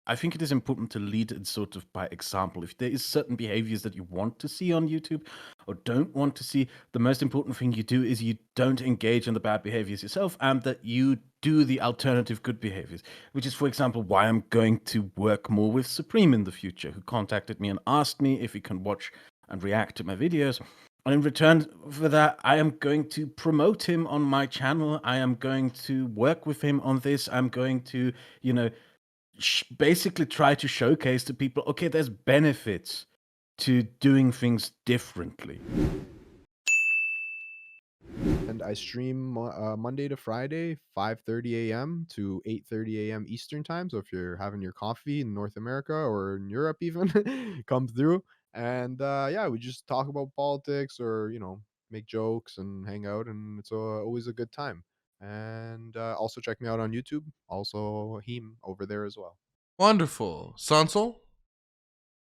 I think it is important to lead it sort of by example. If there is certain behaviors that you want to see on YouTube or don't want to see, the most important thing you do is you don't engage in the bad behaviors yourself, and that you do the alternative good behaviors, which is, for example, why I'm going to work more with Supreme in the future, who contacted me and asked me if he can watch and react to my videos. And in return for that, I am going to promote him on my channel. I am going to work with him on this. I'm going to, you know, basically try to showcase to people, okay, there's benefits to doing things differently. And I stream Monday to Friday, 5:30 a.m. to 8:30 a.m. Eastern time. So if you're having your coffee in North America or in Europe, even come through. And yeah, we just talk about politics or make jokes and hang out, and it's always a good time. And also check me out on YouTube. Also, Heem over there as well. Wonderful. Sondsol?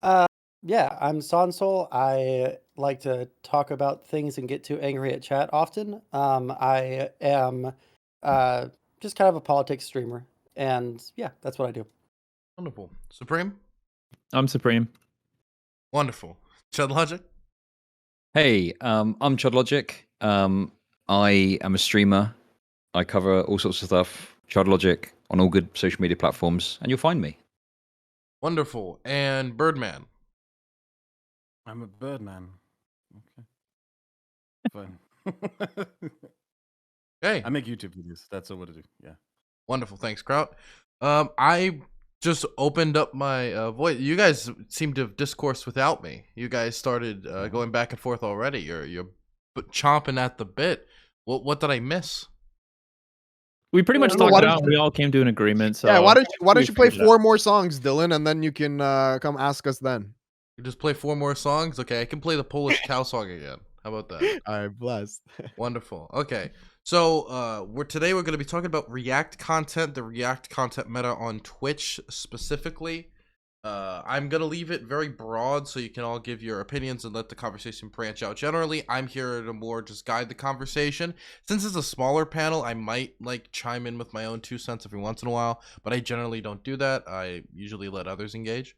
Uh, yeah, I'm Sondsol. I like to talk about things and get too angry at chat often. I am uh, just kind of a politics streamer, and yeah, that's what I do. Wonderful. Supreme? I'm Supreme. Wonderful. ChudLogic? Hey, I'm ChudLogic. I am a streamer. I cover all sorts of stuff. ChudLogic on all good social media platforms, and you'll find me. Wonderful. And Birdman? I'm a birdman. Okay. Fine. Hey. I make YouTube videos. That's all what I do. Yeah. Wonderful. Thanks, Kraut. I just opened up my voice. You guys seem to have discoursed without me. You guys started going back and forth already. You're chomping at the bit. What did I miss? We pretty much don't know, talked why it don't out. you- and We all came to an agreement. So Yeah, why don't we you play figured it out. 4 more songs, Dylan, and then you can come ask us then. You just play 4 more songs? Okay, I can play the Polish cow song again. How about that? All right, blessed. Wonderful. Okay. So today we're going to be talking about React content, the React content meta on Twitch specifically. I'm going to leave it very broad so you can all give your opinions and let the conversation branch out. Generally, I'm here to more just guide the conversation. Since it's a smaller panel, I might like chime in with my own 2 cents every once in a while, but I generally don't do that. I usually let others engage.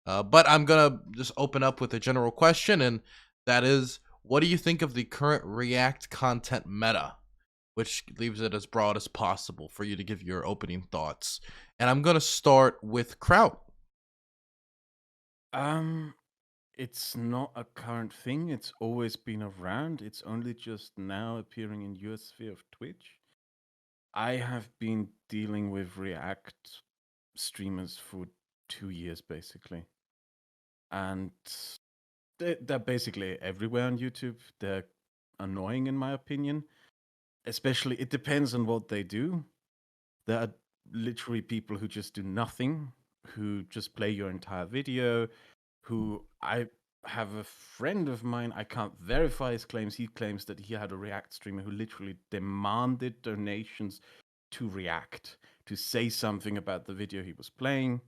But I'm going to just open up with a general question, and that is, what do you think of the current React content meta? Which leaves it as broad as possible for you to give your opening thoughts. And I'm going to start with Kraut. It's not a current thing. It's always been around. It's only just now appearing in your sphere of Twitch. I have been dealing with React streamers for 2 years, basically. And they're basically everywhere on YouTube. They're annoying, in my opinion. Especially, it depends on what they do. There are literally people who just do nothing, who just play your entire video, who I have a friend of mine, I can't verify his claims. He claims that he had a React streamer who literally demanded donations to React to say something about the video he was playing.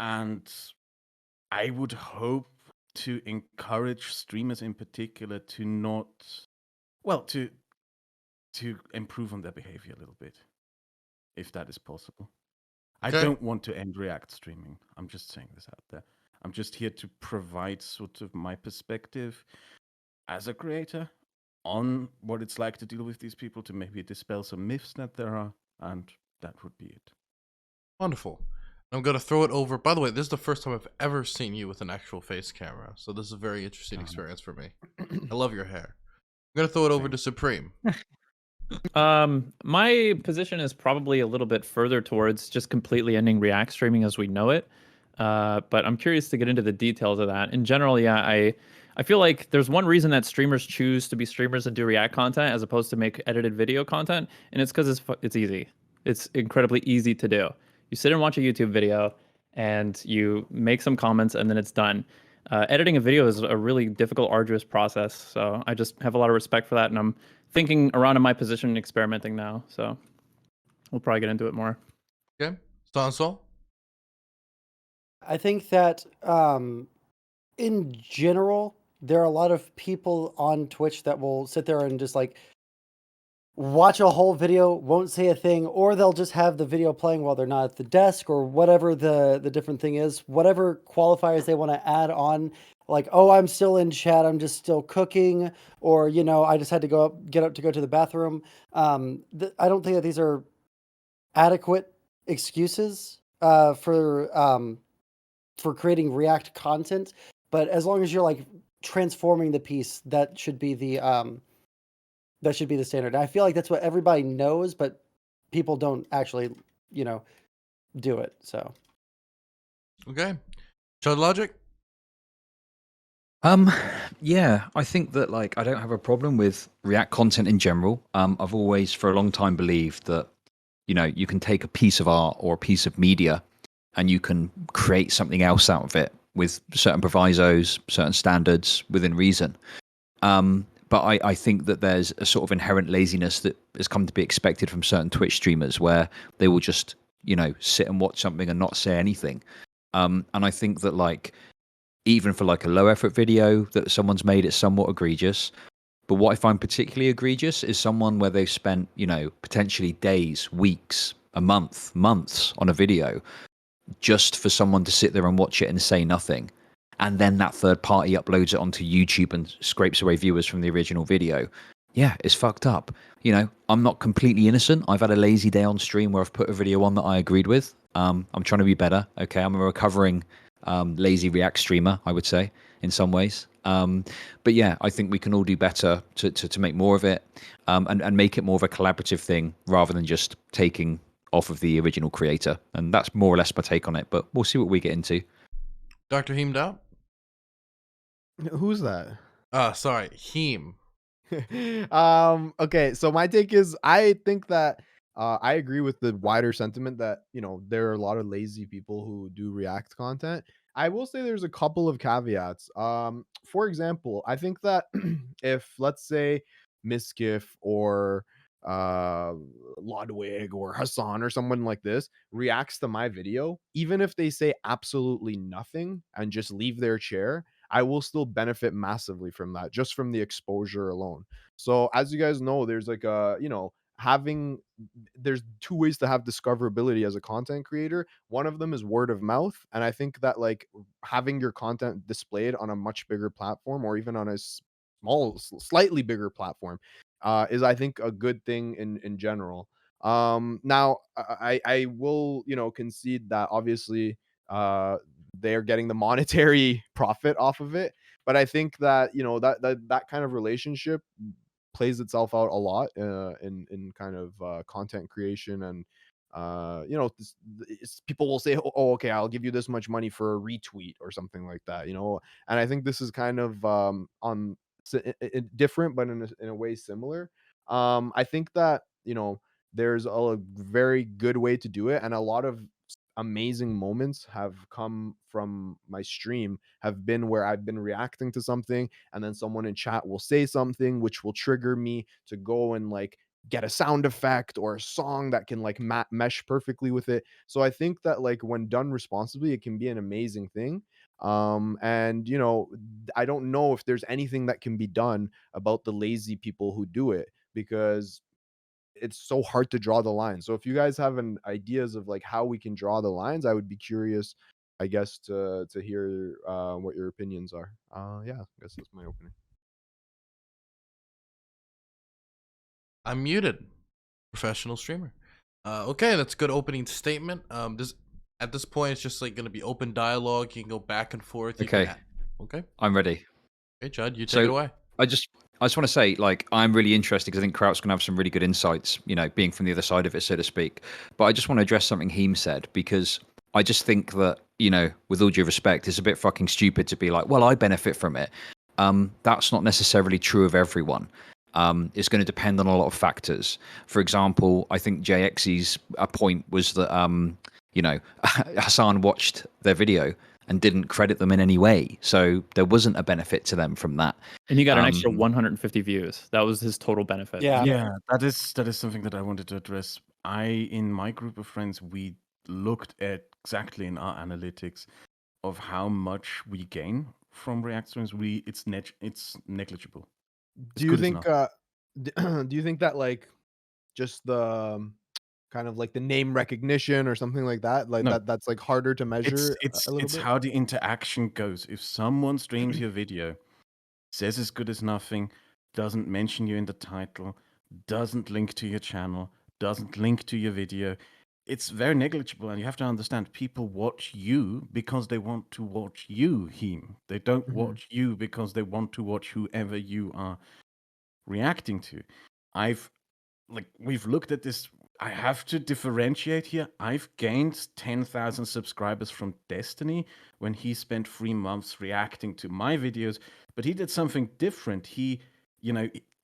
And I would hope to encourage streamers in particular to not, well, to improve on their behavior a little bit, if that is possible. I Okay. don't want to end React streaming. I'm just saying this out there. I'm just here to provide sort of my perspective as a creator on what it's like to deal with these people, to maybe dispel some myths that there are, and that would be it. Wonderful. I'm going to throw it over. By the way, this is the first time I've ever seen you with an actual face camera. So this is a very interesting experience for me. I love your hair. I'm going to throw it over to Supreme. My position is probably a little bit further towards just completely ending React streaming as we know it. But I'm curious to get into the details of that. In general, yeah, I feel like there's one reason that streamers choose to be streamers and do React content as opposed to make edited video content, and it's because it's easy. It's incredibly easy to do. You sit and watch a YouTube video, and you make some comments, and then it's done. Editing a video is a really difficult, arduous process. So I just have a lot of respect for that, and I'm thinking around in my position and experimenting now. So we'll probably get into it more. Okay. Sondsol? I think that in general, there are a lot of people on Twitch that will sit there and just like watch a whole video, won't say a thing, or they'll just have the video playing while they're not at the desk, or whatever the different thing is, whatever qualifiers they want to add on, like, oh, I'm still in chat, I'm just still cooking, or, you know, I just had to get up to go to the bathroom. I don't think that these are adequate excuses for creating React content, but as long as you're like transforming the piece, that should be the standard. I feel like that's what everybody knows, but people don't actually, you know, do it. So Okay. ChudLogic? Yeah, I think that like I don't have a problem with React content in general. I've always for a long time believed that, you know, you can take a piece of art or a piece of media and you can create something else out of it with certain provisos, certain standards within reason. But I think that there's a sort of inherent laziness that has come to be expected from certain Twitch streamers where they will just, you know, sit and watch something and not say anything. And I think that like even for like a low effort video that someone's made, it's somewhat egregious. But what I find particularly egregious is someone where they've spent, you know, potentially days, weeks, a months on a video just for someone to sit there and watch it and say nothing. And then that third party uploads it onto YouTube and scrapes away viewers from the original video. Yeah, it's fucked up. You know, I'm not completely innocent. I've had a lazy day on stream where I've put a video on that I agreed with. I'm trying to be better. Okay, I'm a recovering lazy React streamer, I would say, in some ways. But yeah, I think we can all do better to make more of it and make it more of a collaborative thing rather than just taking off of the original creator. And that's more or less my take on it, but we'll see what we get into. Dr. Heem Dao? Who's that? Sorry, Heem. Okay, so my take is I think that I agree with the wider sentiment that, you know, there are a lot of lazy people who do React content. I will say there's a couple of caveats. For example, I think that if let's say Miskiff or uh Ludwig or Hassan or someone like this reacts to my video, even if they say absolutely nothing and just leave their chair, I will still benefit massively from that, just from the exposure alone. So as you guys know, there's like a, you know, there's two ways to have discoverability as a content creator. One of them is word of mouth, and I think that like having your content displayed on a much bigger platform or even on a slightly bigger platform is, I think, a good thing in general. Now I will, you know, concede that obviously they're getting the monetary profit off of it, but I think that, you know, that kind of relationship plays itself out a lot in kind of content creation. And you know, people will say, oh, okay, I'll give you this much money for a retweet or something like that, you know. And I think this is kind of on different but in a way similar. I think that, you know, there's a very good way to do it, and a lot of amazing moments have come from my stream have been where I've been reacting to something and then someone in chat will say something which will trigger me to go and like get a sound effect or a song that can like mesh perfectly with it. So I think that like when done responsibly, it can be an amazing thing. And you know, I don't know if there's anything that can be done about the lazy people who do it, because it's so hard to draw the line. So if you guys have an ideas of like how we can draw the lines, I would be curious, I guess, to hear what your opinions are. Yeah, I guess that's my opening. I'm muted. Professional streamer. Okay, that's a good opening statement. At this point, it's just like going to be open dialogue. You can go back and forth. Okay. Okay. I'm ready. Hey, Chud, you take it away. I just want to say, like, I'm really interested because I think Kraut's going to have some really good insights, you know, being from the other side of it, so to speak. But I just want to address something Heem said, because I just think that, you know, with all due respect, it's a bit fucking stupid to be like, well, I benefit from it. That's not necessarily true of everyone. It's going to depend on a lot of factors. For example, I think JayExci's point was that, you know, Hassan watched their video and didn't credit them in any way. So there wasn't a benefit to them from that. And he got an extra 150 views. That was his total benefit. Yeah, that is something that I wanted to address. In my group of friends, we looked at exactly in our analytics of how much we gain from React streams. It's negligible. Do you think do you think that like just the kind of like the name recognition or something like that? Like No, that's like harder to it's measure it's a little it's bit? how the interaction goes. If someone streams your video, says it's good as nothing, doesn't mention you in the title, doesn't link to your channel, doesn't link to your video, it's very negligible. And you have to understand, people watch you because they want to watch you, Heem. They don't Mhm. watch you because they want to watch whoever you are reacting to. I've we've looked at this. I have to differentiate here. I've gained 10,000 subscribers from Destiny when he spent 3 months reacting to my videos, but he did something different. He,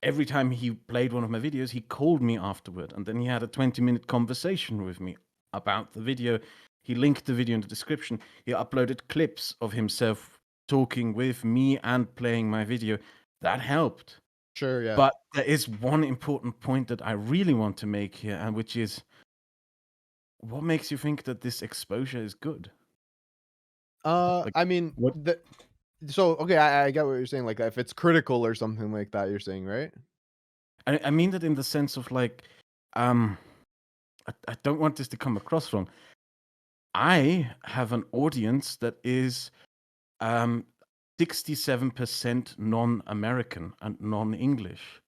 every time he played one of my videos, he called me afterward, and then he had a 20-minute conversation with me about the video. He linked the video in the description. He uploaded clips of himself talking with me and playing my video. That helped. Sure, yeah. But there is one important point that I really want to make here, and which is, what makes you think that this exposure is good? Like, I mean, what? okay, I get what you're saying. Like, if it's critical or something like that, you're saying, right? I mean that in the sense of um, I don't want this to come across wrong. I have an audience that is 67% non-American and non-English.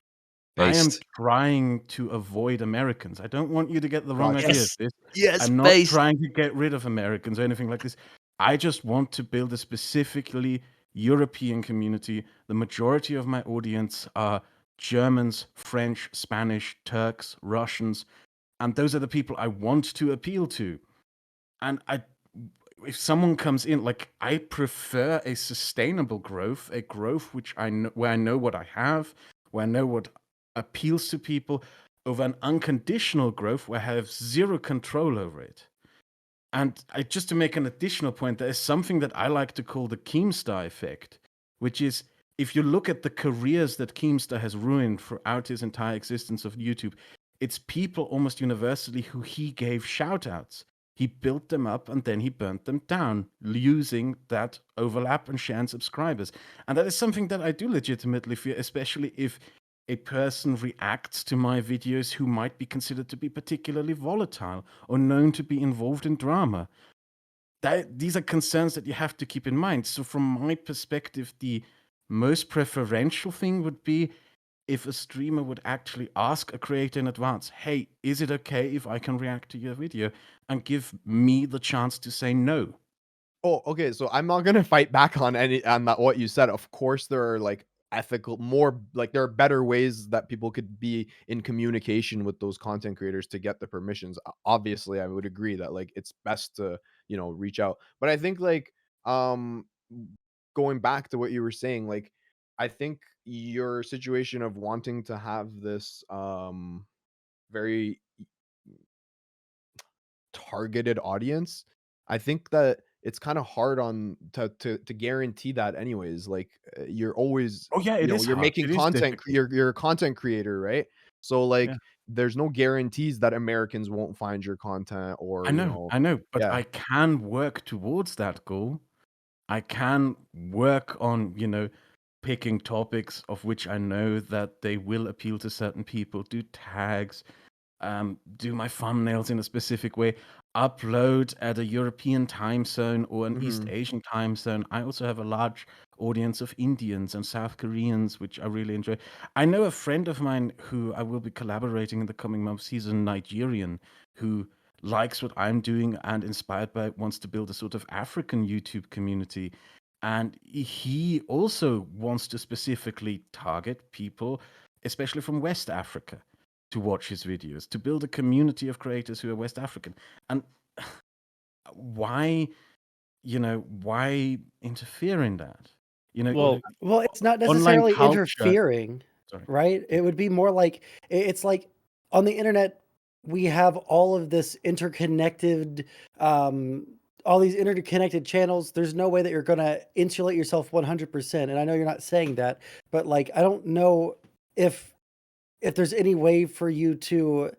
I am Based. trying to avoid Americans. I don't want you to get the wrong Gotcha. idea of this. Yes, I'm not based. trying to get rid of Americans or anything like this. I just want to build a specifically European community. The majority of my audience are Germans, French, Spanish, Turks, Russians, and those are the people I want to appeal to. And if someone comes in, I prefer a sustainable growth, a growth which where I know what I have, where I know what appeals to people, over an unconditional growth where I have zero control over it. And just to make an additional point, there is something that I like to call the Keemstar effect, which is, if you look at the careers that Keemstar has ruined throughout his entire existence of YouTube, it's people almost universally who he gave shout outs. He built them up and then he burnt them down, using that overlap and share and subscribers. And that is something that I do legitimately fear, especially if a person reacts to my videos who might be considered to be particularly volatile or known to be involved in drama. These are concerns that you have to keep in mind. So from my perspective, the most preferential thing would be if a streamer would actually ask a creator in advance, hey, is it okay if I can react to your video, and give me the chance to say no. Oh, okay. So I'm not gonna fight back on what you said. Of course, there are like there are better ways that people could be in communication with those content creators to get the permissions. Obviously, I would agree that like it's best to reach out. But I think um going back to what you were saying, like I think your situation of wanting to have this very targeted audience, I think that it's kind of hard on to guarantee that anyways. Like you're always, Oh yeah, it is you're hard. making It is content, difficult. you're a content creator, right? So Yeah. like there's no guarantees that Americans won't find your content or, I know, but yeah. I can work towards that goal. I can work on, picking topics of which I know that they will appeal to certain people, do tags, do my thumbnails in a specific way, upload at a European time zone or an East Mhm. Asian time zone. I also have a large audience of Indians and South Koreans, which I really enjoy. I know a friend of mine who I will be collaborating in the coming months. He's a Nigerian who likes what I'm doing and, inspired by it, wants to build a sort of African YouTube community. And he also wants to specifically target people, especially from West Africa, to watch his videos, to build a community of creators who are West African. And why, why interfere in that? Well, Well, it's not online necessarily culture. interfering, Sorry. right? It would be more like it's like on the internet we have all of this interconnected all these interconnected channels. There's no way that you're going to insulate yourself 100%. And I know you're not saying that, but like I don't know if there's any way for you to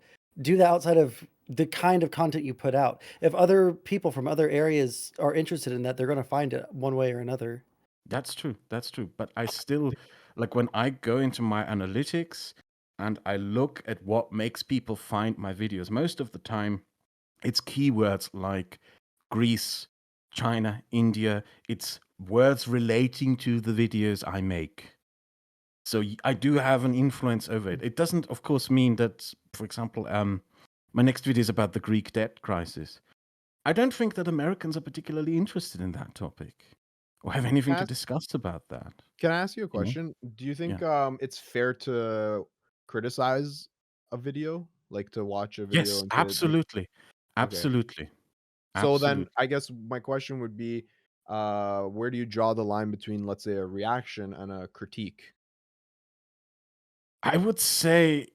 do that outside of the kind of content you put out. If other people from other areas are interested in that, they're going to find it one way or another. That's true. That's true. But I still, like, when I go into my analytics and I look at what makes people find my videos, most of the time it's keywords like Greece, China, India. It's words relating to the videos I make. So I do have an influence over it. It doesn't, of course, mean that, for example, my next video is about the Greek debt crisis. I don't think that Americans are particularly interested in that topic or have anything to discuss about that. Can I ask you a You know? question? Do you think Yeah. it's fair to criticize a video, like to watch a video Yes, and say that absolutely. okay. Absolutely. So then Absolutely. I guess my question would be, where do you draw the line between, let's say, a reaction and a critique? I would say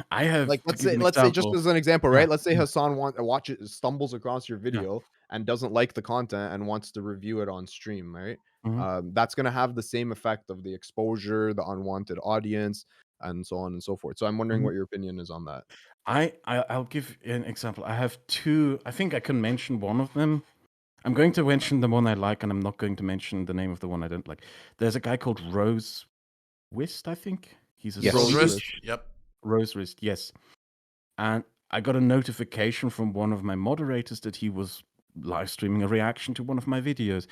I have Like, to let's give say, an let's say just example. as an example, Yeah, right? Let's say yeah, Hassan stumbles across your yeah. video and doesn't like the content and wants to review it on stream, right? Mhm. That's gonna have the same effect of the exposure, the unwanted audience, and so on and so forth. So I'm wondering Mhm. what your opinion is on that. I'll give you an example. I have two. I think I can mention one of them. I'm going to mention the one I like, and I'm not going to mention the name of the one I don't like. There's a guy called Rose Wist, I think. He's a Yes. Rose Rose wrist. wrist. Yep. Rose Wrist, yes. And I got a notification from one of my moderators that he was live streaming a reaction to one of my videos.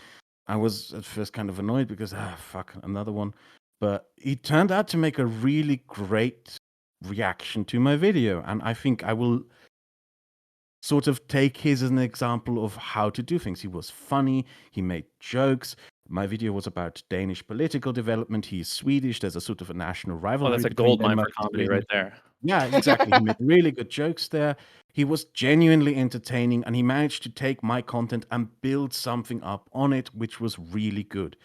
I was at first kind of annoyed because, fuck, another one. But he turned out to make a really great reaction to my video. And I think I will sort of take his as an example of how to do things. He was funny, he made jokes. My video was about Danish political development. He's Swedish. There's a sort of a national Oh, rivalry that's a between gold mine Denmark for and comedy Sweden. right there. Yeah, exactly. He made really good jokes there. He was genuinely entertaining, and he managed to take my content and build something up on it, which was really good.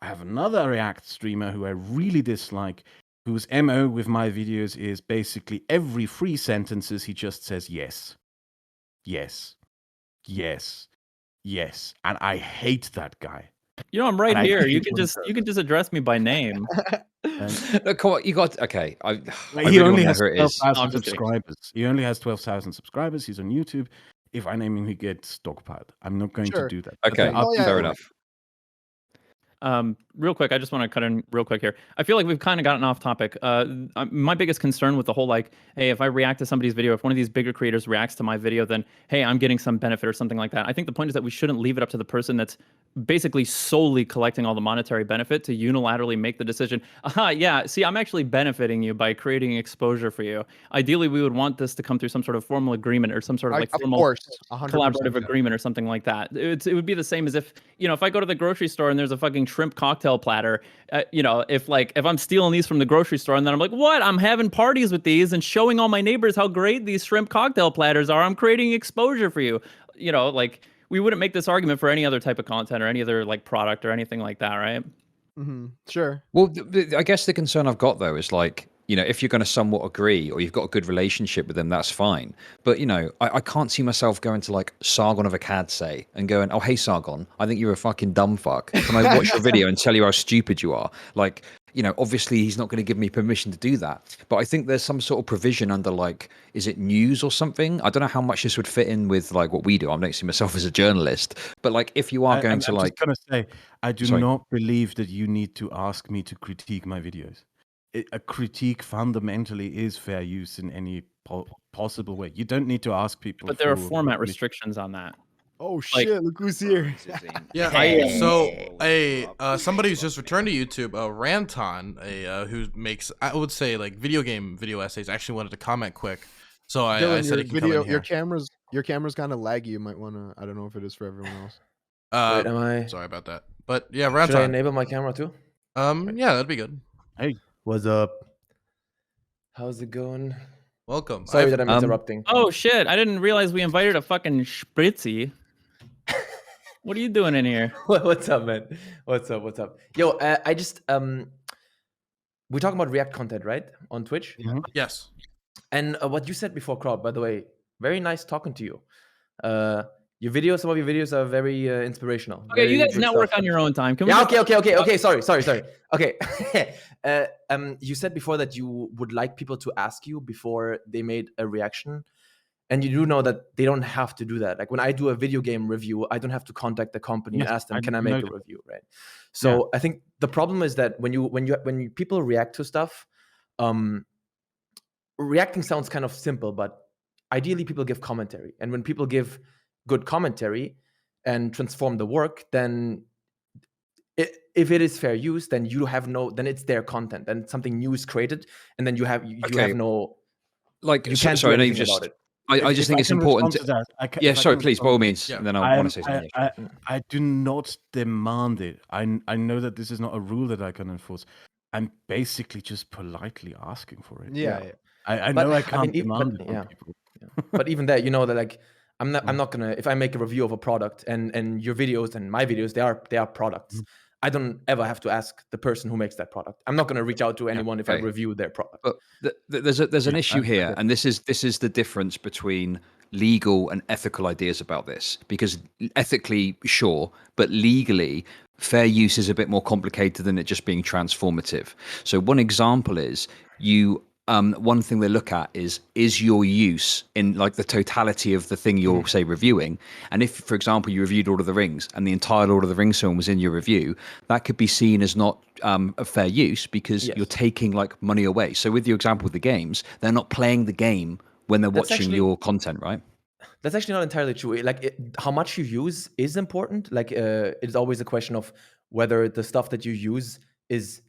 I have another React streamer who I really dislike, whose MO with my videos is basically every 3 sentences he just says yes, yes, yes, yes, and I hate that guy. You know, I'm right And I here. hate what he does. You can just address me by name. Look, come on, you got okay. I He really only want to know has who it is. 12,000 No, I'm just kidding. subscribers. He only has 12,000 subscribers. He's on YouTube. If I name him, he gets dogpiled. I'm not going to Sure. do that. But Okay, there are Oh, yeah, fair people yeah. like enough. Real quick, I just want to cut in real quick here. I feel like we've kind of gotten off topic. My biggest concern with the whole like, hey, if I react to somebody's video, if one of these bigger creators reacts to my video, then hey, I'm getting some benefit or something like that. I think the point is that we shouldn't leave it up to the person that's basically solely collecting all the monetary benefit to unilaterally make the decision. Aha, yeah, see, I'm actually benefiting you by creating exposure for you. Ideally, we would want this to come through some sort of formal agreement or some sort of like Of formal course, 100%. collaborative agreement or something like that. It would be the same as if, you know, if I go to the grocery store and there's a fucking shrimp cocktail platter, you know, if I'm stealing these from the grocery store and then I'm like, what? I'm having parties with these and showing all my neighbors how great these shrimp cocktail platters are. I'm creating exposure for you. You know, like we wouldn't make this argument for any other type of content or any other like product or anything like that, right? Sure. Well, I guess the concern I've got though is like, you know, if you're going to somewhat agree or you've got a good relationship with them, that's fine. But, you know, I can't see myself going to like Sargon of Akkad, say, and going, oh, hey, Sargon, I think you're a fucking dumb fuck. Can I watch your video and tell you how stupid you are? Like, you know, obviously he's not going to give me permission to do that. But I think there's some sort of provision under like, is it news or something? I don't know how much this would fit in with like what we do. I don't see myself as a journalist. But like, if you are going I'm to just like, going to say, I do Sorry. not believe that you need to ask me to critique my videos. A critique fundamentally is fair use in any possible way. You don't need to ask people. But there are for format permission. restrictions on that. Oh Like- shit! Look who's here. Yeah. So somebody who's just returned to YouTube, Ranton, who makes, I would say, like video essays, actually wanted to comment quick. So I Dylan, said your he can come in here. your camera's kind of laggy. You might want to. I don't know if it is for everyone else. Wait, am I? Sorry about that. But yeah, Should I Ranton. enable my camera too? Yeah, that'd be good. What's up? How's it going? Welcome. Sorry that I'm interrupting. Oh shit! I didn't realize we invited a fucking spritzy. What are you doing in here? What's up, man? What's up? Yo, I just we're talking about React content, right? On Twitch. Yes. And what you said before, Kraut, by the way, very nice talking to you. Your videos, some of your videos are very inspirational. Okay, very you guys good network stuff. on your own time. Can we Yeah, just- okay. Sorry. Okay. You said before that you would like people to ask you before they made a reaction. And you do know that they don't have to do that. Like when I do a video game review, I don't have to contact the company and Yes, ask them, I can I make a noted. review, right? So I think the problem is that when people react to stuff, reacting sounds kind of simple, but ideally people give commentary. And when people give good commentary and transform the work, then if it is fair use, then then it's their content. Then something new is created, and then you have no, like, you can't sorry, do I know you anything just. about it. I just think it's important. Yeah, sorry, please, by all means. Yeah. And then I want to say something. I do not demand it. I know that this is not a rule that I can enforce. I'm basically just politely asking for it. Yeah. I But, know I I can't mean, demand but- it from yeah. people. But even that, that like I'm not gonna, if I make a review of a product and your videos and my videos, they are products. I don't ever have to ask the person who makes that product. I'm not gonna reach out to anyone if I okay. review their product. But there's an issue here, and this is the difference between legal and ethical ideas about this. Because ethically, sure, but legally, fair use is a bit more complicated than it just being transformative. So one example is one thing they look at is your use in like the totality of the thing you're say reviewing. And if, for example, you reviewed Lord of the Rings and the entire Lord of the Rings film was in your review, that could be seen as not a fair use because you're taking like money away. So with your example with the games, they're not playing the game when they're watching your content, right? That's actually not entirely true. Like how much you use is important. Like it's always a question of whether the stuff that you use is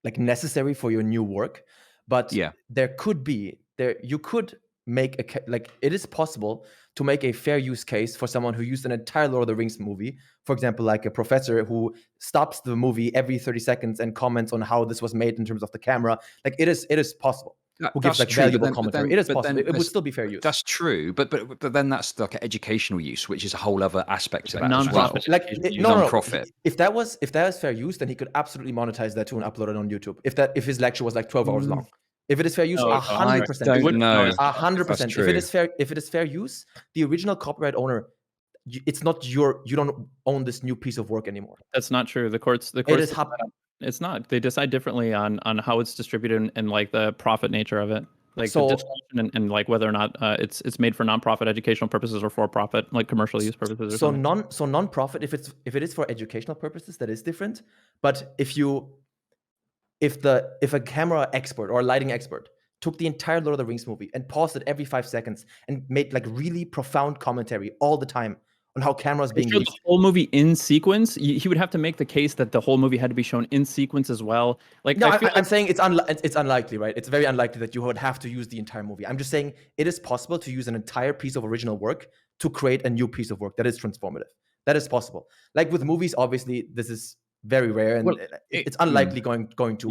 like necessary for your new work. But you could make it is possible to make a fair use case for someone who used an entire Lord of the Rings movie. For example, like a professor who stops the movie every 30 seconds and comments on how this was made in terms of the camera. Like it is possible. Who gives like valuable commentary? It is possible. It would still be fair use. That's true, but then that's like an educational use, which is a whole other aspect to that as well. Non-profit. Like non-profit. If that was fair use, then he could absolutely monetize that too and upload it on YouTube. If his lecture was like 12 hours long. If it is fair use, 100%. I don't know. 100%. If it is fair use, the original copyright owner, it's not you don't own this new piece of work anymore. That's not true. The courts. It's not. They decide differently on how it's distributed and like the profit nature of it. Like the distribution and like whether or not it's made for nonprofit educational purposes or for profit, like commercial use purposes. Or something. Nonprofit, if it is for educational purposes, that is different. But if a camera expert or a lighting expert took the entire Lord of the Rings movie and paused it every 5 seconds and made like really profound commentary all the time on how cameras being used. The whole movie in sequence, he would have to make the case that the whole movie had to be shown in sequence as well. Like, no, I'm saying it's unlikely, right? It's very unlikely that you would have to use the entire movie. I'm just saying it is possible to use an entire piece of original work to create a new piece of work that is transformative. That is possible. Like with movies, obviously, this is very rare and it's unlikely going to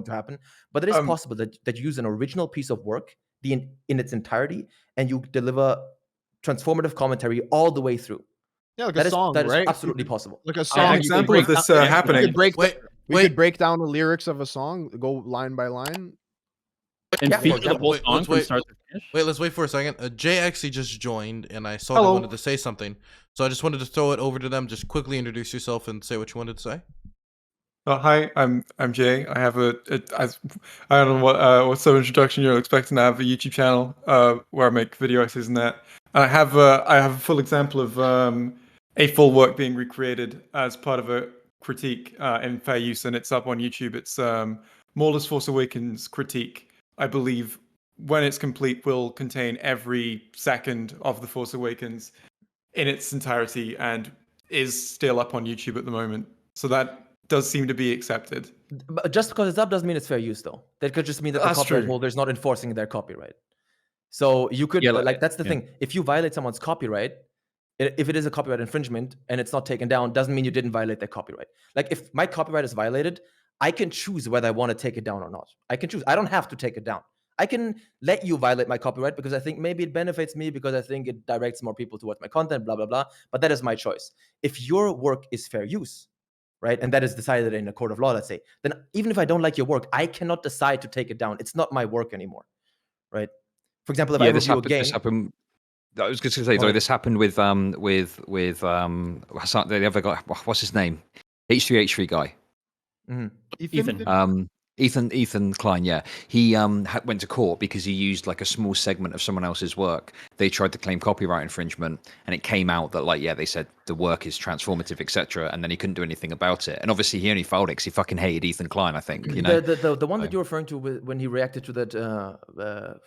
happen. But it is possible that you use an original piece of work in its entirety and you deliver transformative commentary all the way through. Yeah, like a song, that right? is absolutely possible. Like a song. Example of this happening. We could break down the lyrics of a song, go line by line. And feature the whole song from start to finish. Wait, let's wait for a second. JayExci just joined, and I saw they wanted to say something. So I just wanted to throw it over to them. Just quickly introduce yourself and say what you wanted to say. Hi, I'm Jay. I have I don't know what sort of introduction you're expecting. I have a YouTube channel where I make video essays and that. I have a full example of a full work being recreated as part of a critique in fair use, and it's up on YouTube. It's Mauler's Force Awakens critique. I believe when it's complete will contain every second of The Force Awakens in its entirety and is still up on YouTube at the moment. So that does seem to be accepted. But just because it's up doesn't mean it's fair use, though. That could just mean that the copyright holder is not enforcing their copyright. So you could, that's the thing. If you violate someone's copyright, if it is a copyright infringement and it's not taken down, doesn't mean you didn't violate their copyright. Like if my copyright is violated, I can choose whether I want to take it down or not. I can choose. I don't have to take it down. I can let you violate my copyright because I think maybe it benefits me because I think it directs more people towards my content, blah, blah, blah. But that is my choice. If your work is fair use, right, and that is decided in a court of law, let's say, then even if I don't like your work, I cannot decide to take it down. It's not my work anymore, right? For example, if I review a game... I was just going to say, sorry, this happened with the other guy. What's his name? H3 guy. Mm-hmm. Ethan Klein. Yeah, he went to court because he used like a small segment of someone else's work. They tried to claim copyright infringement, and it came out that they said the work is transformative, etc. And then he couldn't do anything about it. And obviously, he only filed it because he fucking hated Ethan Klein. I think the one that you're referring to when he reacted to that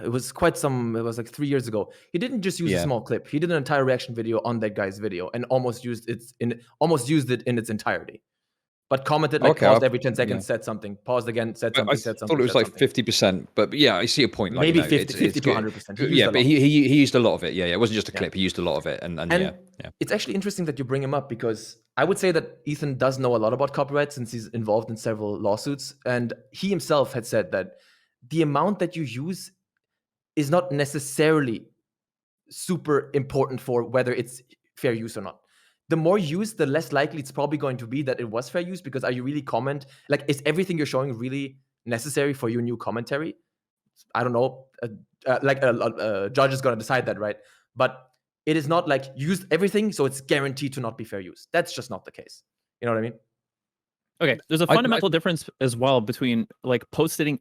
it was quite some. It was like 3 years ago. He didn't just use a Yeah. small clip. He did an entire reaction video on that guy's video and almost used it in its entirety. But commented, like, Okay, paused I- every 10 seconds, yeah. said something, paused again, said I something, said something. thought it was said like something. 50%, but yeah, I see a point. Like, Maybe you know, 50 to good. 100%. He used Yeah, a but lot. he used a lot of it. Yeah, it wasn't just a Yeah. clip. He used a lot of it, and And yeah. it's actually interesting that you bring him up because I would say that Ethan does know a lot about copyright since he's involved in several lawsuits. And he himself had said that the amount that you use is not necessarily super important for whether it's fair use or not. The more used, the less likely it's probably going to be that it was fair use, because are you really like, is everything you're showing really necessary for your new commentary? I don't know. A judge is going to decide that, right? But it is not like use everything, so it's guaranteed to not be fair use. That's just not the case. You know what I mean? Okay, there's a fundamental difference as well between like posting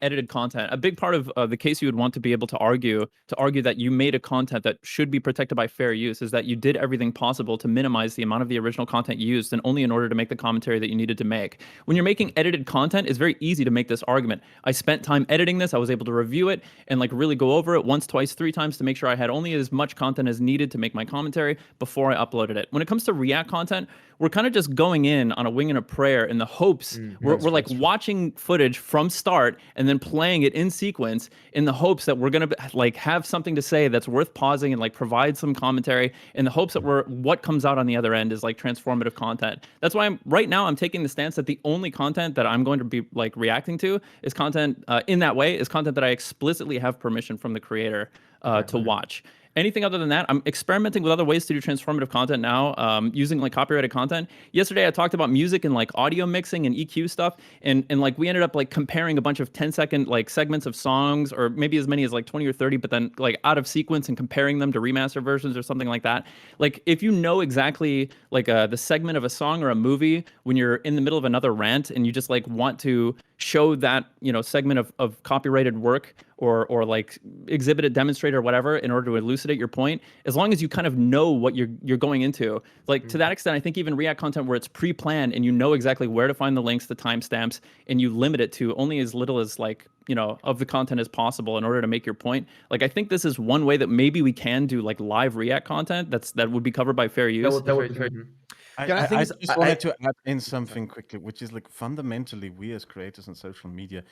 edited content. A big part of the case you would want to be able to argue that you made a content that should be protected by fair use is that you did everything possible to minimize the amount of the original content used, and only in order to make the commentary that you needed to make. When you're making edited content, it's very easy to make this argument. I spent time editing this. I was able to review it and like really go over it once, twice, 3 times to make sure I had only as much content as needed to make my commentary before I uploaded it. When it comes to React content, we're kind of just going in on a wing and a prayer in the hopes we're like watching footage from start and then playing it in sequence in the hopes that we're going to like have something to say that's worth pausing and like provide some commentary in the hopes that what comes out on the other end is like transformative content. That's why right now I'm taking the stance that the only content that I'm going to be like reacting to is content in that way is content that I explicitly have permission from the creator to watch. Anything other than that, I'm experimenting with other ways to do transformative content now, using like copyrighted content. Yesterday, I talked about music and like audio mixing and EQ stuff, and like we ended up like comparing a bunch of 10-second like segments of songs, or maybe as many as like 20 or 30, but then like out of sequence and comparing them to remaster versions or something like that. Like if you know exactly like the segment of a song or a movie when you're in the middle of another rant and you just like want to show that, you know, segment of copyrighted work or like exhibit it, demonstrate or whatever in order to elucidate your point, as long as you kind of know what you're going into. Like to that extent, I think even React content where it's pre-planned and you know exactly where to find the links, the timestamps, and you limit it to only as little as like, you know, of the content as possible in order to make your point. Like I think this is one way that maybe we can do like live React content that would be covered by fair use. That would be fair. I just wanted to add in something quickly, which is like fundamentally we as creators on social media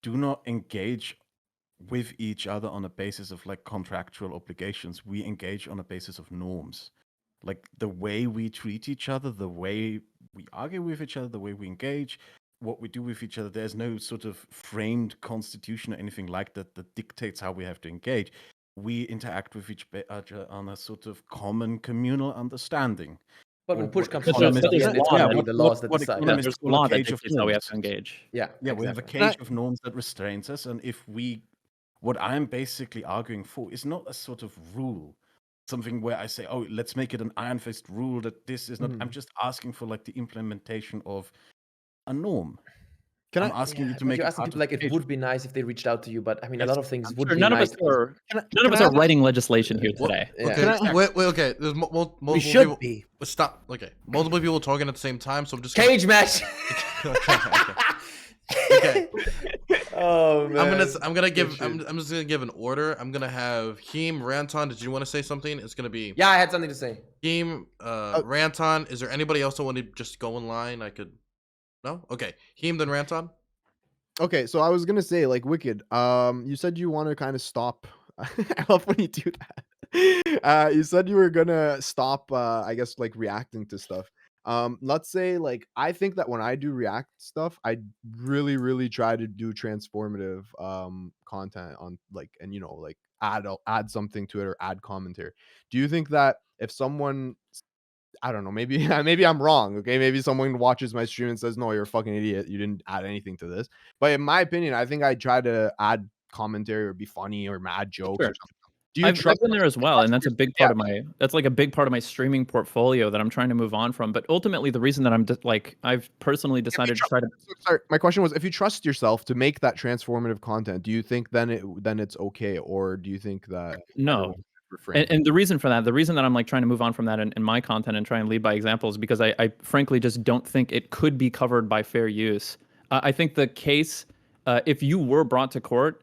do not engage with each other on a basis of like contractual obligations. We engage on a basis of norms. Like the way we treat each other, the way we argue with each other, the way we engage, what we do with each other. There's no sort of framed constitution or anything like that that dictates how we have to engage. We interact with each other on a sort of common communal understanding. But when push comes to But shove, there's it's law definitely that- the laws that decide. Yeah, there's law that dictates how we have to engage. Yeah, we have a exactly. cage of norms that restrains us, and what I'm basically arguing for is not a sort of rule, something where I say, oh, let's make it an iron fist rule that this is not. I'm just asking for like the implementation of a norm. I'm asking you to make you're it asking part people of like the it cage. would be nice if they reached out to you, but I mean, a lot of things would Sure, be none nice. of us are writing legislation here today. Okay, wait, okay. There's multiple We should people. be. Stop. Okay, multiple people talking at the same time, so I'm just Cage match. Okay. Oh man. I'm just gonna give an order. I'm gonna have Heem, Ranton. Did you want to say something? It's gonna be Yeah, I had something to say. Heem, Ranton. Is there anybody else that want to just go in line? I could. No. Okay. Heem, then Ranton. Okay, so I was gonna say, like, Wicked, you said you want to kind of stop. I love when you do that. You said you were gonna stop, I guess, like reacting to stuff. Let's say, like, I think that when I do React stuff, I really try to do transformative content on, like, and you know, like add something to it or add commentary. Do you think that if someone, I don't know, maybe I'm wrong, okay? Maybe someone watches my stream and says, "No, you're a fucking idiot. You didn't add anything to this." But in my opinion, I think I try to add commentary or be funny or add jokes Sure. or something. Do you I've been there as well, and that's a big part Yeah. of a big part of my streaming portfolio that I'm trying to move on from. But ultimately, the reason that I've personally decided to try to Sorry, my question was, if you trust yourself to make that transformative content, do you think then it's okay, or do you think that no. everyone should refrain? And the reason that I'm like trying to move on from that in my content and try and lead by example is because I frankly just don't think it could be covered by fair use. I think the case, if you were brought to court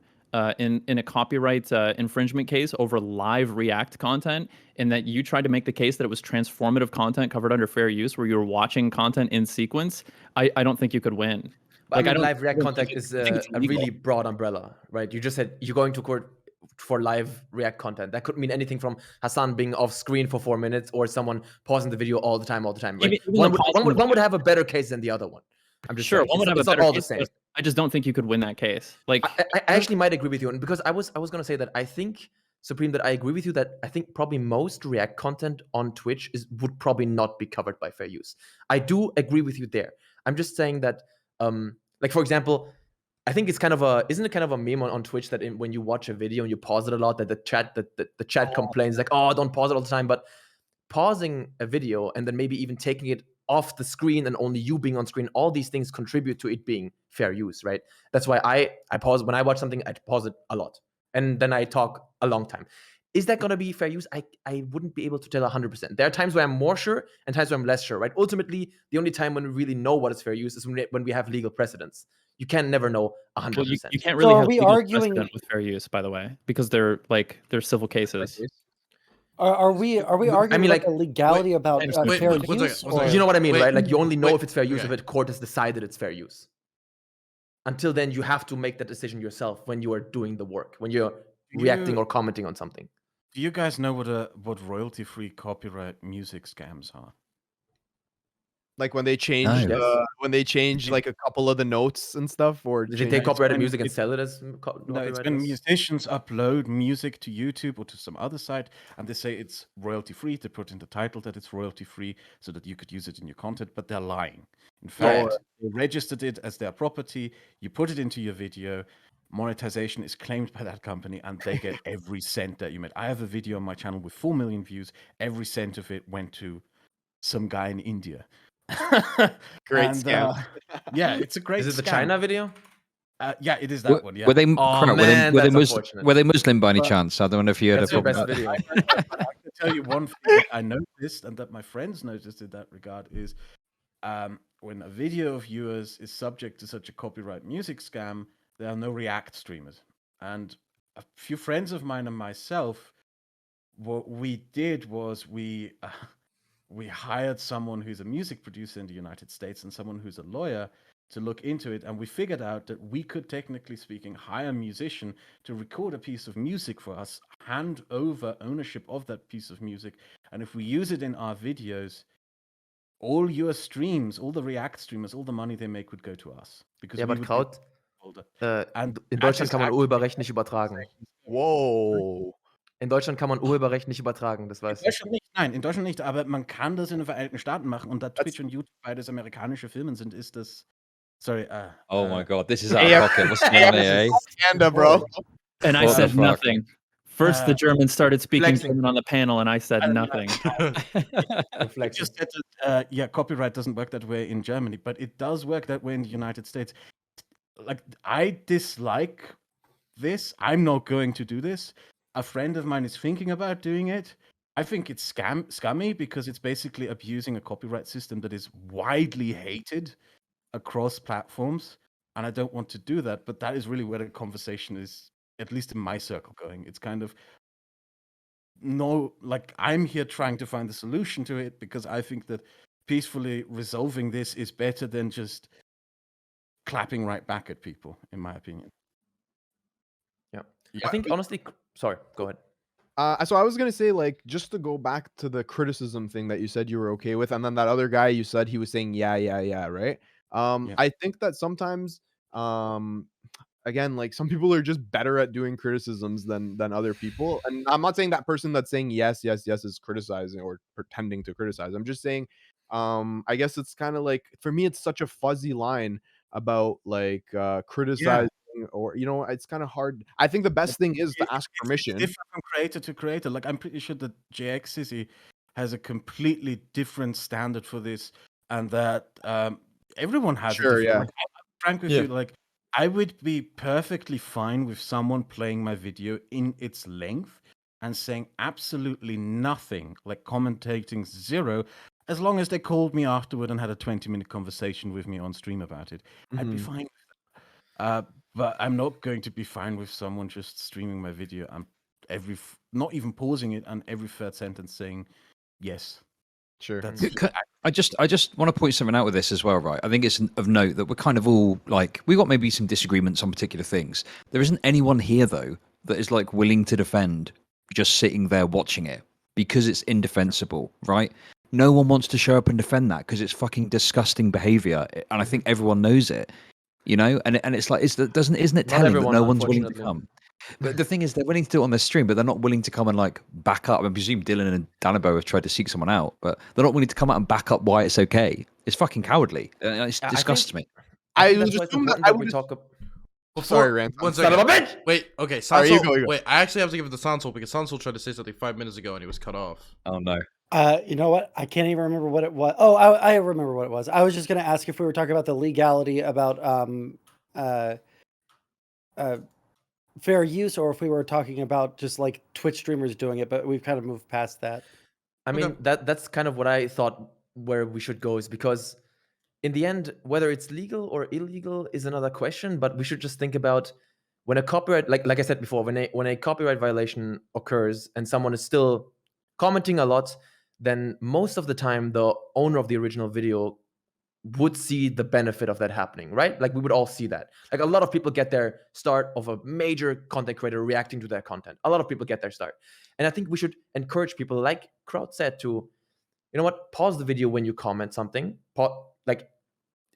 in a copyright infringement case over live React content, and that you tried to make the case that it was transformative content covered under fair use, where you were watching content in sequence, I don't think you could win. But Like, I I mean, don't live React think content it's- is I think it's a illegal. really broad umbrella, right? You just said you're going to court for live React content. That could mean anything from Hassan being off screen for 4 minutes or someone pausing the video all the time, right? Even One the pausing would, the one would have a better case than the other one. I'm just Sure, saying. one would have a It's not better all the case, same. but I just don't think you could win that case. Like, I actually might agree with you, and because I was going to say that I think, Supreme, that I agree with you that I think probably most React content on Twitch would probably not be covered by fair use. I do agree with you there. I'm just saying that, like for example, I think it's isn't it kind of a meme on Twitch that when you watch a video and you pause it a lot, that the chat complains like, oh, don't pause it all the time. But pausing a video and then maybe even taking it off the screen and only you being on screen, all these things contribute to it being fair use, right? That's why I pause when I watch something, I pause it a lot. And then I talk a long time. Is that going to be fair use? I wouldn't be able to tell 100%. There are times where I'm more sure and times where I'm less sure, right? Ultimately, the only time when we really know what is fair use is when we have legal precedents. You can never know 100%. well, you can't really So are have we legal arguing- precedent with fair use, by the way, because they're civil cases. Are we arguing I mean, about like, the legality about wait, fair one use? second, one second. You know what I mean, Wait, right? Like you only know wait, if it's fair use okay. if a court has decided it's fair use. Until then, you have to make that decision yourself when you are doing the work, when you're reacting or commenting on something. Do you guys know what royalty-free copyright music scams are? Like when they change No. like a couple of the notes and stuff, or Did they change- take copyrighted when music and it- sell it as No, it's copyright? when musicians upload music to YouTube or to some other site and they say it's royalty-free. They put in the title that it's royalty-free so that you could use it in your content, but they're lying. In fact, they registered it as their property. You put it into your video. Monetization is claimed by that company, and they get every cent that you made. I have a video on my channel with 4 million views. Every cent of it went to some guy in India. Great And, scam. yeah, it's a great Is it the scam. China video? Yeah, it is that one. Yeah. Were they Oh, Kraut, man, that's were unfortunate. they Muslim by any But- chance? I don't know if you had That's a your problem best with that. video. I can tell you one thing that I noticed and that my friends noticed in that regard is when a video of yours is subject to such a copyright music scam, there are no React streamers. And a few friends of mine and myself, what we did was we hired someone who's a music producer in the United States and someone who's a lawyer to look into it, and we figured out that we could, technically speaking, hire a musician to record a piece of music for us, hand over ownership of that piece of music, and if we use it in our videos, all your streams, all the React streamers, all the money they make would go to us. Because Ja, we aber would Kraut, And in that Deutschland is kann man actually- Urheberrecht nicht übertragen. Whoa. In Deutschland kann man Urheberrecht nicht übertragen, das In weißt du. Deutschland nicht, nein, in Deutschland nicht, aber man kann das in den Vereinigten Staaten machen, und da Twitch und YouTube beides amerikanische Firmen sind, ist das. Sorry. Oh my god, this is out Yeah. of pocket. What's going on here, eh? Panda, bro. And I What the said fuck? nothing. First, the Uh, Germans started speaking flexing. German on the panel, and I said nothing. I just said that, yeah, copyright doesn't work that way in Germany, but it does work that way in the United States. Like, I dislike this. I'm not going to do this. A friend of mine is thinking about doing it. I think it's scummy because it's basically abusing a copyright system that is widely hated across platforms, and I don't want to do that. But that is really where the conversation is, at least in my circle, going. It's kind of I'm here trying to find the solution to it because I think that peacefully resolving this is better than just clapping right back at people, in my opinion. Yeah. I think honestly, sorry, go ahead. So I was gonna say, like, just to go back to the criticism thing that you said you were okay with, and then that other guy you said he was saying yeah, right? Yeah. I think that sometimes, again, like, some people are just better at doing criticisms than other people, and I'm not saying that person that's saying yes is criticizing or pretending to criticize. I'm just saying, I guess it's kind of like, for me, it's such a fuzzy line about like criticizing. Or, you know, it's kind of hard. I think the best thing is to ask permission. It's different from creator to creator. Like, I'm pretty sure that JayExci has a completely different standard for this, and that everyone has. Sure, yeah. Like, I'm frank with you. Like, I would be perfectly fine with someone playing my video in its length and saying absolutely nothing, like commentating zero, as long as they called me afterward and had a 20-minute conversation with me on stream about it. I'd be fine with that. But I'm not going to be fine with someone just streaming my video and not even pausing it and every third sentence saying yes. Sure. That's I just want to point something out with this as well, right? I think it's of note that we're kind of all like, we got maybe some disagreements on particular things. There isn't anyone here though that is like willing to defend just sitting there watching it because it's indefensible, right? No one wants to show up and defend that because it's fucking disgusting behavior, and I think everyone knows it, you know. And it's like, isn't it Not telling that everyone, no one's willing to unfortunately. come? But the thing is, they're willing to do it on their stream, but they're not willing to come and like back up. I presume Dylan and Danabo have tried to seek someone out, but they're not willing to come out and back up why it's okay. It's fucking cowardly. It I disgusts think- me. I I think would that's why it's assume that important I that would we talk. Sorry, Ranton. One Son of second. a bitch! Wait, okay, Alright, you Sondsol. go, you go. Wait, I actually have to give it to Sondsol because Sondsol tried to say something 5 minutes ago and he was cut off. Oh no. You know what? I can't even remember what it was. Oh, I remember what it was. I was just going to ask if we were talking about the legality about fair use, or if we were talking about just like Twitch streamers doing it, but we've kind of moved past that. I mean, that's kind of what I thought where we should go, is because in the end, whether it's legal or illegal is another question, but we should just think about when a copyright, like I said before, when a copyright violation occurs and someone is still commenting a lot, then most of the time the owner of the original video would see the benefit of that happening, right? Like we would all see that. Like a lot of people get their start of a major content creator reacting to their content. A lot of people get their start. And I think we should encourage people, like Kraut said, to, you know what, pause the video when you comment something. Like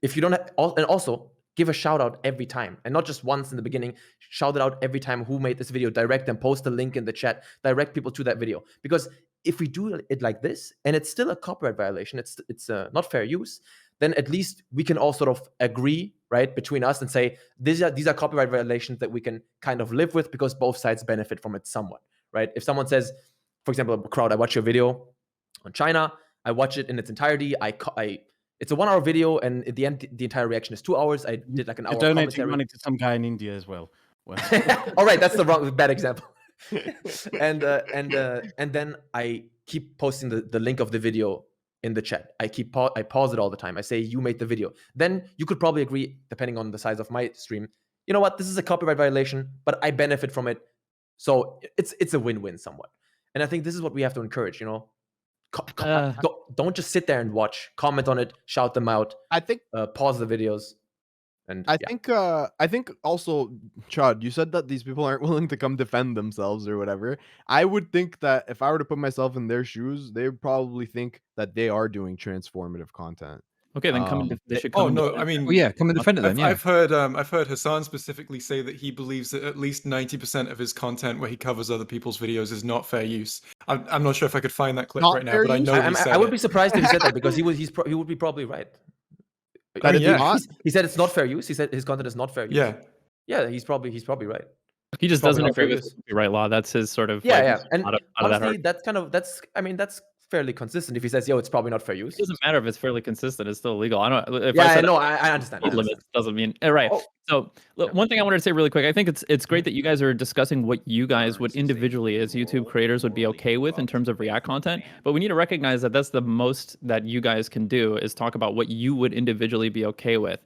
if you don't have, and also give a shout out every time, and not just once in the beginning. Shout it out every time who made this video, direct them, post a link in the chat, direct people to that video. Because if we do it like this and it's still a copyright violation, it's not fair use, then at least we can all sort of agree, right, between us and say these are copyright violations that we can kind of live with because both sides benefit from it somewhat, right? If someone says, for example, Kraut, I watch your video on China, I watch it in its entirety, it's a 1 hour video, and at the end, the entire reaction is 2 hours. I did like an hour You're donating commentary. money to some guy in India as well. All right, that's the bad example. and then I keep posting the link of the video in the chat. I pause it all the time. I say, you made the video. Then you could probably agree, depending on the size of my stream, you know what, this is a copyright violation, but I benefit from it. So it's a win-win somewhat. And I think this is what we have to encourage, you know. Don't just sit there and watch, comment on it, shout them out. I think pause the videos. And I think also, Chud, you said that these people aren't willing to come defend themselves or whatever. I would think that if I were to put myself in their shoes, they would probably think that they are doing transformative content. Okay, then they should come. Oh and no, defend I mean, Well, yeah, come and defend it then. Yeah. I've heard Hassan specifically say that he believes that at least 90% of his content where he covers other people's videos is not fair use. I'm not sure if I could find that clip Not right now, fair but I use? know he said I would it. be surprised if he said that, because he would be probably right. I mean, yeah. He said it's not fair use. He said his content is not fair use. Yeah. He's probably right. He just Probably doesn't not agree fair with use. copyright law. That's his sort of Yeah. And out of that honestly, that's fairly consistent. If he says, "Yo, it's probably not fair use," It doesn't matter if it's fairly consistent; it's still illegal. I don't. If yeah, I said I understand. speed limits doesn't mean right. Oh. So look, one thing I wanted to say really quick. I think it's great that you guys are discussing what you guys would individually as YouTube creators would be okay with in terms of React content. But we need to recognize that that's the most that you guys can do is talk about what you would individually be okay with.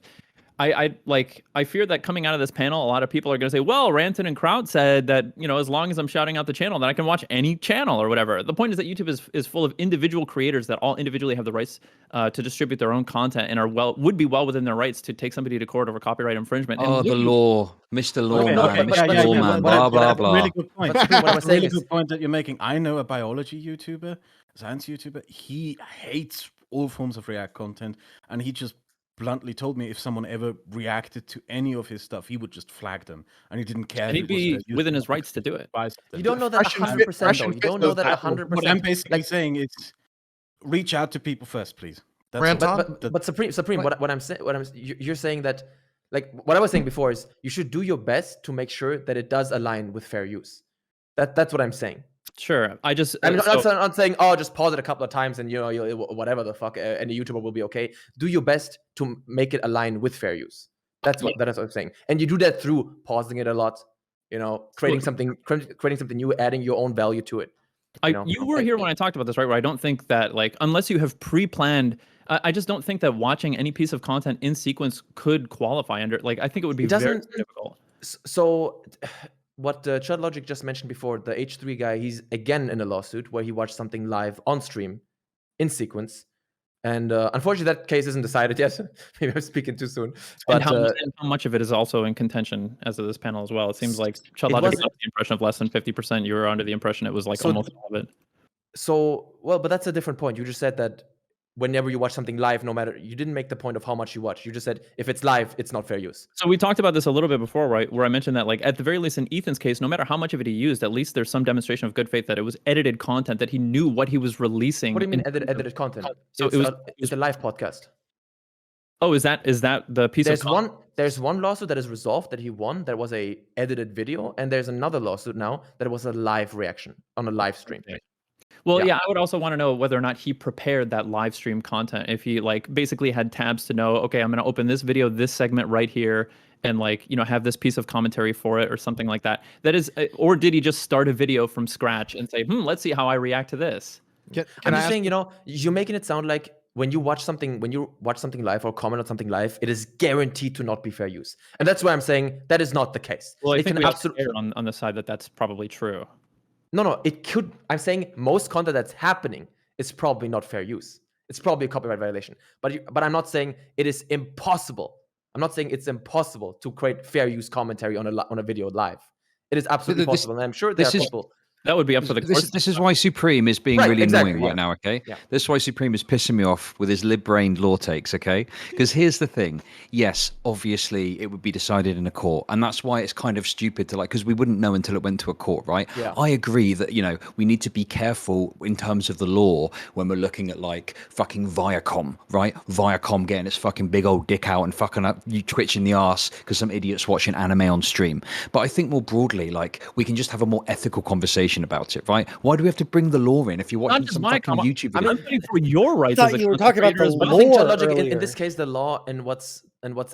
I fear that coming out of this panel, a lot of people are going to say, well, Ranton and Kraut said that, you know, as long as I'm shouting out the channel, then I can watch any channel or whatever. The point is that YouTube is full of individual creators that all individually have the rights to distribute their own content and would be well within their rights to take somebody to court over copyright infringement. Oh, and the law, Mr. Lawman, okay, Mr. but- Lawman, but- blah, but- blah, but- blah. Really good point. But what I was saying Really is, good point that you're making. I know a biology YouTuber, science YouTuber. He hates all forms of React content, and he just bluntly told me if someone ever reacted to any of his stuff, he would just flag them, and he didn't care. And if he'd it was be within his rights to do it. you don't know that Fresh and 100%. fresh Though. and You fit don't know those that people. 100%. What I'm basically Like, saying is, reach out to people first, please. That's Ranton? all. but Supreme, what I'm saying, you're saying that, like what I was saying before is you should do your best to make sure that it does align with fair use. That's what I'm saying. Sure. I'm not saying, oh, just pause it a couple of times and, you know, whatever the fuck, any YouTuber will be okay. Do your best to make it align with fair use. That's what I'm saying. And you do that through pausing it a lot, you know, creating something new, adding your own value to it. You were here when I talked about this, right? Where I don't think that, like, unless you have pre-planned, I just don't think that watching any piece of content in sequence could qualify under. Like, I think it would be very difficult. So what ChudLogic just mentioned before, the H3 guy, he's again in a lawsuit where he watched something live on stream in sequence. And unfortunately, that case isn't decided yet. Maybe I'm speaking too soon. But and how much of it is also in contention as of this panel as well? It seems like ChudLogic got the impression of less than 50%. You were under the impression it was like almost all of it. So, well, but that's a different point. You just said that whenever you watch something live, no matter, you didn't make the point of how much you watch. You just said if it's live, it's not fair use. So we talked about this a little bit before, right? Where I mentioned that, like, at the very least in Ethan's case, no matter how much of it he used, at least there's some demonstration of good faith that it was edited content, that he knew what he was releasing. What do you mean edited content? So it's a live podcast. Oh, is that the piece of content? There's one lawsuit that is resolved that he won. That was a edited video, and there's another lawsuit now that was a live reaction on a live stream. Okay. Well, yeah, I would also want to know whether or not he prepared that live stream content. If he like basically had tabs to know, okay, I'm going to open this video, this segment right here, and like, you know, have this piece of commentary for it or something like that. That is, or did he just start a video from scratch and say, let's see how I react to this? I'm just saying, you know, you're making it sound like when you watch something live or comment on something live, it is guaranteed to not be fair use. And that's why I'm saying that is not the case. Well, I think we absolutely on the side that that's probably true. No, it could. I'm saying most content that's happening is probably not fair use. It's probably a copyright violation. But I'm not saying it is impossible. I'm not saying it's impossible to create fair use commentary on a video live. It is absolutely possible, and I'm sure there are people. That would be up for the courts. This is why Supreme is being really annoying right now, okay? Yeah. This is why Supreme is pissing me off with his lib-brained law takes, okay? Because here's the thing. Yes, obviously, it would be decided in a court, and that's why it's kind of stupid to, like, because we wouldn't know until it went to a court, right? Yeah. I agree that, you know, we need to be careful in terms of the law when we're looking at, like, fucking Viacom, right? Viacom getting its fucking big old dick out and fucking up you twitching the arse because some idiot's watching anime on stream. But I think more broadly, like, we can just have a more ethical conversation about it, right? Why do we have to bring the law in if you're watching some fucking YouTube video? I'm fighting for your rights. I thought you were talking about the law in this case, the law and what's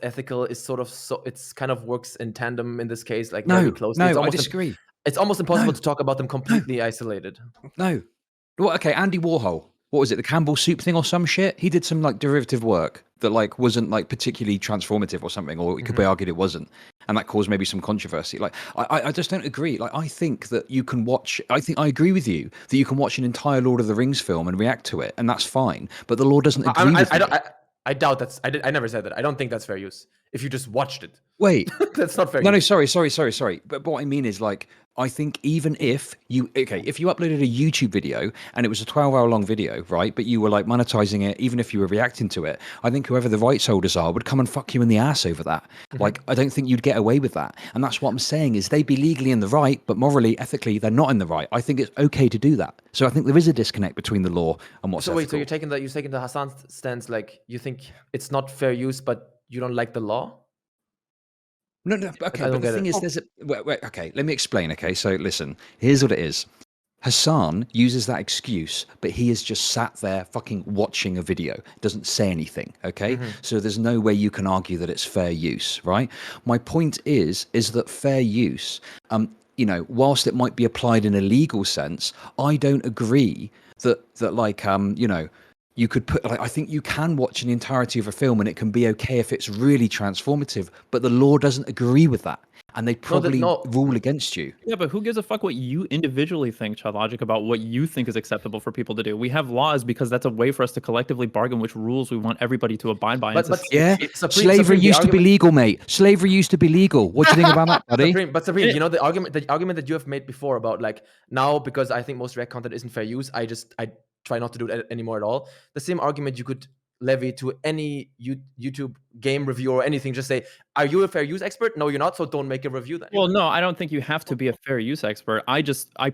ethical is sort of it's kind of works in tandem in this case, like very closely. No, I disagree. It's almost impossible to talk about them completely isolated. No. Well, okay, Andy Warhol. What was it, the Campbell soup thing or some shit? He did some like derivative work that like wasn't like particularly transformative or something, or it could be argued it wasn't, and that caused maybe some controversy. Like I just don't agree. Like I think that you can watch. I agree with you that you can watch an entire Lord of the Rings film and react to it, and that's fine. But the law doesn't agree with it. I doubt that's. I never said that. I don't think that's fair use. If you just watched it. Wait, that's not fair. No, sorry. But what I mean is, like, I think even if you uploaded a YouTube video and it was a 12-hour long video, right? But you were like monetizing it, even if you were reacting to it, I think whoever the rights holders are would come and fuck you in the ass over that. Like, I don't think you'd get away with that. And that's what I'm saying is they'd be legally in the right, but morally, ethically, they're not in the right. I think it's okay to do that. So I think there is a disconnect between the law and what's ethical. So you're taking the Hassan stance, like you think it's not fair use, but you don't like the law? No, okay, but the thing is, wait, okay, let me explain, okay? So listen, here's what it is. Hassan uses that excuse, but he is just sat there fucking watching a video, doesn't say anything, okay? So there's no way you can argue that it's fair use, right? My point is that fair use, you know, whilst it might be applied in a legal sense, I don't agree that like, you know, you could put, like, I think you can watch an entirety of a film and it can be okay if it's really transformative, but the law doesn't agree with that. And they probably rule against you. Yeah, but who gives a fuck what you individually think, ChudLogic, about what you think is acceptable for people to do? We have laws because that's a way for us to collectively bargain which rules we want everybody to abide by. Slavery used to be legal, mate. Slavery used to be legal. What do you think about that, buddy? Supreme, you know, the argument that you have made before about, like, now because I think most React content isn't fair use, I try not to do it anymore at all. The same argument you could levy to any YouTube game review or anything. Just say, are you a fair use expert? No, you're not, so don't make a review then. Well, no, I don't think you have to be a fair use expert. I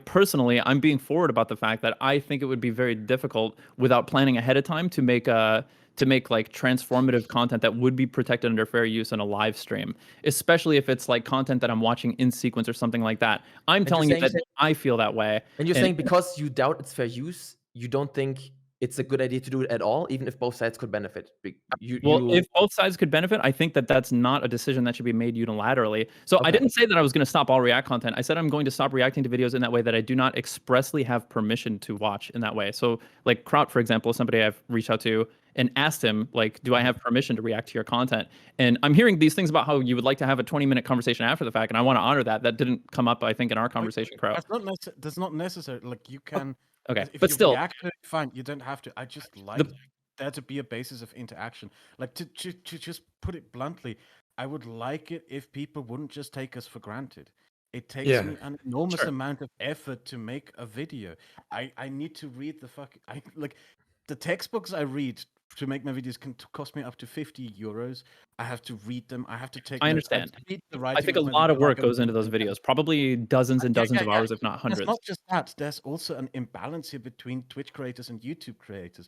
personally, I'm being forward about the fact that I think it would be very difficult without planning ahead of time to make like transformative content that would be protected under fair use in a live stream, especially if it's like content that I'm watching in sequence or something like that. I'm telling you that I feel that way. And you're saying because you doubt it's fair use, you don't think it's a good idea to do it at all, even if both sides could benefit. If both sides could benefit, I think that that's not a decision that should be made unilaterally. So I didn't say that I was going to stop all React content. I said I'm going to stop reacting to videos in that way that I do not expressly have permission to watch in that way. So like Kraut, for example, is somebody I've reached out to, and asked him, like, do I have permission to react to your content? And I'm hearing these things about how you would like to have a 20-minute conversation after the fact, and I want to honor that. That didn't come up, I think, in our conversation, Kraut. That's not necessary. Like, you can. Okay, If but you still, react to it, fine. You don't have to. I just like there to be a basis of interaction. Like, to just put it bluntly, I would like it if people wouldn't just take us for granted. It takes me an enormous amount of effort to make a video. I need to read the textbooks I read to make my videos can cost me up to 50 euros. I have to read them. I have to take. I notes. understand. I think a lot of work goes into those videos, probably dozens and dozens of hours, if not hundreds. It's not just that. There's also an imbalance here between Twitch creators and YouTube creators.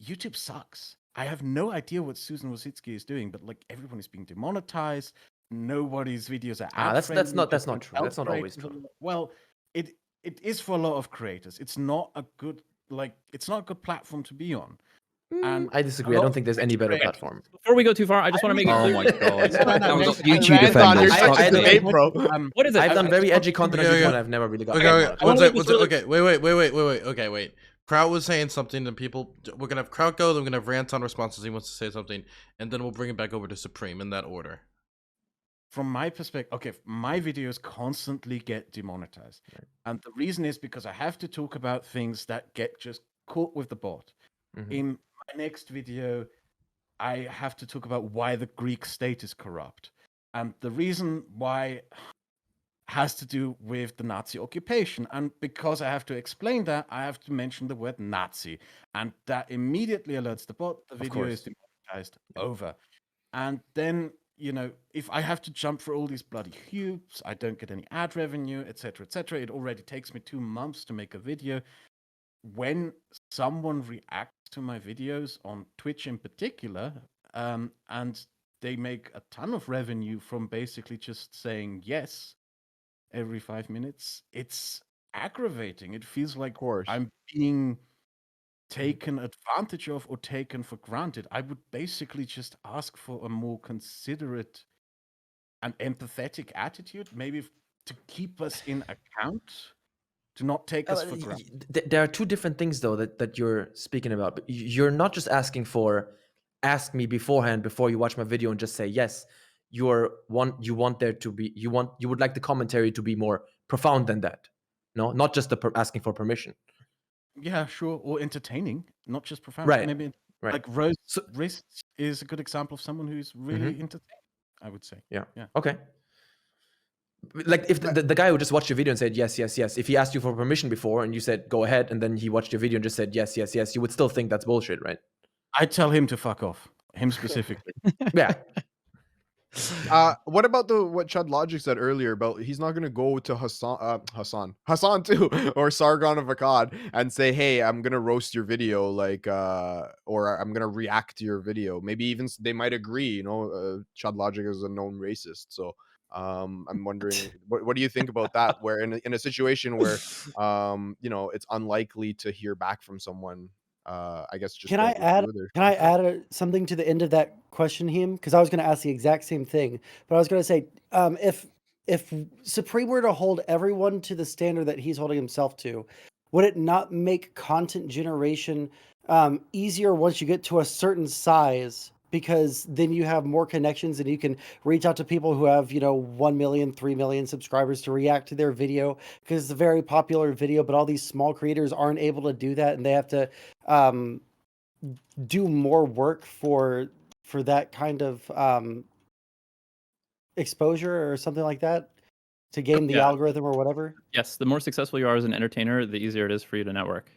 YouTube sucks. I have no idea what Susan Wojcicki is doing, but like everyone is being demonetized. Nobody's videos are ad that's not friendly, true. That's not always true. Well, it is for a lot of creators. It's not a good platform to be on. And I disagree. I don't think there's any better platform. Before we go too far, I just want to make it Oh clear. my god! No, That was YouTube defenders. I debate, bro. What is it? I've done very edgy content on YouTube, and I've never really got. Okay, wait. Okay, wait. Kraut was saying something, and people. We're gonna have Kraut go. Then we're gonna have Ranton responses. He wants to say something, and then we'll bring it back over to Supreme in that order. From my perspective, okay, my videos constantly get demonetized, and the reason is because I have to talk about things that get just caught with the bot. In my next video, I have to talk about why the Greek state is corrupt. And the reason why has to do with the Nazi occupation. And because I have to explain that, I have to mention the word Nazi. And that immediately alerts the bot, the video is demonetized, over. And then, if I have to jump through all these bloody hoops, I don't get any ad revenue, etc., etc. It already takes me 2 months to make a video. When someone reacts to my videos on Twitch in particular, and they make a ton of revenue from basically just saying yes every 5 minutes, it's aggravating. It feels like I'm being taken advantage of or taken for granted. I would basically just ask for a more considerate and empathetic attitude, maybe to keep us in account. To not take us for granted. There are two different things, though, that you're speaking about. But you're not just asking for, ask me beforehand before you watch my video and just say yes. You want there to be, you would like the commentary to be more profound than that. No, not just asking for permission. Yeah, sure, or entertaining, not just profound. Right. Maybe like Rose Wrists is a good example of someone who's really entertaining, I would say. Yeah. Okay. Like if the guy who just watched your video and said yes, if he asked you for permission before and you said go ahead, and then he watched your video and just said yes, you would still think that's bullshit, right? I tell him to fuck off. Him specifically. Yeah. What about what ChudLogic said earlier about he's not gonna go to Hassan too, or Sargon of Akkad and say, hey, I'm gonna roast your video, like or I'm gonna react to your video. Maybe even they might agree, ChudLogic is a known racist, so I'm wondering what do you think about that, where in a situation where it's unlikely to hear back from someone. I guess just can I add something to the end of that question, Heem? Because I was going to ask the exact same thing, but I was going to say if Supreme were to hold everyone to the standard that he's holding himself to, would it not make content generation easier once you get to a certain size? Because then you have more connections and you can reach out to people who have, 1 million, 3 million subscribers to react to their video, because it's a very popular video, but all these small creators aren't able to do that, and they have to do more work for that kind of exposure or something like that to game the algorithm or whatever. Yes, the more successful you are as an entertainer, the easier it is for you to network.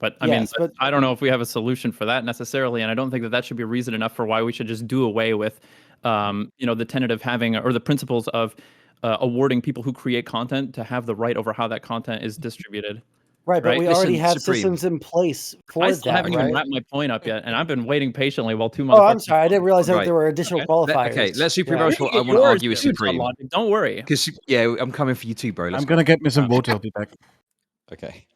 But I mean, I don't know if we have a solution for that necessarily, and I don't think that should be reason enough for why we should just do away with, the tenet of having, or the principles of awarding people who create content to have the right over how that content is distributed. Right, but we already have systems in place for that. I still haven't even wrapped my point up yet, and I've been waiting patiently while 2 months. Oh, I'm sorry, I didn't realize that there were additional qualifiers. Okay, let's Supreme. I want to argue with Supreme. Don't worry. Because I'm coming for you too, bro. I'm gonna get me some water. I'll be back. Okay.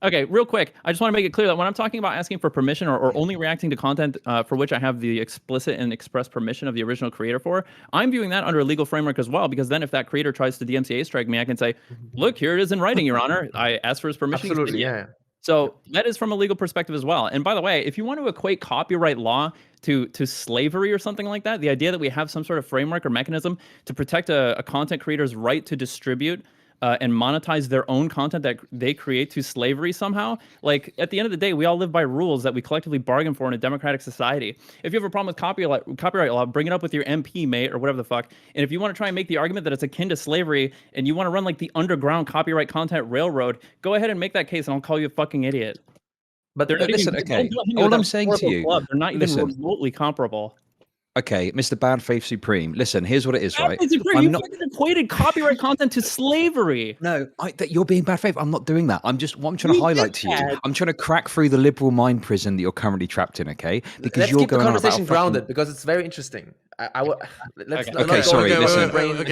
Okay, real quick. I just want to make it clear that when I'm talking about asking for permission or only reacting to content for which I have the explicit and express permission of the original creator for, I'm viewing that under a legal framework as well, because then if that creator tries to DMCA strike me, I can say, look, here it is in writing, Your Honor. I asked for his permission. Absolutely, yeah. So that is from a legal perspective as well. And by the way, if you want to equate copyright law to slavery or something like that, the idea that we have some sort of framework or mechanism to protect a content creator's right to distribute and monetize their own content that they create to slavery somehow. Like, at the end of the day, we all live by rules that we collectively bargain for in a democratic society. If you have a problem with copyright law, bring it up with your MP, mate, or whatever the fuck. And if you want to try and make the argument that it's akin to slavery and you want to run like the underground copyright content railroad, go ahead and make that case and I'll call you a fucking idiot. But they're not listen, even, okay. All I'm saying to you, they're not even remotely comparable. Okay, Mr. Bad Faith Supreme. Listen, here's what it is, right? You fucking equated copyright content to slavery. No, that you're being bad faith. I'm not doing that. What I'm trying to highlight to you. I'm trying to crack through the liberal mind prison that you're currently trapped in. Okay, because let's keep the conversation grounded because it's very interesting. Sorry. Listen,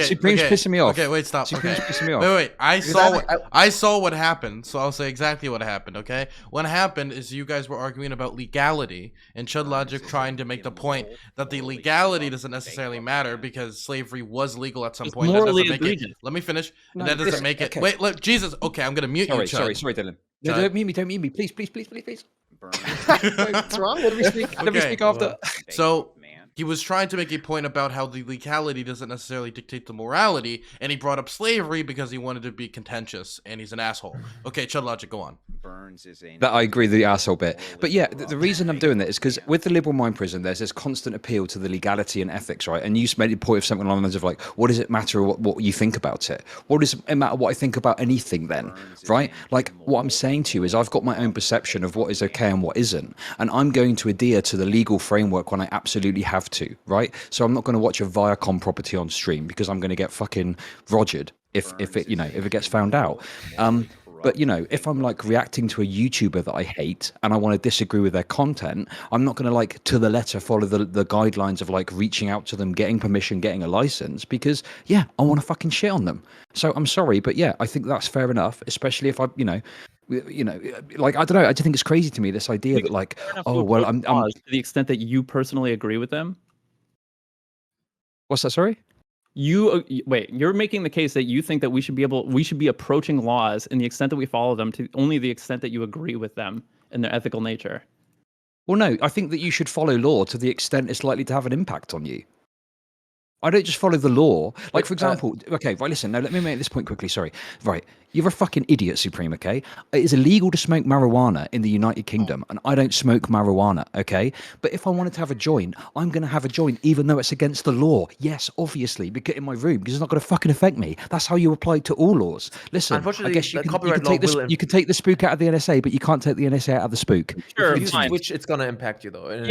Supreme's pissing me off. Okay, wait, stop. Supreme's pissing me off. Wait. I saw what happened, so I'll say exactly what happened. Okay, what happened is you guys were arguing about legality, and ChudLogic trying to make the point that the legality doesn't necessarily matter because slavery was legal at some point. That doesn't make it. Let me finish. No, that doesn't make it. Wait, look, Jesus. Okay, I'm gonna mute you. Sorry, Dylan. No, don't mute me. Please. What's wrong? Let me speak after. So he was trying to make a point about how the legality doesn't necessarily dictate the morality, and he brought up slavery because he wanted to be contentious, and he's an asshole. Okay, ChudLogic, go on. That I agree with the asshole bit. But yeah, the reason I'm doing that is because with the liberal mind prison, there's this constant appeal to the legality and ethics, right? And you made the point of something along the lines of like, what does it matter what you think about it? What does it matter what I think about anything then, right? Like what I'm saying to you is I've got my own perception of what is okay and what isn't. And I'm going to adhere to the legal framework when I absolutely have to, right? So I'm not going to watch a Viacom property on stream because I'm going to get fucking rogered if it gets found out. But if I'm like reacting to a YouTuber that I hate and I want to disagree with their content, I'm not going to like to the letter follow the guidelines of like reaching out to them, getting permission, getting a license because I want to fucking shit on them. So I'm sorry, but I think that's fair enough, especially if I like I don't know, I just think it's crazy to me this idea that like, oh well, I'm to the extent that you personally agree with them. What's that? Sorry. You're making the case that you think that we should be approaching laws in the extent that we follow them to only the extent that you agree with them and their ethical nature. Well, no, I think that you should follow law to the extent it's likely to have an impact on you. I don't just follow the law. Like, for example, okay, right, listen, now let me make this point quickly, sorry. Right, you're a fucking idiot, Supreme, okay? It is illegal to smoke marijuana in the United Kingdom, and I don't smoke marijuana, okay? But if I wanted to have a joint, I'm going to have a joint, even though it's against the law. Yes, obviously, because in my room, because it's not going to fucking affect me. That's how you apply it to all laws. Listen, unfortunately, I guess you can take the spook out of the NSA, but you can't take the NSA out of the spook. Sure, Twitch, it's going to impact you, though. When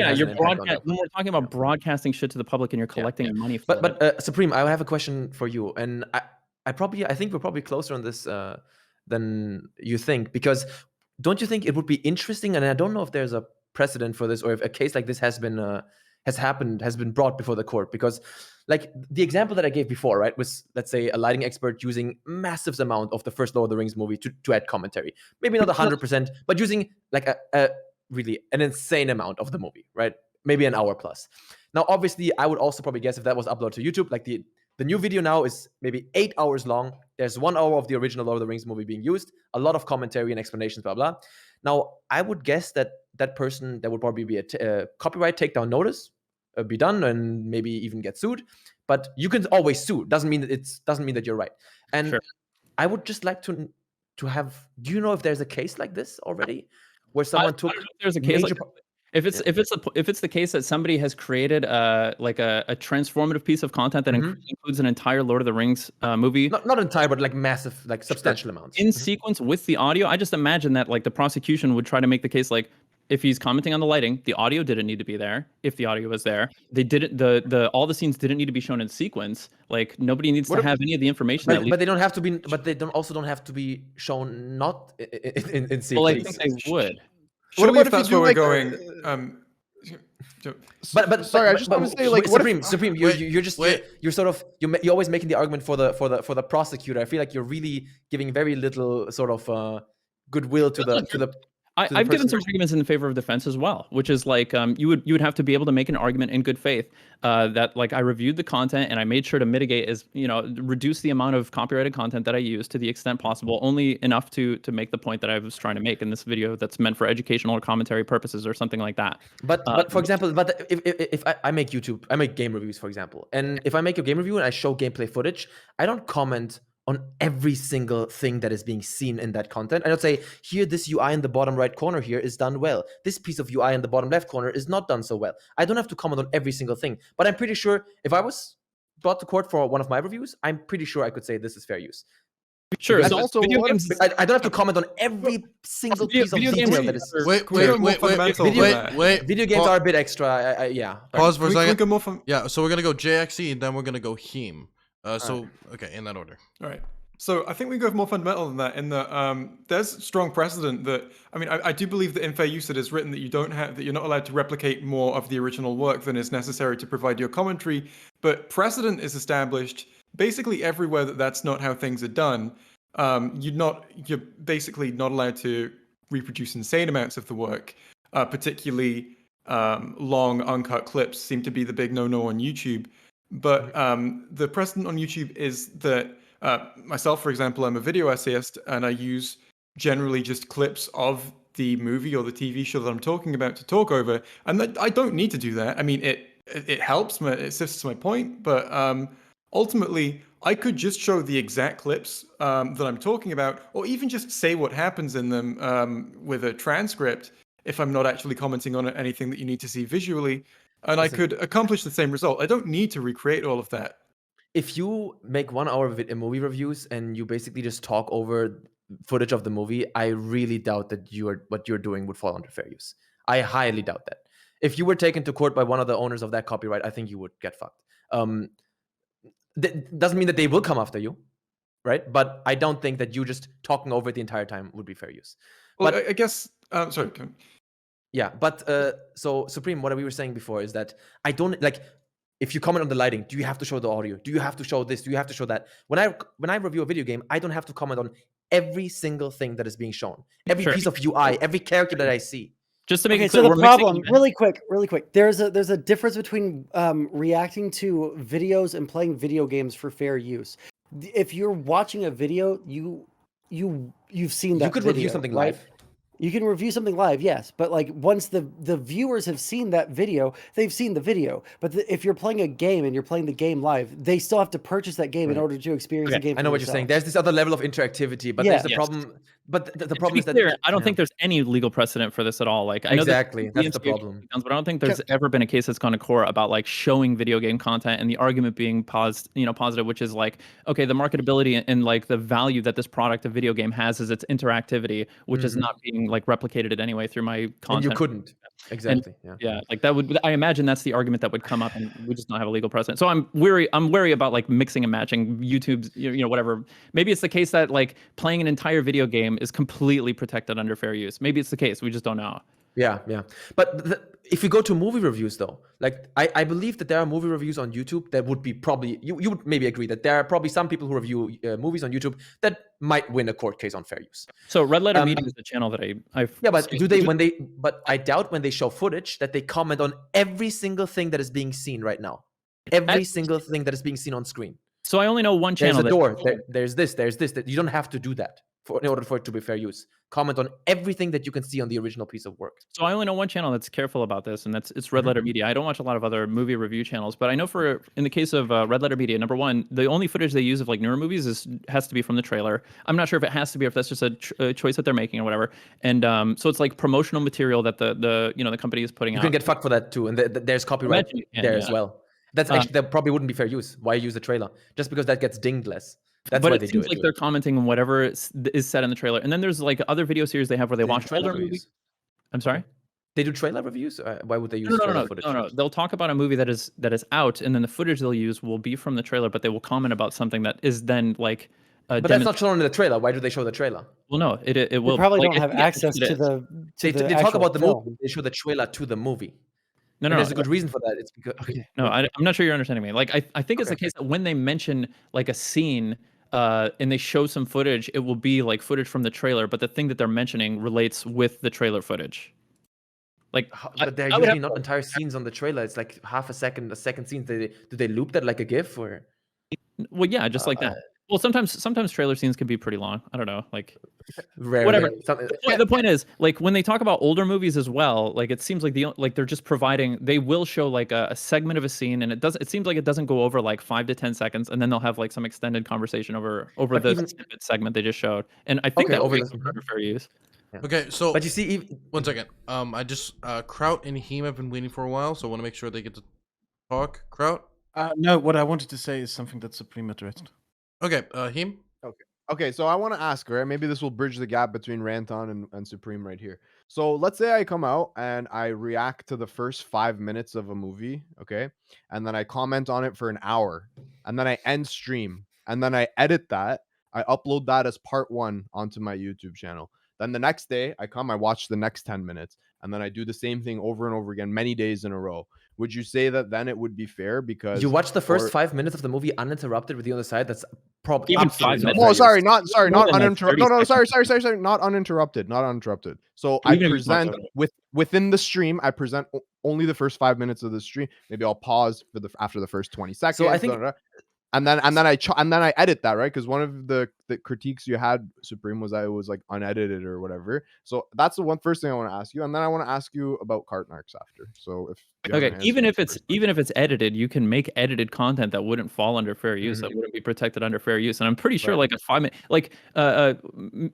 we're talking about broadcasting shit to the public and you're collecting money for it. But Supreme, I have a question for you, and I think we're probably closer on this than you think, because don't you think it would be interesting? And I don't know if there's a precedent for this, or if a case like this has been brought before the court. Because, like the example that I gave before, right, was let's say a lighting expert using massive amount of the first Lord of the Rings movie to add commentary. Maybe not 100%, but using like a really an insane amount of the movie, right? Maybe an hour plus. Now, obviously, I would also probably guess if that was uploaded to YouTube, like the new video now is maybe 8 hours long. There's 1 hour of the original Lord of the Rings movie being used, a lot of commentary and explanations, blah, blah. Now, I would guess that person, there would probably be a copyright takedown notice be done and maybe even get sued. But you can always sue. Doesn't mean that you're right. And sure. I would just like to have. Do you know if there's a case like this already, where someone took? There's a case. If it's the case that somebody has created like a transformative piece of content that includes an entire Lord of the Rings movie, not entire, but like massive, like substantial amounts in sequence with the audio, I just imagine that like the prosecution would try to make the case like, if he's commenting on the lighting, the audio didn't need to be there. If the audio was there, they didn't. All the scenes didn't need to be shown in sequence. Like nobody needs to have any of the information. But they don't have to be. But they don't have to be shown not in sequence. Well, I think they would. What about if that's where we're going? But sorry, I just want to say, like, Supreme, you're always making the argument for the prosecutor. I feel like you're really giving very little sort of goodwill to the. to the I've given some person? arguments in favor of defense as well, which is like you would have to be able to make an argument in good faith that like I reviewed the content and I made sure to mitigate reduce the amount of copyrighted content that I use to the extent possible, only enough to make the point that I was trying to make in this video that's meant for educational or commentary purposes or something like that. But for example, if I make YouTube, I make game reviews, for example, and if I make a game review and I show gameplay footage, I don't comment on every single thing that is being seen in that content. I don't say, here, this UI in the bottom right corner here is done well. This piece of UI in the bottom left corner is not done so well. I don't have to comment on every single thing. But I'm pretty sure if I was brought to court for one of my reviews, I'm pretty sure I could say this is fair use. Sure. It's So also video one of games. I don't have to comment on every single piece of video games detail that is. Wait, Video games are a bit extra. Yeah. Pause for a Can we second. go more from... Yeah, so we're gonna go JayExci and then we're gonna go Heem. Okay, in that order. All right. So I think we go more fundamental than that. In that there's strong precedent that I do believe that in fair use it is written that you're not allowed to replicate more of the original work than is necessary to provide your commentary. But precedent is established basically everywhere that that's not how things are done. You're basically not allowed to reproduce insane amounts of the work. Particularly long uncut clips seem to be the big no-no on YouTube. But the precedent on YouTube is that myself, for example, I'm a video essayist, and I use generally just clips of the movie or the TV show that I'm talking about to talk over, and I don't need to do that. I mean, it helps, it assists my point, but ultimately, I could just show the exact clips that I'm talking about, or even just say what happens in them with a transcript if I'm not actually commenting on anything that you need to see visually, and I could accomplish the same result. I don't need to recreate all of that. If you make 1 hour movie reviews and you basically just talk over footage of the movie, I really doubt that what you're doing would fall under fair use. I highly doubt that. If you were taken to court by one of the owners of that copyright, I think you would get fucked. That doesn't mean that they will come after you, right? But I don't think that you just talking over it the entire time would be fair use. Well, But I guess sorry. yeah, but so Supreme, what we were saying before is that I don't like. If you comment on the lighting, do you have to show the audio? Do you have to show this? Do you have to show that? When I review a video game, I don't have to comment on every single thing that is being shown, every piece of UI, every character that I see. Just to make it so clear, the problem, really quick, there's a difference between reacting to videos and playing video games for fair use. If you're watching a video, you've seen that. You could video, review something right? live. You can review something live, yes, but like once the viewers have seen that video, they've seen the video. But if you're playing a game and you're playing the game live, they still have to purchase that game in order to experience the game. I know what you're saying. There's this other level of interactivity, but there's the problem. But the problem is that I don't think there's any legal precedent for this at all. Like, I know exactly that's the problem. But I don't think there's ever been a case that's gone to court about like showing video game content and the argument being positive, which is like, okay, the marketability and like the value that this product, a video game, has is its interactivity, which is not being like replicated anyway through my content. And you couldn't. Exactly. Yeah, like that would. I imagine that's the argument that would come up, and we just don't have a legal precedent. So I'm wary about like mixing and matching YouTube's, whatever. Maybe it's the case that like playing an entire video game is completely protected under fair use. Maybe it's the case. We just don't know. Yeah. But if you go to movie reviews, though, like I believe that there are movie reviews on YouTube that would be probably you would maybe agree that there are probably some people who review movies on YouTube that might win a court case on fair use. So Red Letter Media is the channel that I yeah, but but I doubt when they show footage that they comment on every single thing that is being seen right now, every single thing that is being seen on screen. So I only know one channel. There's a door. There's this. That you don't have to do that in order for it to be fair use. Comment on everything that you can see on the original piece of work. So I only know one channel that's careful about this, and it's Red Letter Media. I don't watch a lot of other movie review channels, but I know in the case of Red Letter Media, number one, the only footage they use of like newer movies has to be from the trailer. I'm not sure if it has to be, or if that's just a choice that they're making or whatever. And so it's like promotional material that the company is putting out. You can get fucked for that too, and there's copyright as well. That's actually that probably wouldn't be fair use. Why use the trailer? Just because that gets dinged less. That's why they do it. But it seems like they're commenting on whatever is said in the trailer. And then there's like other video series they have where they watch older movies. I'm sorry? They do trailer reviews? Why would they use trailer footage? No. They'll talk about a movie that is out, and then the footage they'll use will be from the trailer, but they will comment about something that is then like but that's not shown in the trailer. Why do they show the trailer? Well, no, it will. They probably don't have access to the. They talk about the movie. They show the trailer to the movie. No, there's a good reason for that. It's because no, I'm not sure you're understanding me. Like I think it's the case that when they mention like a scene and they show some footage, it will be like footage from the trailer, but the thing that they're mentioning relates with the trailer footage. Like, But they're I would have usually not entire scenes on the trailer. It's like half a second scene. Do they loop that like a GIF or? Well, yeah, just like that. Well, sometimes trailer scenes can be pretty long. I don't know, like Rarely. whatever. The point is, like when they talk about older movies as well, like it seems like they're just providing. They will show like a segment of a scene, and it seems like it doesn't go over like 5 to 10 seconds, and then they'll have like some extended conversation over But the even- segment they just showed. And I think Okay, that over would be this- considered fair use. Yeah. Okay, so But you see, one second. I just Kraut and Heem have been waiting for a while, so I want to make sure they get to talk. Kraut. No, what I wanted to say is something that Supreme addressed. Okay, Heem. Okay, so I want to ask, right? Maybe this will bridge the gap between Ranton and Supreme right here. So let's say I come out and I react to the first 5 minutes of a movie, okay? And then I comment on it for an hour. And then I end stream. And then I edit that. I upload that as part 1 onto my YouTube channel. Then the next day I watch the next 10 minutes. And then I do the same thing over and over again, many days in a row. Would you say that then it would be fair because you watch the first 5 minutes of the movie uninterrupted with you on the side? That's probably Even absolutely 5 not minutes. fair Oh, use. sorry, More not than, like, uninterrupted. 30 No, seconds. sorry, not uninterrupted. So Even I if it's present not within the stream. I present only the first 5 minutes of the stream. Maybe I'll pause for after the first 20 seconds. So I think- and then I edit that, right? Because one of the critiques you had, Supreme, was that it was like unedited or whatever. So that's the first thing I want to ask you, and then I want to ask you about Kartnarks after. So if you have an Okay, answer even on if the it's first one. even if it's edited, you can make edited content that wouldn't fall under fair use, that wouldn't be protected under fair use. And I'm pretty sure Right. like a 5 minute, like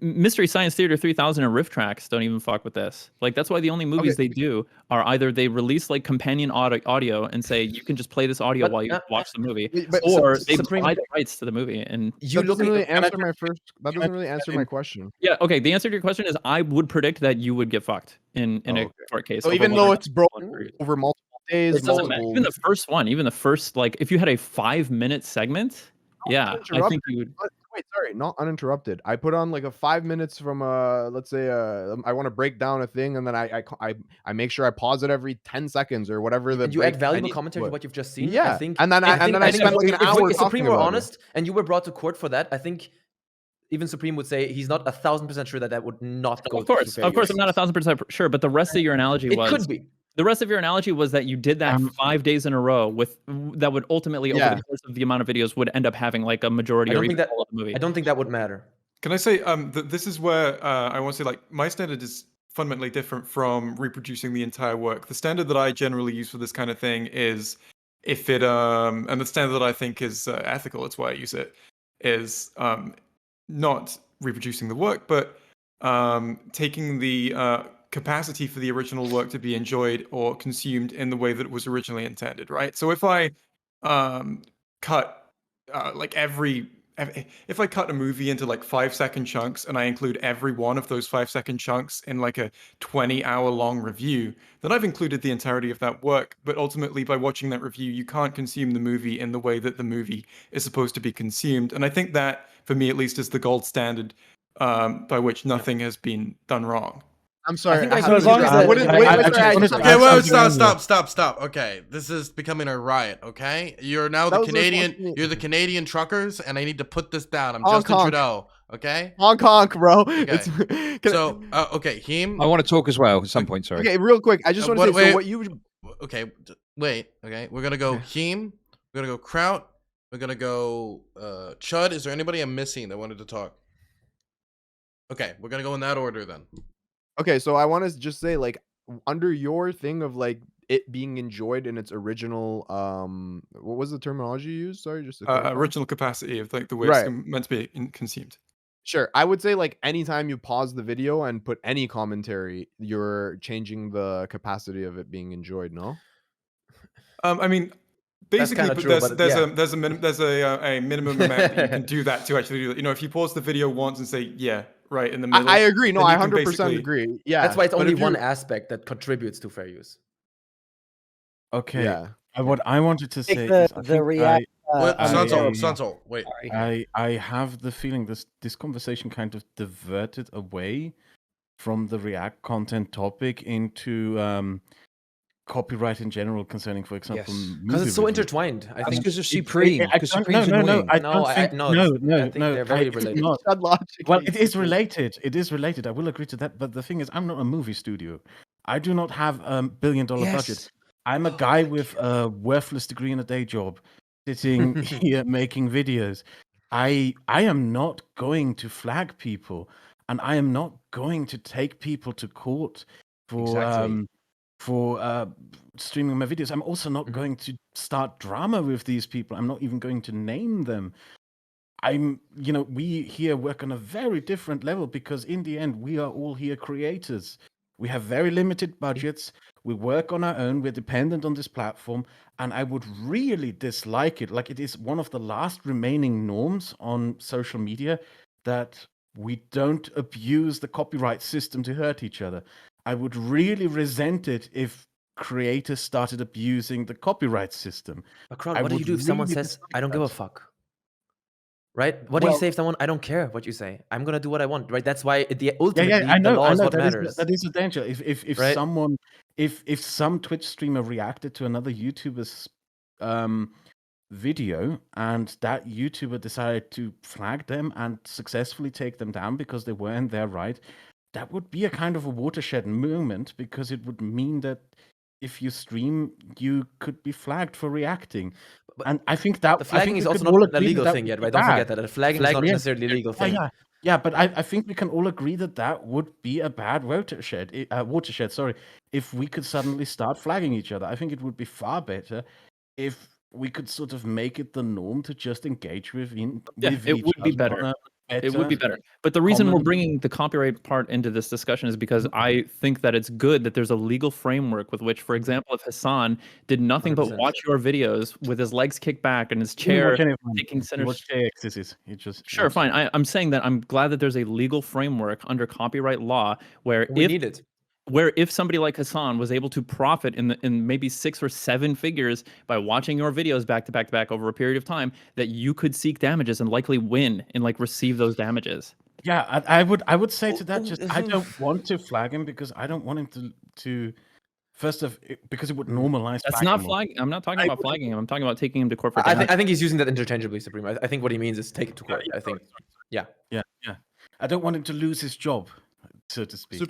Mystery Science Theater 3000 and Riff Tracks don't even fuck with this. Like that's why the only movies they do are either they release like companion audio and say you can just play this audio But, while you watch the movie, but or they Supreme- buy the rights to the movie. And You That look doesn't really and I answer my first. That doesn't really answer my question. yeah, okay. The answer to your question is I would predict that you would get fucked in a okay. court case. So over even whether or though not it's broken it's fair use. over multiple days, It doesn't matter. multiple Even the first like if you had a 5-minute segment, yeah, I think uninterrupted. you would. Wait, sorry, not uninterrupted. I put on like a 5 minutes from let's say I want to break down a thing, and then I make sure I pause it every 10 seconds or whatever. and you add valuable commentary to what you've just seen. Yeah, I think, and then I spend like an hour if Supreme talking were about it. honest and you were brought to court for that, I think even Supreme would say he's not 1,000% sure that would not go. Of course, I'm not 1,000% sure, but the rest of your analogy It was could be. the rest of your analogy was that you did that 5 days in a row with that would ultimately over Yeah. the course of the amount of videos would end up having like a majority I or don't even think that- all of the movie. I don't think that would matter. Can I say this is where I want to say like my standard is fundamentally different from reproducing the entire work. The standard that I generally use for this kind of thing is if it and the standard that I think is ethical, it's why I use it, is not reproducing the work, but taking the capacity for the original work to be enjoyed or consumed in the way that it was originally intended, right? So if I cut like if I cut a movie into like 5-second chunks and I include every one of those 5-second chunks in like a 20-hour long review, then I've included the entirety of that work. But ultimately, by watching that review, you can't consume the movie in the way that the movie is supposed to be consumed. And I think that, for me at least, is the gold standard by which nothing has been done wrong. I'm sorry. I think I have agree to with do that. that. Wouldn't- Wait, I- wait, I- sorry, I- Okay, wait, something stop. Okay, this is becoming a riot. Okay, you're now That the was the response to Canadian. me. You're the Canadian truckers, and I need to put this down. I'm Honk, Justin honk. Trudeau. Okay. Honk honk, bro. Okay. It's, So okay, Heem. I want to talk as well at some point. Sorry. okay, real quick. I just want to say wait. so what you Okay, wait. Okay, we're gonna go Heem. We're gonna go Kraut. We're gonna go Chud. Is there anybody I'm missing that wanted to talk? Okay, we're gonna go in that order then. Okay, so I want to just say like under your thing of like it being enjoyed in its original what was the terminology you used? Sorry, just to clarify. Original capacity of like the way Right. it's meant to be consumed. Sure. I would say like anytime you pause the video and put any commentary, you're changing the capacity of it being enjoyed, no? I mean, That's basically, kinda but true, there's but there's a minimum amount that you can do that to actually do that. You know, if you pause the video once and say yeah, right in the middle. I agree. No, then I you can 100% basically- agree. Yeah. That's why it's but only if you- one aspect that contributes to fair use. Okay. Yeah. What I wanted to say the- is I the think react- Wait, I- Sondsol, wait. Sorry. I have the feeling this conversation kind of diverted away from the React content topic into copyright in general concerning, for example, Yes. Because movie it's so reviews. intertwined. I That's think because of It- Supreme. I Because don't, Supreme's no, annoying. I No, don't I think, no, no, it's- no, I think no, they're very it's related. not. ChudLogic Well, hates it is Supreme. related. It is related. I will agree to that. But the thing is, I'm not a movie studio. I do not have a $1 billion budget. Yes. I'm a Oh, guy thank with you. a worthless degree and a day job, sitting here making videos. I am not going to flag people, and I am not going to take people to court for Exactly. streaming my videos. I'm also not Mhm. going to start drama with these people. I'm not even going to name them. We here work on a very different level because in the end, we are all here creators. We have very limited budgets. We work on our own. We're dependent on this platform. And I would really dislike it. Like, it is one of the last remaining norms on social media that we don't abuse the copyright system to hurt each other. I would really resent it if creators started abusing the copyright system. But Kraut, I what do you would do if someone really says, dislike "I don't give a that. fuck"? Right? What do you Well, say if someone, "I don't care what you say. I'm gonna do what I want." Right? That's why yeah, ultimately I the know, law is what that matters. that is a danger. If Right? someone, if some Twitch streamer reacted to another YouTuber's video and that YouTuber decided to flag them and successfully take them down because they weren't their right, that would be a kind of a watershed moment because it would mean that if you stream, you could be flagged for reacting. But And I think the flagging we is also could all not a agree legal that thing would yet, be right? Don't bad. forget that. The flagging is not Yeah, necessarily a legal thing. yeah, but I think we can all agree that that would be a bad watershed, sorry, if we could suddenly start flagging each other. I think it would be far better if we could sort of make it the norm to just engage with it each would be other better. on a It would be better better. But the reason we're common. bringing the copyright part into this discussion is because I think that it's good that there's a legal framework with which, for example, if Hassan did nothing but 100%. watch your videos with his legs kicked back and his He didn't watch chair any of mine. taking He center. watched JayExci. He just Sure, watched- fine. I'm saying that I'm glad that there's a legal framework under copyright law where We need it. if somebody like Hassan was able to profit in maybe 6 or 7 figures by watching your videos back to back to back over a period of time, that you could seek damages and likely win and like receive those damages. Yeah, I would say to that, just I don't want to flag him because I don't want him to because it would normalize. That's not flagging. flagging. I'm not talking I about would- flagging him. I'm talking about taking him to court for I damages. think he's using that interchangeably, Supreme. I think what he means is take it to court. I think. Yeah. Yeah. I don't want him to lose his job, so to speak.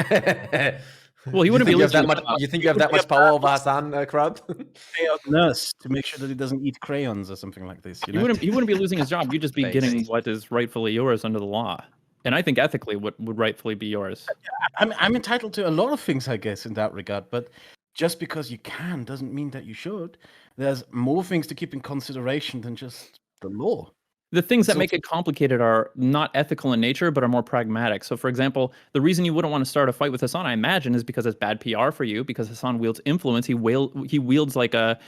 Well, he You wouldn't think be you have that losing much. his job. You think you have that much power over Hassan, Kraut? Pay a nurse to make sure that he doesn't eat crayons or something like this. He wouldn't be losing his job. You'd just be Based. getting what is rightfully yours under the law. And I think ethically what would rightfully be yours. I'm entitled to a lot of things, I guess, in that regard. But just because you can doesn't mean that you should. There's more things to keep in consideration than just the law. The things that So- make it complicated are not ethical in nature, but are more pragmatic. So, for example, the reason you wouldn't want to start a fight with Hassan, I imagine, is because it's bad PR for you, because Hassan wields influence. He wields like a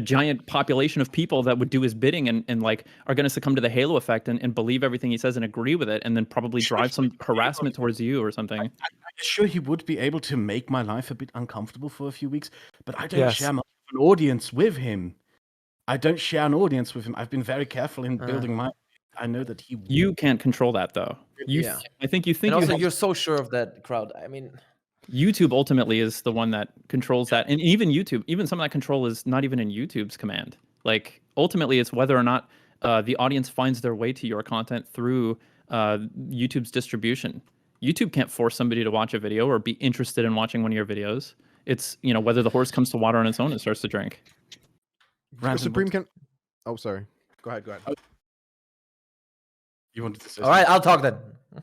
giant population of people that would do his bidding and like are going to succumb to the halo effect and believe everything he says and agree with it, and then probably drive some harassment towards you or something. I'm sure he would be able to make my life a bit uncomfortable for a few weeks, but I don't Yes. share an audience with him. I don't share an audience with him. I've been very careful in building my. I know that he. You can't control that, though. Yeah. I think you think And you also, have- you're so sure of that, Kraut. I mean, YouTube ultimately is the one that controls that. And even YouTube, even some of that control is not even in YouTube's command. Like, ultimately, it's whether or not the audience finds their way to your content through YouTube's distribution. YouTube can't force somebody to watch a video or be interested in watching one of your videos. It's, whether the horse comes to water on its own and starts to drink. Ranton, Supreme what- can. Oh, sorry. Go ahead. You wanted to say all right, I'll talk then.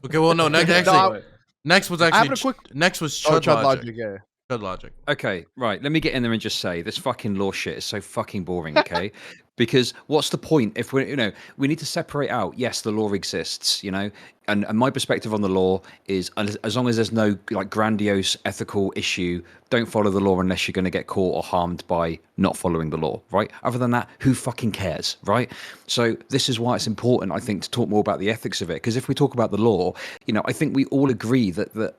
Okay, well, no, next was I have actually a quick- next was Oh, ChudLogic. ChudLogic, yeah. ChudLogic. Okay, right. Let me get in there and just say this fucking law shit is so fucking boring. Okay, because what's the point if we we need to separate out? Yes, the law exists, and my perspective on the law is as long as there's no like grandiose ethical issue, don't follow the law unless you're going to get caught or harmed by not following the law, right? Other than that, who fucking cares, right? So this is why it's important, I think, to talk more about the ethics of it. Because if we talk about the law, I think we all agree that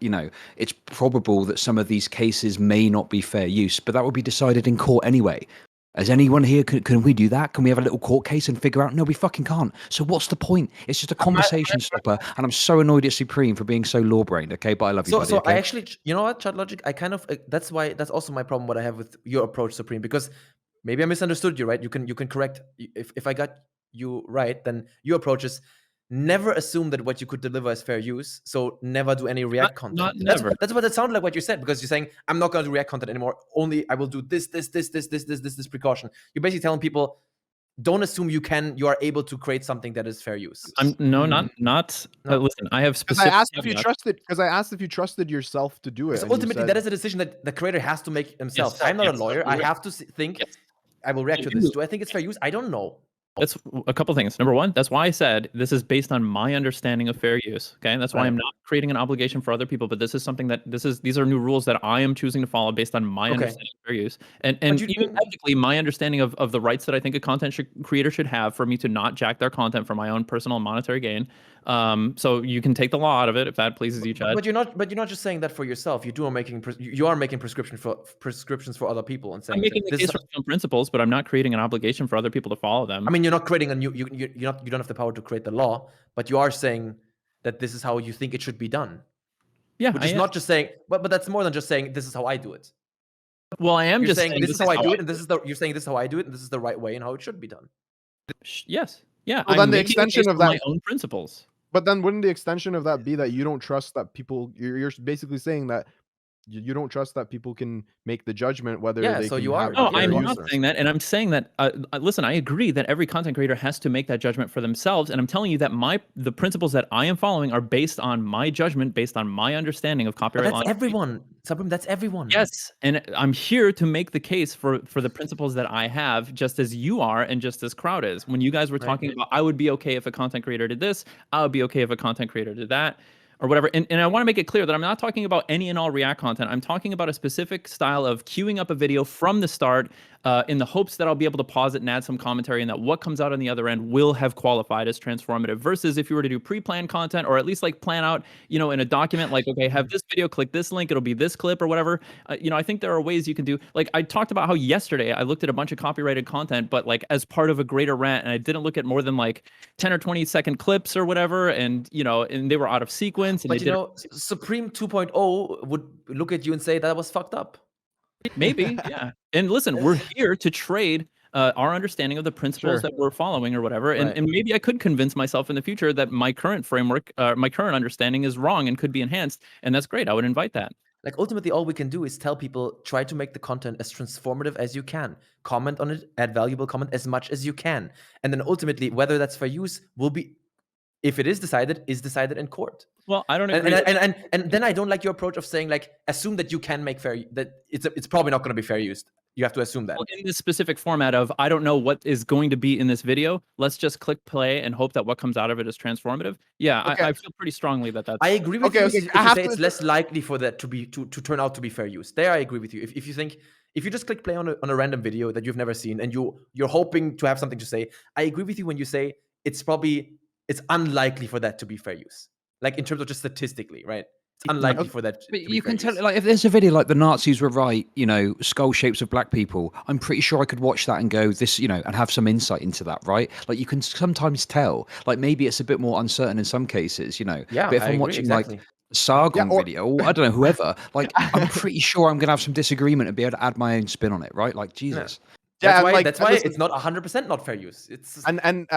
it's probable that some of these cases may not be fair use, but that will be decided in court anyway. Has anyone here, can we do that? Can we have a little court case and figure out? No, we fucking can't. So what's the point? It's just a conversation stopper. And I'm so annoyed at Supreme for being so law-brained, okay? But I love you, buddy, So okay? I actually, you know what, ChudLogic, I kind of, that's also my problem, what I have with your approach, Supreme, because maybe I misunderstood you, right? You can correct, if I got you right, then your approach is never assume that what you could deliver is fair use. So never do any React content. Not never. That's what it sounded like what you said, because you're saying, I'm not going to do React content anymore. Only I will do this precaution. You're basically telling people, don't assume you are able to create something that is fair use. Not. No. Listen, I have Because specific. I asked if you trusted yourself to do it. So and you ultimately, said- that is a decision that the creator has to make himself. Yes, I'm not yes, a lawyer. I have to think. Yes. I will react to this. Do I think it's fair use? I don't know. That's a couple things. Number one, that's why I said this is based on my understanding of fair use. Okay, that's why Right. I'm not creating an obligation for other people. But this is something that these are new rules that I am choosing to follow based on my understanding of fair use. And even ethically, my understanding of the rights that I think a content creator should have for me to not jack their content for my own personal monetary gain. So you can take the law out of it if that pleases you, Chud. But you're not just saying that for yourself. You are making prescriptions for other people and saying I'm making the case for my own principles, but I'm not creating an obligation for other people to follow them. I mean, you're not creating a new. You don't have the power to create the law, but you are saying that this is how you think it should be done. Yeah, which is not just saying. But that's more than just saying this is how I do it. Well, I am you're just saying this is how I do it, and you're saying this is how I do it, and this is the right way and how it should be done. Yes. Yeah. Well, then the extension of that, my own principles. But then wouldn't the extension of that be that you don't trust that people? You're basically saying that you don't trust that people can make the judgment whether they so can you are. No, I'm not saying that, and I'm saying that. Listen, I agree that every content creator has to make that judgment for themselves, and I'm telling you that the principles that I am following are based on my judgment, based on my understanding of copyright law. That's everyone. Supreme, that's everyone. Yes, and I'm here to make the case for the principles that I have, just as you are, and just as Kraut is. When you guys were talking about, I would be okay if a content creator did this. I would be okay if a content creator did that. Or whatever. And I want to make it clear that I'm not talking about any and all React content. I'm talking about a specific style of queuing up a video from the start in the hopes that I'll be able to pause it and add some commentary and that what comes out on the other end will have qualified as transformative versus if you were to do pre-planned content or at least like plan out, in a document, like, okay, have this video, click this link, it'll be this clip or whatever. I think there are ways you can do, like I talked about how yesterday I looked at a bunch of copyrighted content, but like as part of a greater rant, and I didn't look at more than like 10 or 20 second clips or whatever. And, and they were out of sequence. And but Supreme 2.0 would look at you and say that was fucked up. Maybe, yeah. And listen, we're here to trade our understanding of the principles that we're following or whatever. And maybe I could convince myself in the future that my current framework, my current understanding is wrong and could be enhanced. And that's great. I would invite that. Like ultimately, all we can do is tell people, try to make the content as transformative as you can. Comment on it, add valuable comment as much as you can. And then ultimately, whether that's for use will be, if it is decided in court. Well, I don't agree. And then I don't like your approach of saying like, assume that you can make that it's probably not going to be fair used. You have to assume that. Well, in this specific format of, I don't know what is going to be in this video. Let's just click play and hope that what comes out of it is transformative. Yeah, okay. I feel pretty strongly that that's... I agree with you. If you say it's less likely for that to turn out to be fair use. There, I agree with you. If you just click play on a random video that you've never seen and you're hoping to have something to say, I agree with you when you say it's unlikely for that to be fair use. Like in terms of just statistically, right? It's unlikely for that. But you can tell, like, if there's a video like the Nazis were right, skull shapes of black people, I'm pretty sure I could watch that and go, this, and have some insight into that, right? Like, you can sometimes tell, like, maybe it's a bit more uncertain in some cases, Yeah, but if I'm watching, like, Sargon video, or I don't know, whoever, like, I'm pretty sure I'm going to have some disagreement and be able to add my own spin on it, right? Like, Jesus. Yeah. That's why it's not 100% not fair use. It's and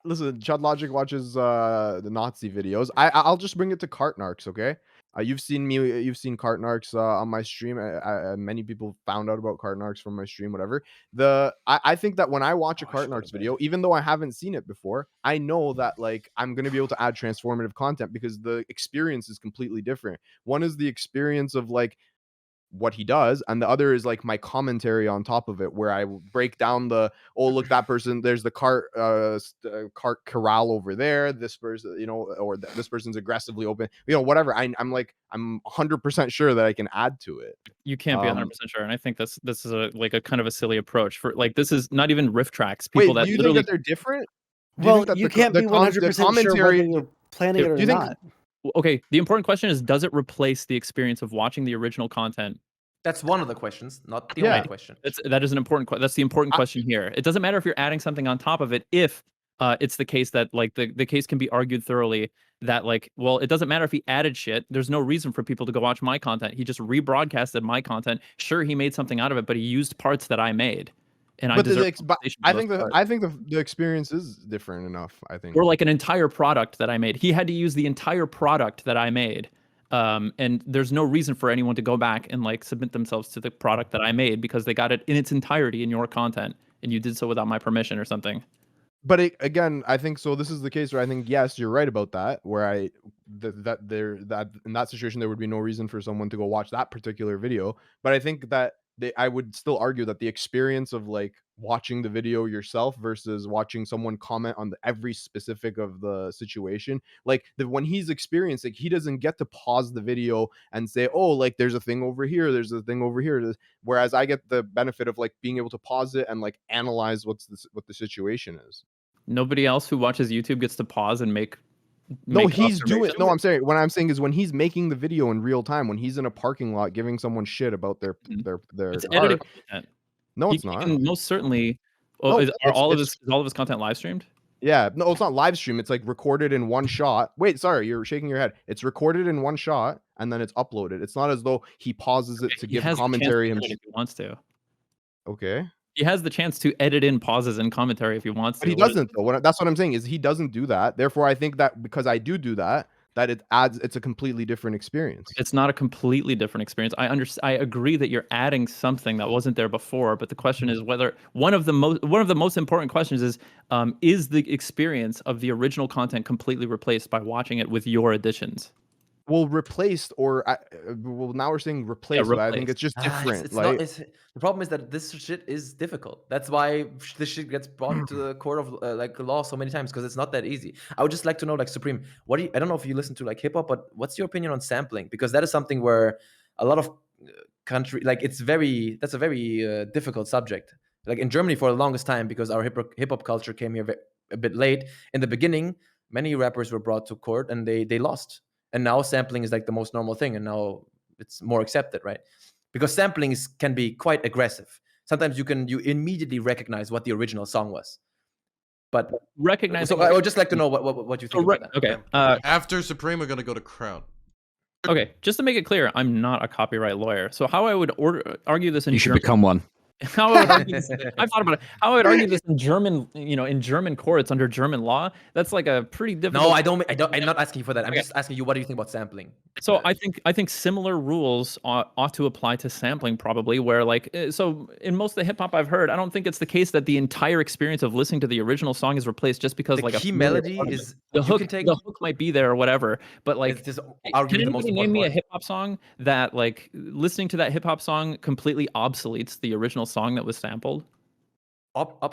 listen, ChudLogic watches the Nazi videos. I'll just bring it to Cartnarks, okay? You've seen Cartnarks on my stream. Many people found out about Cartnarks from my stream, whatever. I think that when I watch a Cartnarks video, even though I haven't seen it before, I know that like I'm gonna be able to add transformative content because the experience is completely different. One is the experience of like what he does, and the other is like my commentary on top of it, where I break down look, that person, there's the cart corral over there, this person, or this person's aggressively open, whatever. I'm 100% sure that I can add to it. You can't be 100% sure, and I think this is a kind of a silly approach for, like, this is not even riff tracks. People do you think that they're different? Well, you can't be 100% sure whether you're planning it or not. Okay, the important question is, does it replace the experience of watching the original content That's one of the questions, not the Yeah. only question. That is an important question. That's the important question here. It doesn't matter if you're adding something on top of it if it's the case that like the case can be argued thoroughly that like, well, it doesn't matter if he added shit. There's no reason for people to go watch my content. He just rebroadcasted my content. Sure, he made something out of it, but he used parts that I made. And I But deserve I think the experience is different enough. I think. or like an entire product that I made. He had to use the entire product that I made. And there's no reason for anyone to go back and like submit themselves to the product that I made because they got it in its entirety in your content and you did so without my permission or something. But again, I think so. This is the case where I think yes, you're right about that. Where that in that situation there would be no reason for someone to go watch that particular video. But I think that I would still argue that the experience of like watching the video yourself versus watching someone comment on every specific of the situation, like when he's experiencing, he doesn't get to pause the video and say, oh, like there's a thing over here, there's a thing over here. Whereas I get the benefit of like being able to pause it and like analyze what the situation is. Nobody else who watches YouTube gets to pause and make No, he's doing. observations? No, I'm saying what I'm saying is when he's making the video in real time, when he's in a parking lot giving someone shit about their It's car. edited content. No, He it's not. can most certainly. No, Is all of it's- his content live streamed? Yeah, no, it's not live stream. It's like recorded in one shot. Wait, sorry, you're shaking your head. It's recorded in one shot and then it's uploaded. It's not as though he pauses it to He give has the chance to commentary edit himself. if he wants to. Okay, He has the chance to edit in pauses and commentary if he wants to. but he doesn't though. That's what I'm saying is he doesn't do that. Therefore, I think that because I do that, that it's a completely different experience. It's not a completely different experience. I agree that you're adding something that wasn't there before, but the question is whether one of the most important questions is the experience of the original content completely replaced by watching it with your additions? Well, replaced or well, now we're saying replaced, but I think it's just different. The problem is that this shit is difficult. That's why this shit gets brought to the court of like law so many times because it's not that easy. I would just like to know, like Supreme, I don't know if you listen to like hip hop, but what's your opinion on sampling? Because that is something where a lot of that's a very difficult subject. Like in Germany for the longest time, because our hip hop culture came here a bit late. In the beginning, many rappers were brought to court and they lost. And now sampling is like the most normal thing, and now it's more accepted, right? Because sampling can be quite aggressive. Sometimes you immediately recognize what the original song was. But recognizing, so I would just like to know what you think about that. Okay. After Supreme, we're gonna go to Kraut. Okay, just to make it clear, I'm not a copyright lawyer. So how I would argue this in You should become one. How I would argue this, I've thought about it. How I would argue this in German, in German courts under German law. That's like a pretty difficult. No, I'm not asking you for that. I'm just asking you, what do you think about sampling? So I think similar rules ought to apply to sampling probably. Where like so in most of the hip hop I've heard, I don't think it's the case that the entire experience of listening to the original song is replaced just because the like key melody is the hook might be there or whatever. But like, just can anybody name me a hip hop song that like listening to that hip hop song completely obsoletes the original song that was sampled?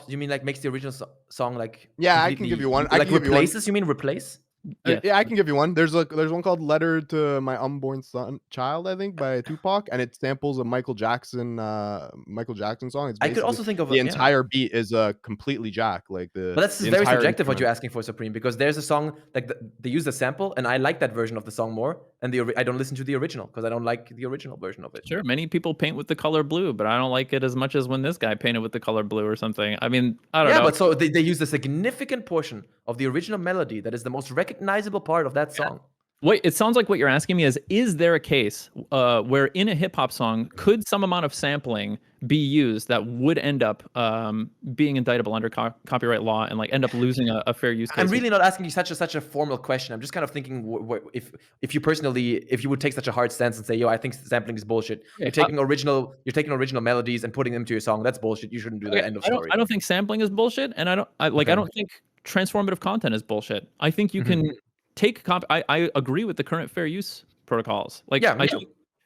You mean like makes the original song like? Yeah, I can give you one. Like replaces? You mean replace? Yeah, I can give you one. There's one called "Letter to My Unborn Child," I think, by Tupac, and it samples a Michael Jackson song. It's I could also think of the entire beat is completely Jack, like the. But that's very subjective what you're asking for, Supreme, because there's a song like they use the sample, and I like that version of the song more, and I don't listen to the original because I don't like the original version of it. Sure, many people paint with the color blue, but I don't like it as much as when this guy painted with the color blue or something. I mean, I don't know. Yeah, but so they use a significant portion of the original melody that is the most recognizable part of that song. Wait, it sounds like what you're asking me is there a case where in a hip hop song could some amount of sampling be used that would end up being indictable under copyright law and like end up losing a fair use case? I'm really not asking you such a formal question. I'm just kind of thinking if you would take such a hard stance and say, yo, I think sampling is bullshit. Okay, you're taking original melodies and putting them to your song. That's bullshit. You shouldn't do that. End of story. I don't think sampling is bullshit, and I don't think transformative content is bullshit. I think you can take I agree with the current fair use protocols. Like, yeah,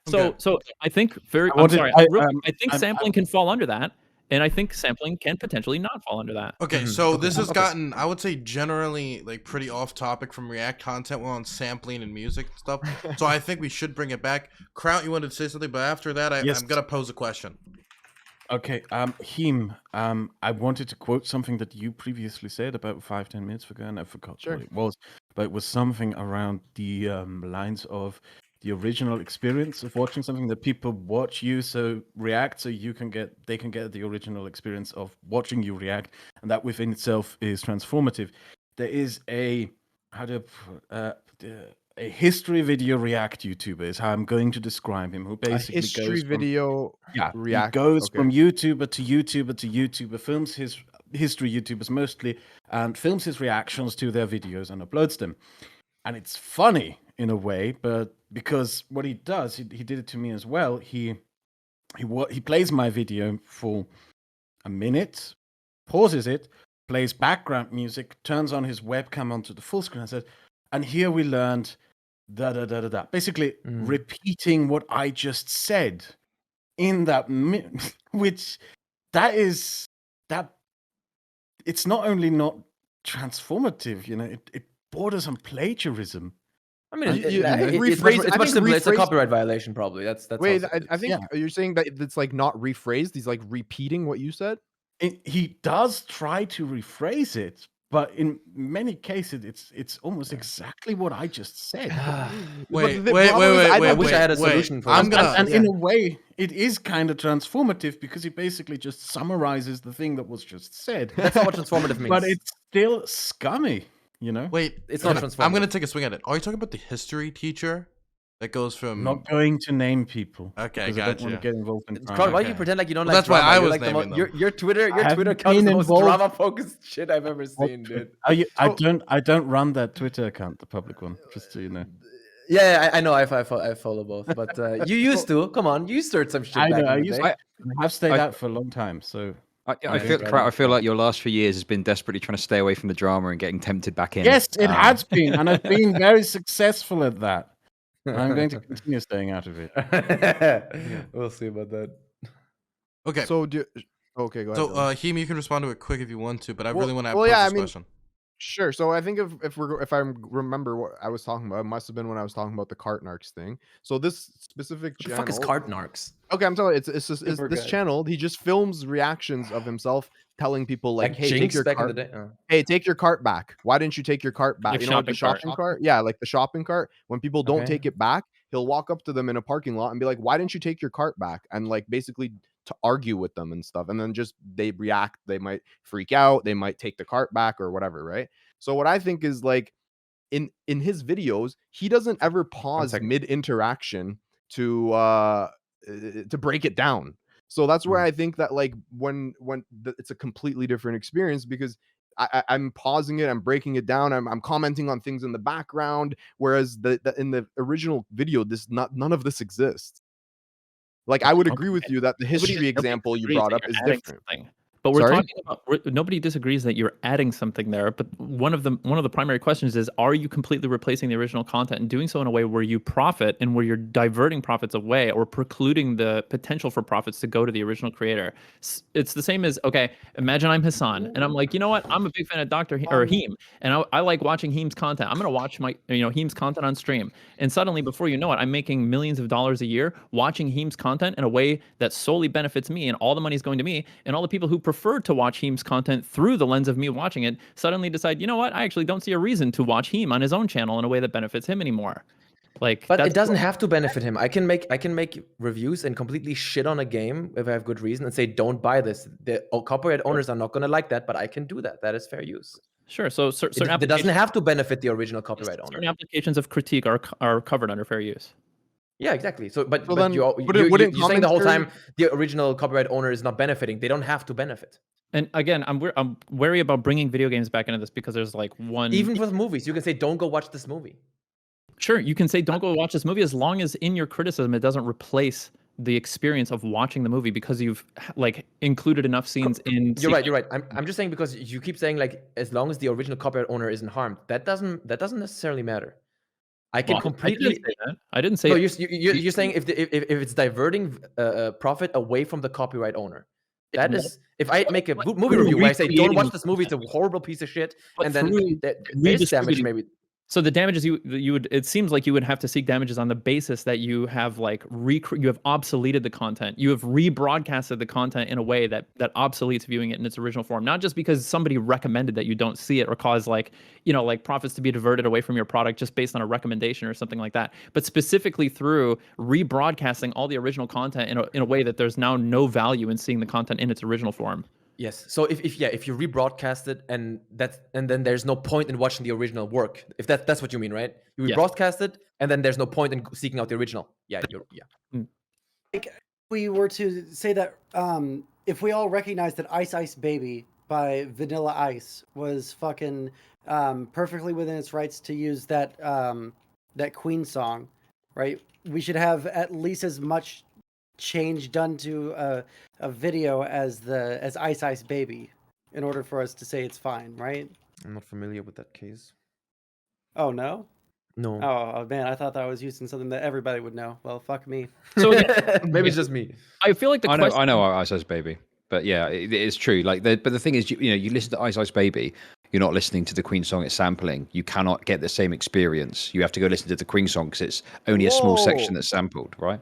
so I think I think sampling can fall under that, and I think sampling can potentially not fall under that. Okay, so this has gotten, I would say, generally like pretty off topic from React content. We're on sampling and music and stuff, so I think we should bring it back. Kraut, you wanted to say something, but after that, I'm gonna pose a question. Okay, Heem, I wanted to quote something that you previously said about 5-10 minutes ago, and I forgot what it was, but it was something around the lines of the original experience of watching something, that people watch you react so they can get the original experience of watching you react, and that within itself is transformative. There is a history video react YouTuber is how I'm going to describe him, who basically history goes from, video react. he goes Okay. from YouTuber to YouTuber to YouTuber, films his history YouTubers mostly, and films his reactions to their videos and uploads them. And it's funny in a way, but because what he does, he did it to me as well. He plays my video for a minute, pauses it, plays background music, turns on his webcam onto the full screen, and says, "And here we learned da da da da da." Basically, repeating what I just said in that minute, which it's not only not transformative, it borders on plagiarism. I mean, rephrase- it's I much think simpler. It's a rephrase- copyright violation, probably. That's Wait, how I think Yeah. you're saying that it's like not rephrased. He's like repeating what you said. He does try to rephrase it, but in many cases, it's almost exactly what I just said. Wait, the wait, problem is wait, I wait, I wish I had a wait. solution for I'm this. gonna. And in a way, it is kind of transformative because he basically just summarizes the thing that was just said. That's not what transformative means. But it's still scummy, Wait, It's not I'm transformative. gonna take a swing at it. Are you talking about the history teacher that goes from? I'm not going to name people. Okay, because I don't gotcha. want to get involved in Kraut, crime. why do you Okay. pretend like you don't Well, like that's why drama? I You're was like naming them. your Twitter haven't account is been the most involved- drama-focused shit I've ever seen, dude. I don't run that Twitter account, the public one, just so you know. Yeah, I know. I follow both, but you used to. Come on, you stirred some shit I back know. I in the used day. I have stayed I- out for a long time, so I feel, Kraut, I feel like your last few years has been desperately trying to stay away from the drama and getting tempted back in. yes, it has been, and I've been very successful at that. And I'm going to continue staying out of it. We'll see about that. Okay. So okay, go ahead. So, Dylan. Heem, you can respond to it quick if you want to, but I Well- really want to well, pose yeah, this I mean, question. Sure. So I think if I remember what I was talking about, it must have been when I was talking about the cart narcs thing. So this specific What the channel, fuck is cart narcs? Okay, I'm telling you, it's Super this good. channel. He just films reactions of himself telling people like, "Hey, take Jinx your back cart. in the day. Oh. Hey, take your cart back. Why didn't you take your cart back? Like You know, like the shopping cart. shopping cart. Yeah, like the shopping cart. When people don't Okay. take it back, he'll walk up to them in a parking lot and be like, "Why didn't you take your cart back?" And like basically to argue with them and stuff. And then just they react. They might freak out. They might take the cart back or whatever, right? So what I think is like in his videos, he doesn't ever pause second. mid interaction to break it down. So that's where I think that like when it's a completely different experience because I'm pausing it, I'm breaking it down, I'm commenting on things in the background, whereas in the original video, none of this exists. Like I would agree with you that the history example you brought up is different. But we're Sorry? talking about nobody disagrees that you're adding something there. But one of the primary questions is: are you completely replacing the original content and doing so in a way where you profit and where you're diverting profits away or precluding the potential for profits to go to the original creator? It's the same as imagine I'm Hassan and I'm like, you know what? I'm a big fan of Heem, and I like watching Heem's content. I'm gonna watch my Heem's content on stream, and suddenly before you know it, I'm making millions of dollars a year watching Heem's content in a way that solely benefits me, and all the money's going to me, and all the people who prefer to watch Heem's content through the lens of me watching it suddenly decide, you know what, I actually don't see a reason to watch Heem on his own channel in a way that benefits him anymore. Like, but it doesn't have to benefit him. I can make reviews and completely shit on a game if I have good reason and say don't buy this. The copyright owners are not going to like that, but I can do that. That is fair use. Sure. So certain it doesn't have to benefit the original copyright owner. Certain applications of critique are covered under fair use. Yeah, exactly. So, but then you're saying the whole time the original copyright owner is not benefiting. They don't have to benefit. And again, I'm wary about bringing video games back into this because there's like one. Even with movies, you can say, "Don't go watch this movie." Sure, you can say, "Don't go watch this movie," as long as in your criticism it doesn't replace the experience of watching the movie because you've like included enough scenes in. You're right. I'm just saying because you keep saying like as long as the original copyright owner isn't harmed, that doesn't necessarily matter. I can completely. I didn't say. No, you're saying if it's diverting profit away from the copyright owner. That is, if I make a movie review where I say don't watch this movie, it's a horrible piece of shit, and then there's damage maybe. So the damages you would, it seems like you would have to seek damages on the basis that you have like you have obsoleted the content, you have rebroadcasted the content in a way that obsoletes viewing it in its original form, not just because somebody recommended that you don't see it or cause like like profits to be diverted away from your product just based on a recommendation or something like that, but specifically through rebroadcasting all the original content in a way that there's now no value in seeing the content in its original form. Yes. So if you rebroadcast it and then there's no point in watching the original work. If that's what you mean, right? You rebroadcast it and then there's no point in seeking out the original. Yeah. Like we were to say that if we all recognize that Ice Ice Baby by Vanilla Ice was fucking perfectly within its rights to use that that Queen song, right? We should have at least as much change done to a video as Ice Ice Baby in order for us to say it's fine, right? I'm not familiar with that case. Oh no? No. Oh man, I thought that I was using something that everybody would know. Well, fuck me. So again, maybe it's just me. I feel like I know Ice Ice Baby, but yeah, it is true. Like, but the thing is, you listen to Ice Ice Baby, you're not listening to the Queen song it's sampling. You cannot get the same experience. You have to go listen to the Queen song because it's only a small section that's sampled, right?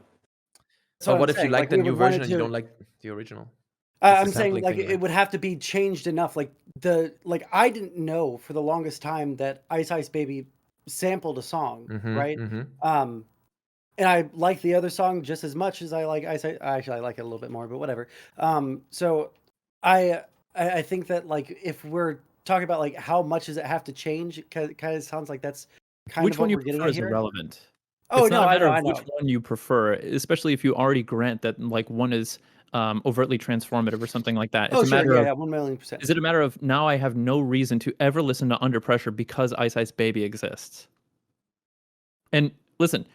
So what if you like the new version and you don't like the original? I'm saying like it would have to be changed enough. Like I didn't know for the longest time that Ice Ice Baby sampled a song, right? And I like the other song just as much as I like Ice Ice. Actually, I like it a little bit more, but whatever. So I think that like if we're talking about like how much does it have to change, it kind of sounds like that's kind which of what one you we're getting prefer at is here. irrelevant. Oh, it's no, not a matter I of know. which one you prefer, especially if you already grant that like one is overtly transformative or something like that. It's a matter of 1,000,000%. Is it a matter of now I have no reason to ever listen to Under Pressure because Ice Ice Baby exists? And listen,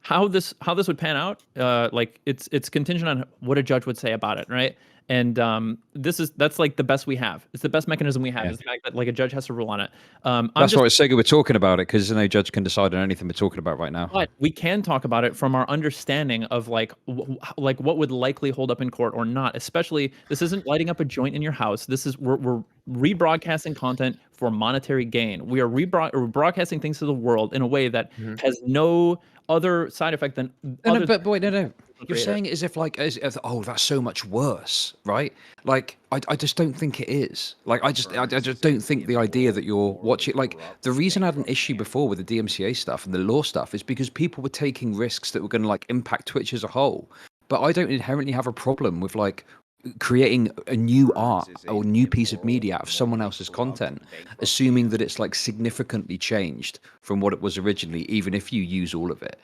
how this would pan out, like it's contingent on what a judge would say about it, right? And that's like the best we have. It's the best mechanism we have. Is the fact that like a judge has to rule on it. That's why it's so good we're talking about it, because no judge can decide on anything we're talking about right now. But we can talk about it from our understanding of like what would likely hold up in court or not. Especially, this isn't lighting up a joint in your house. This is we're rebroadcasting content for monetary gain. We are broadcasting things to the world in a way that has no other side effect than. No. You're saying it as if oh, that's so much worse, right? Like I just don't think it is. Like I just don't think the idea that you're watching, like the reason I had an issue before with the DMCA stuff and the law stuff is because people were taking risks that were going to like impact Twitch as a whole. But I don't inherently have a problem with like creating a new art or new piece of media out of someone else's content, assuming that it's like significantly changed from what it was originally, even if you use all of it.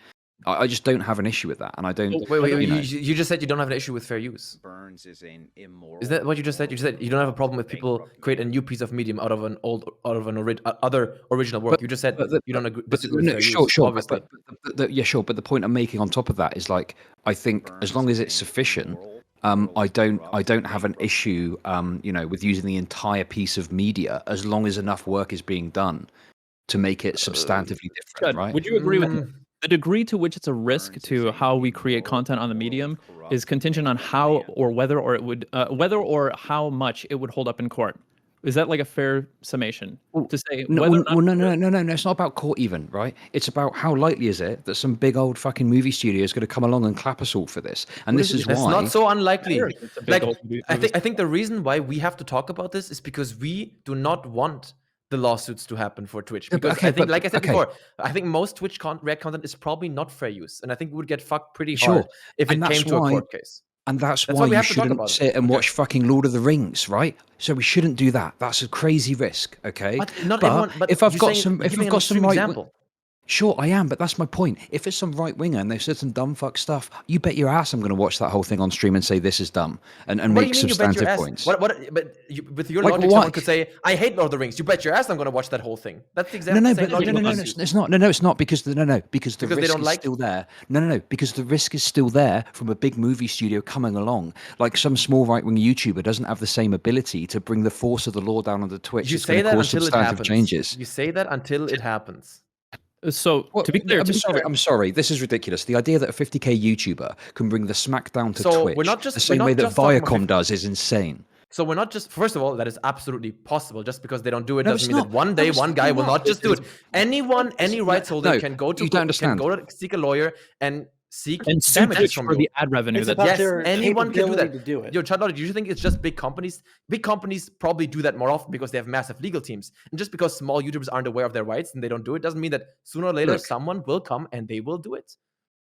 I just don't have an issue with that, and I don't. Wait! You just said you don't have an issue with fair use. Burns is an immoral. Is that what you just said? You just said you don't have a problem with people create a new piece of medium out of an other original work. You just said you don't agree. Disagree with fair use, obviously. Sure. But the point I'm making on top of that is like I think as long as it's sufficient, I don't have an issue, with using the entire piece of media as long as enough work is being done to make it substantively different, right? Would you agree with the degree to which it's a risk to how we create content on the medium is contingent on how or whether or how much it would hold up in court? Is that like a fair summation to say? No, it's not about court even, right? It's about how likely is it that some big old fucking movie studio is going to come along and clap assault for this? And this is why it's not so unlikely. Like I think think the reason why we have to talk about this is because we do not want the lawsuits to happen for Twitch, because I think, like I said before, I think most Twitch React content is probably not fair use, and I think we would get fucked pretty hard if it came to a court case. And that's why you shouldn't sit and watch fucking Lord of the Rings, right? So we shouldn't do that. That's a crazy risk, okay? But if I've got some right example. Sure, I am, but that's my point. If it's some right winger and they've said some dumb fuck stuff, you bet your ass I'm going to watch that whole thing on stream and say this is dumb and make substantive points. With your logic, someone could say, "I hate Lord of the Rings." You bet your ass I'm going to watch that whole thing. That's the exact same logic. No, it's not. No, it's not because the risk is still there. No, because the risk is still there from a big movie studio coming along. Like some small right wing YouTuber doesn't have the same ability to bring the force of the law down onto Twitch. You say that until it happens. You say that until it happens. So to be clear, I'm sorry. This is ridiculous. The idea that a 50k YouTuber can bring the smack down to Twitch we're not just the same way that Viacom does is insane. So we're not just, first of all, that is absolutely possible. Just because they don't do it No, doesn't it's mean that not. one No, day it's one guy fucking will not. not just do it. Anyone, any rights holder No, can go to you don't can go understand. to seek a lawyer and seek And sue damages Twitch from for you. the ad revenue It's that about Yes, their anyone can do capability that. to do it. Yo, ChudLogic, do you think it's just big companies? Big companies probably do that more often because they have massive legal teams. And just because small YouTubers aren't aware of their rights and they don't do it doesn't mean that sooner or later Look. someone will come and they will do it.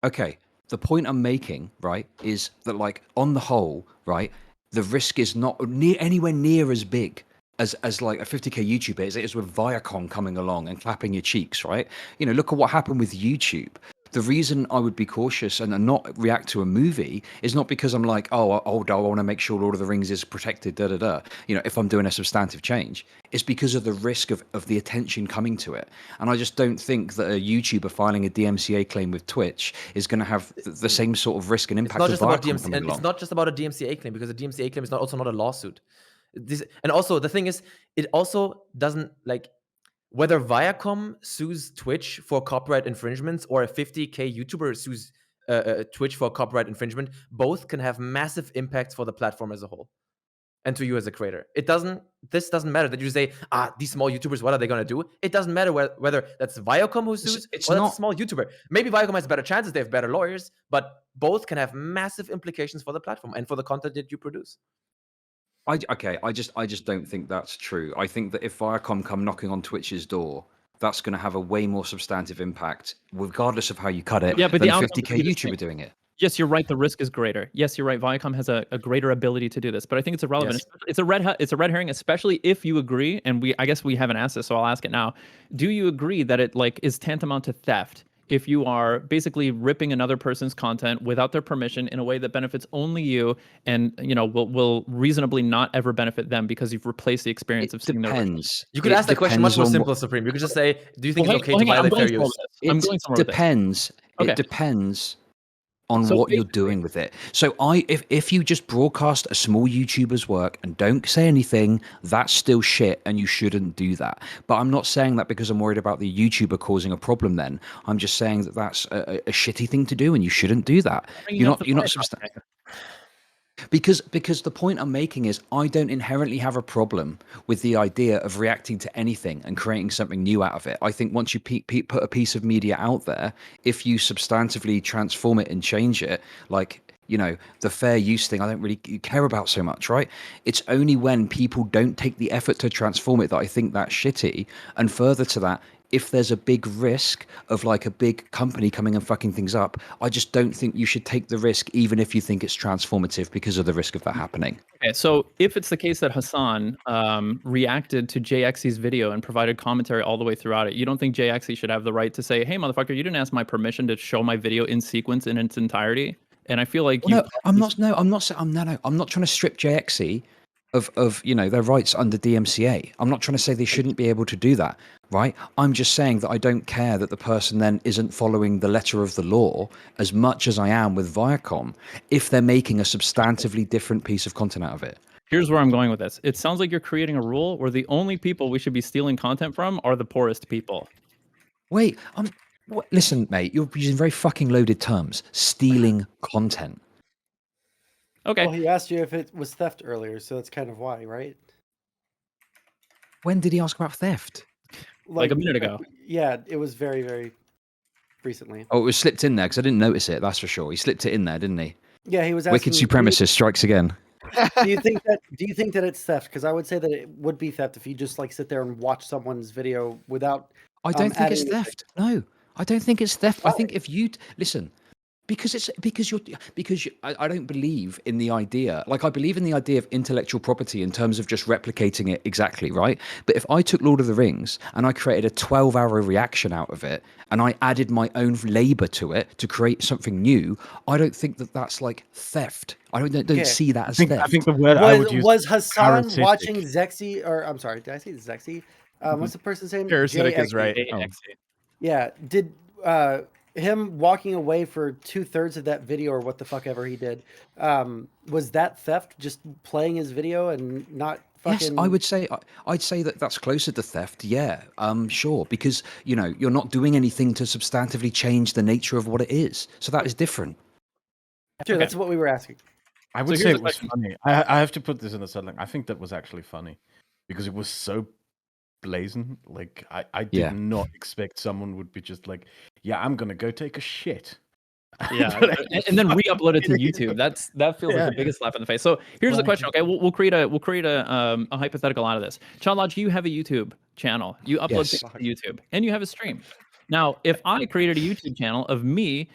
Okay, the point I'm making, right, is that like on the whole, right, the risk is not anywhere near as big as like a 50k YouTuber as it is with Viacom coming along and clapping your cheeks, right? You know, look at what happened with YouTube. The reason I would be cautious and not react to a movie is not because I'm like, oh, I want to make sure Lord of the Rings is protected, you know, if I'm doing a substantive change. It's because of the risk of the attention coming to it. And I just don't think that a YouTuber filing a DMCA claim with Twitch is going to have the same sort of risk and It's impact not of just about Viacom DMCA. coming It's along. not just about a DMCA claim because a DMCA claim is also not a lawsuit. And also the thing is, it also doesn't like whether Viacom sues Twitch for copyright infringements or a 50k YouTuber sues Twitch for copyright infringement. Both can have massive impacts for the platform as a whole and to you as a creator. This doesn't matter that you say, these small YouTubers, what are they going to do? It doesn't matter whether that's Viacom who sues or that's a small YouTuber. Maybe Viacom has better chances, they have better lawyers, but both can have massive implications for the platform and for the content that you produce. I just don't think that's true. I think that if Viacom come knocking on Twitch's door, that's going to have a way more substantive impact, regardless of how you cut it, Yeah, but than the a outcome 50k could be the same. YouTuber doing it. Yes, you're right. The risk is greater. Yes, you're right. Viacom has a greater ability to do this, but I think it's irrelevant. Yes. It's a red herring, especially if you agree. And I guess we haven't asked this, so I'll ask it now. Do you agree that it like is tantamount to theft if you are basically ripping another person's content without their permission in a way that benefits only you, and you know will reasonably not ever benefit them because you've replaced the experience of seeing their original? Depends. You could It ask that question much depends more on simple, what- Supreme. You could just say, do you think Well, it's okay hang to on, I'm violate going fair somewhere use? with this. I'm going somewhere with this. Depends. Okay. It depends on So what you're basically- doing with it. So if you just broadcast a small YouTuber's work and don't say anything, that's still shit and you shouldn't do that. But I'm not saying that because I'm worried about the YouTuber causing a problem then. I'm just saying that that's a shitty thing to do and you shouldn't do that. You're not substantive. Because the point I'm making is I don't inherently have a problem with the idea of reacting to anything and creating something new out of it. I think once you put a piece of media out there, if you substantively transform it and change it, like, you know, the fair use thing, I don't really care about so much, right? It's only when people don't take the effort to transform it that I think that's shitty. And further to that, if there's a big risk of like a big company coming and fucking things up, I just don't think you should take the risk, even if you think it's transformative, because of the risk of that happening. Okay, so if it's the case that Hassan reacted to JayExci's video and provided commentary all the way throughout it, you don't think JayExci should have the right to say, "Hey, motherfucker, you didn't ask my permission to show my video in sequence in its entirety"? And I feel like I'm not trying to strip JayExci of you know, their rights under DMCA. I'm not trying to say they shouldn't be able to do that, right? I'm just saying that I don't care that the person then isn't following the letter of the law as much as I am with Viacom if they're making a substantively different piece of content out of it. Here's where I'm going with this. It sounds like you're creating a rule where the only people we should be stealing content from are the poorest people. Wait, listen, mate, you're using very fucking loaded terms. Stealing content. Okay. Well, he asked you if it was theft earlier, so that's kind of why, right? When did he ask about theft? Like a minute ago. Yeah, it was very, very recently. Oh, it was slipped in there because I didn't notice it. That's for sure. He slipped it in there, didn't he? Yeah, he was asking. Wicked supremacist strikes again. Do you think that it's theft? Because I would say that it would be theft if you just like sit there and watch someone's video without. I don't think it's adding anything. theft. No, I don't think it's theft. I think if you listen, because I don't believe in the idea. Like I believe in the idea of intellectual property in terms of just replicating it exactly, right? But if I took Lord of the Rings and I created a 12-hour reaction out of it and I added my own labor to it to create something new, I don't think that that's like theft. I don't see that as theft. I think the word I would use Was Hassan parasitic. watching Exci, or I'm sorry, did I say Exci? What's the person's name? Parasitic is JayExci. right. JayExci. Yeah. Did him walking away for 2/3 of that video or what the fuck ever he did, was that theft? Just playing his video and not fucking. Yes, I'd say that that's closer to theft. Yeah, sure, because you know you're not doing anything to substantively change the nature of what it is, so that is different. Sure, that's what we were asking. I would So say here's it the was question. funny. I have to put this in a settling. I think that was actually funny because it was so blazing. Like I did Yeah. not expect someone would be just like, yeah, I'm gonna go take a shit. Yeah, Like, and then fuck re-upload it to you. YouTube. That feels like Yeah. the biggest slap in the face. So here's the Well, question. Okay, we'll create a hypothetical out of this. ChudLogic, you have a YouTube channel. You upload Yes. things to YouTube, and you have a stream. Now, if I created a YouTube channel of me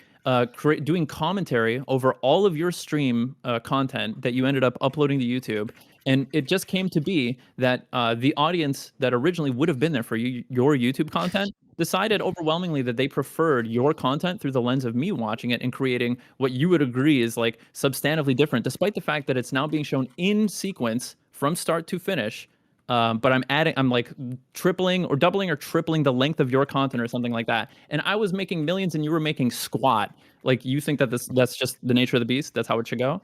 doing commentary over all of your stream content that you ended up uploading to YouTube, and it just came to be that the audience that originally would have been there for your YouTube content decided overwhelmingly that they preferred your content through the lens of me watching it and creating what you would agree is like substantively different, despite the fact that it's now being shown in sequence from start to finish. But I'm like tripling or doubling or tripling the length of your content or something like that. And I was making millions and you were making squat. Like, you think that that's just the nature of the beast? That's how it should go?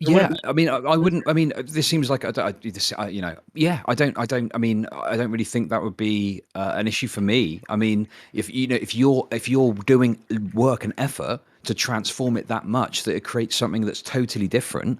Yeah, I mean, I wouldn't. I mean, this seems like you know, yeah. I don't. I mean, I don't really think that would be an issue for me. I mean, if you're doing work and effort to transform it that much that it creates something that's totally different,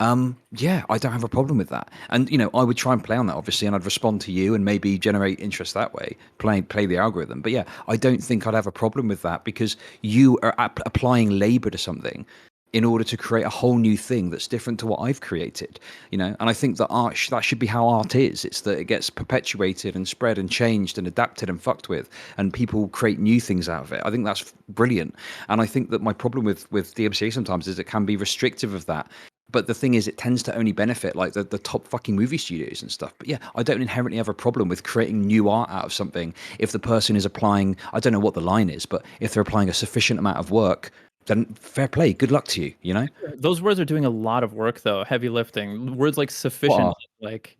yeah, I don't have a problem with that. And you know, I would try and play on that obviously, and I'd respond to you and maybe generate interest that way, play the algorithm. But yeah, I don't think I'd have a problem with that because you are applying labor to something in order to create a whole new thing that's different to what I've created, you know. And I think that art that should be how art is. It's that it gets perpetuated and spread and changed and adapted and fucked with, and people create new things out of it. I think that's brilliant. And I think that my problem with DMCA sometimes is it can be restrictive of that. But the thing is, it tends to only benefit like the top fucking movie studios and stuff. But yeah, I don't inherently have a problem with creating new art out of something if the person is applying, I don't know what the line is, but if they're applying a sufficient amount of work, then fair play, good luck to you, you know? Those words are doing a lot of work, though. Heavy lifting. Words like sufficient, like.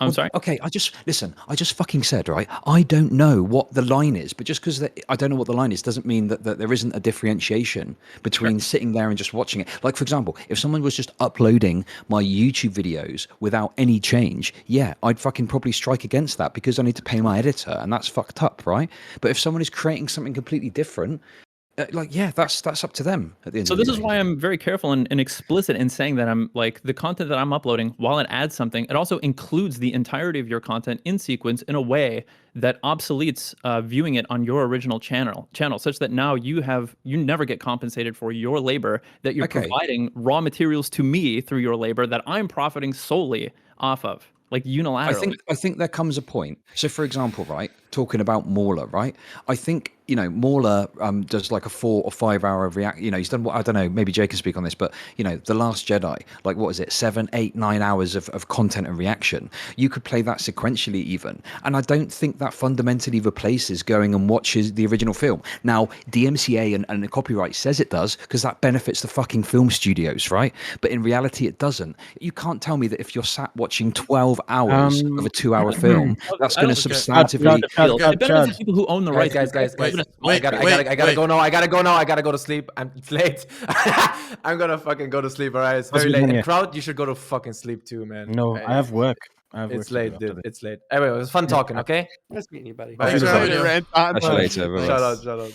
I'm sorry. Okay, I just fucking said, right? I don't know what the line is, but just because I don't know what the line is doesn't mean that there isn't a differentiation between sitting there and just watching it. Like, for example, if someone was just uploading my YouTube videos without any change, yeah, I'd fucking probably strike against that because I need to pay my editor, and that's fucked up, right? But if someone is creating something completely different, like, yeah, that's up to them at the end So of the this day. is why I'm very careful and explicit in saying that I'm like, the content that I'm uploading, while it adds something, it also includes the entirety of your content in sequence in a way that obsoletes viewing it on your original channel, such that now you never get compensated for your labor, that you're Okay. providing raw materials to me through your labor that I'm profiting solely off of, like unilaterally. I think there comes a point. So, for example, right, talking about Mauler, right? I think, you know, Mauler does like a 4 or 5 hour react. You know, he's done what, I don't know. Maybe Jay can speak on this, but you know, The Last Jedi, like what is it, 7, 8, 9 hours of content and reaction. You could play that sequentially even, and I don't think that fundamentally replaces going and watches the original film. Now, DMCA and the copyright says it does because that benefits the fucking film studios, right? But in reality, it doesn't. You can't tell me that if you're sat watching 12 hours of a 2-hour film, that's going to substantively. It benefits people who own the rights. Guys, wait, I gotta go now. I gotta go to sleep. It's late. I'm gonna fucking go to sleep. All right, it's very late. And Kraut, you should go to fucking sleep too, man. No, I have work. It's late, dude. It's late. Anyway, it was fun talking. Okay. Nice meeting you, buddy. Thanks for having me. Catch you later, everyone. Shout out.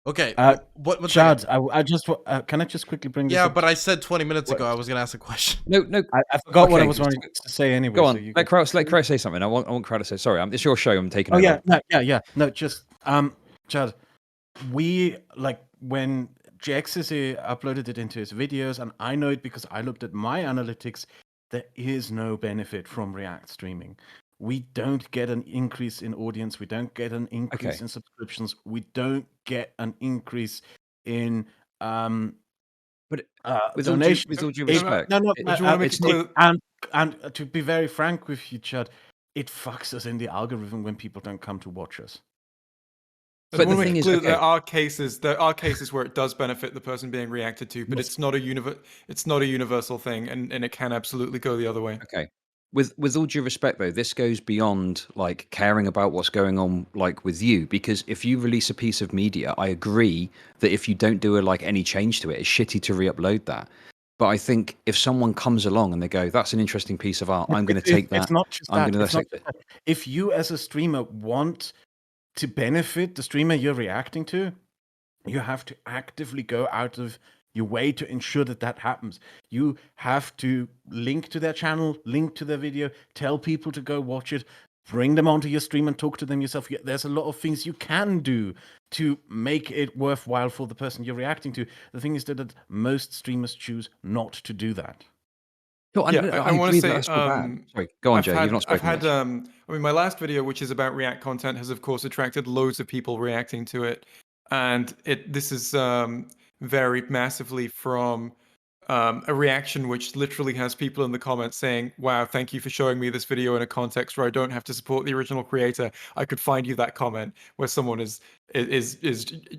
Okay. What's Chad, I just can I just quickly bring this Yeah, up? but I said 20 minutes ago I was gonna ask a question. No. I forgot what I Okay. was wanting to say anyway. Go on. So you Let Kraut say something. I want Kraut to say. Sorry, it's your show. I'm taking Oh over. yeah. No, just Chad, we like when JayExci uploaded it into his videos, and I know it because I looked at my analytics. There is no benefit from React streaming. We don't get an increase in audience. We don't get an increase in subscriptions. We don't get an increase in But donation. with all due respect, No, But you want to make it clear? and to be very frank with you, Chad, it fucks us in the algorithm when people don't come to watch us. But the the thing thing is, is, there are cases where it does benefit the person being reacted to, but it's not a universal thing, and it can absolutely go the other way. okay. With all due respect, though, this goes beyond like caring about what's going on, like with you, because if you release a piece of media, I agree that if you don't do any change to it, it's shitty to re-upload that. But I think if someone comes along and they go, "That's an interesting piece of art. I'm going to take that." It's not just I'm that. going It's not to just that. If you, as a streamer, want to benefit the streamer you're reacting to, you have to actively go out of You wait to ensure that that happens. You have to link to their channel, link to their video, tell people to go watch it, bring them onto your stream and talk to them yourself. There's a lot of things you can do to make it worthwhile for the person you're reacting to. The thing is that most streamers choose not to do that. No, Yeah, I want to agree say, that that's not bad. Sorry, go on, Jay. You've not spoken much. I mean, my last video, which is about React content, has of course attracted loads of people reacting to it, and this is varied massively from a reaction which literally has people in the comments saying, "Wow, thank you for showing me this video in a context where I don't have to support the original creator. I could find you that comment," where someone is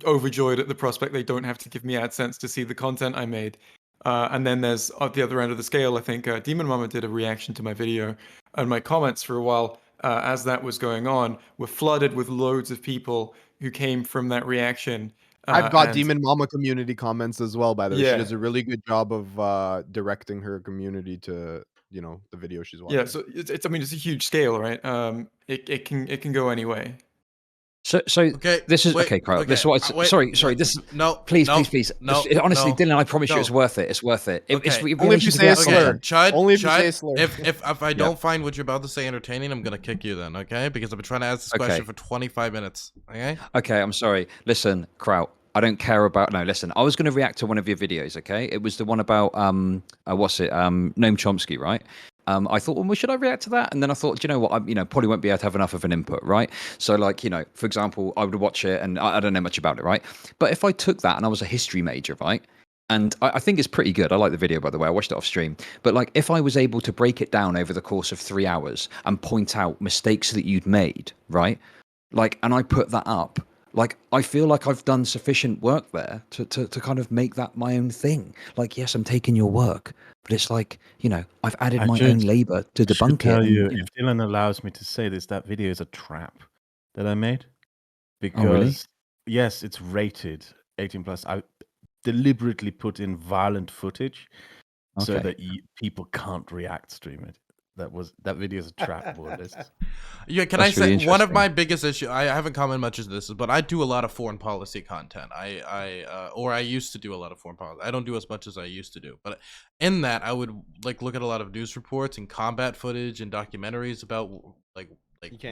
overjoyed at the prospect they don't have to give me AdSense to see the content I made. And then there's at the other end of the scale, I think Demon Mama did a reaction to my video, and my comments for a while as that was going on were flooded with loads of people who came from that reaction. I've got and- Demon Mama community comments as well, by the way. Yeah. She does a really good job of directing her community to, the video she's watching. Yeah, so it's I mean, it's a huge scale, right? It can go any way. So Okay, this is wait, okay, Kraut. okay, This is what I, wait, sorry. This no, please. no, Honestly, no, Dylan, I promise you, no. it's worth it. It's worth it. Okay. Only if you say a slur. Chud, Only if you Chud, say a slur. If I don't find what you're about to say entertaining, I'm gonna kick you then, okay? Because I've been trying to ask this question for 25 minutes. Okay? Okay, I'm sorry. Listen, Kraut, I don't care about. No, listen. I was going to react to one of your videos. Okay, it was the one about what's it? Noam Chomsky, right? I thought, well, should I react to that? And then I thought, do you know what? I probably won't be able to have enough of an input, right? So, like, for example, I would watch it, and I don't know much about it, right? But if I took that and I was a history major, right? And I think it's pretty good. I like the video, by the way. I watched it off stream. But like, if I was able to break it down over the course of 3 hours and point out mistakes that you'd made, right? Like, and I put that up. Like, I feel like I've done sufficient work there to kind of make that my own thing. Like, yes, I'm taking your work, but it's like, I've added my own labor to debunk it. Tell you, if Dylan allows me to say this, that video is a trap that I made. Because, really? yes, it's rated 18 plus. I deliberately put in violent footage so that people can't react stream it. That video is a trap, more or less. Yeah, can That's I really say one of my biggest issues? I haven't commented much of this, but I do a lot of foreign policy content. I used to do a lot of foreign policy. I don't do as much as I used to do, but in that I would look at a lot of news reports and combat footage and documentaries about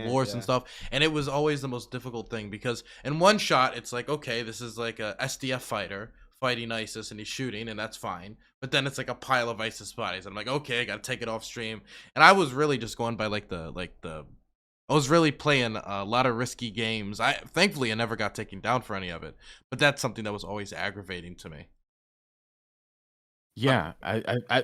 wars and stuff. And it was always the most difficult thing because in one shot it's like, okay, this is like a SDF fighter fighting ISIS and he's shooting, and that's fine. But then it's like a pile of ISIS bodies. I'm like, okay, I gotta take it off stream. And I was really just going by I was really playing a lot of risky games. Thankfully I never got taken down for any of it, but that's something that was always aggravating to me. Yeah, I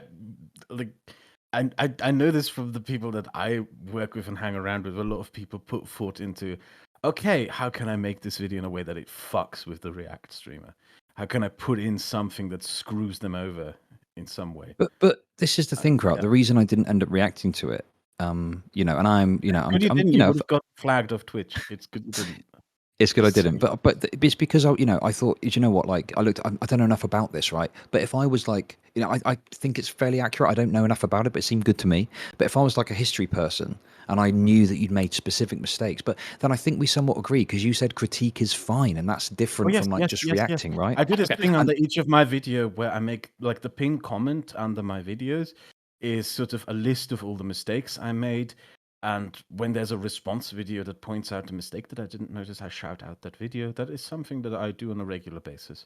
know this from the people that I work with and hang around with. A lot of people put thought into, okay, how can I make this video in a way that it fucks with the React streamer? How can I put in something that screws them over in some way? But this is the thing, Kraut. The reason I didn't end up reacting to it, and I'm, you would have got flagged off Twitch. It's good you didn't. It's good I didn't, but it's because I thought, you know what, like I don't know enough about this, right? But if I was like, I think it's fairly accurate. I don't know enough about it, but it seemed good to me. But if I was like a history person and I knew that you'd made specific mistakes, but then I think we somewhat agree because you said critique is fine, and that's different from just reacting, right? I did a thing under each of my video where I make like the pinned comment under my videos is sort of a list of all the mistakes I made. And when there's a response video that points out a mistake that I didn't notice, I shout out that video. That is something that I do on a regular basis.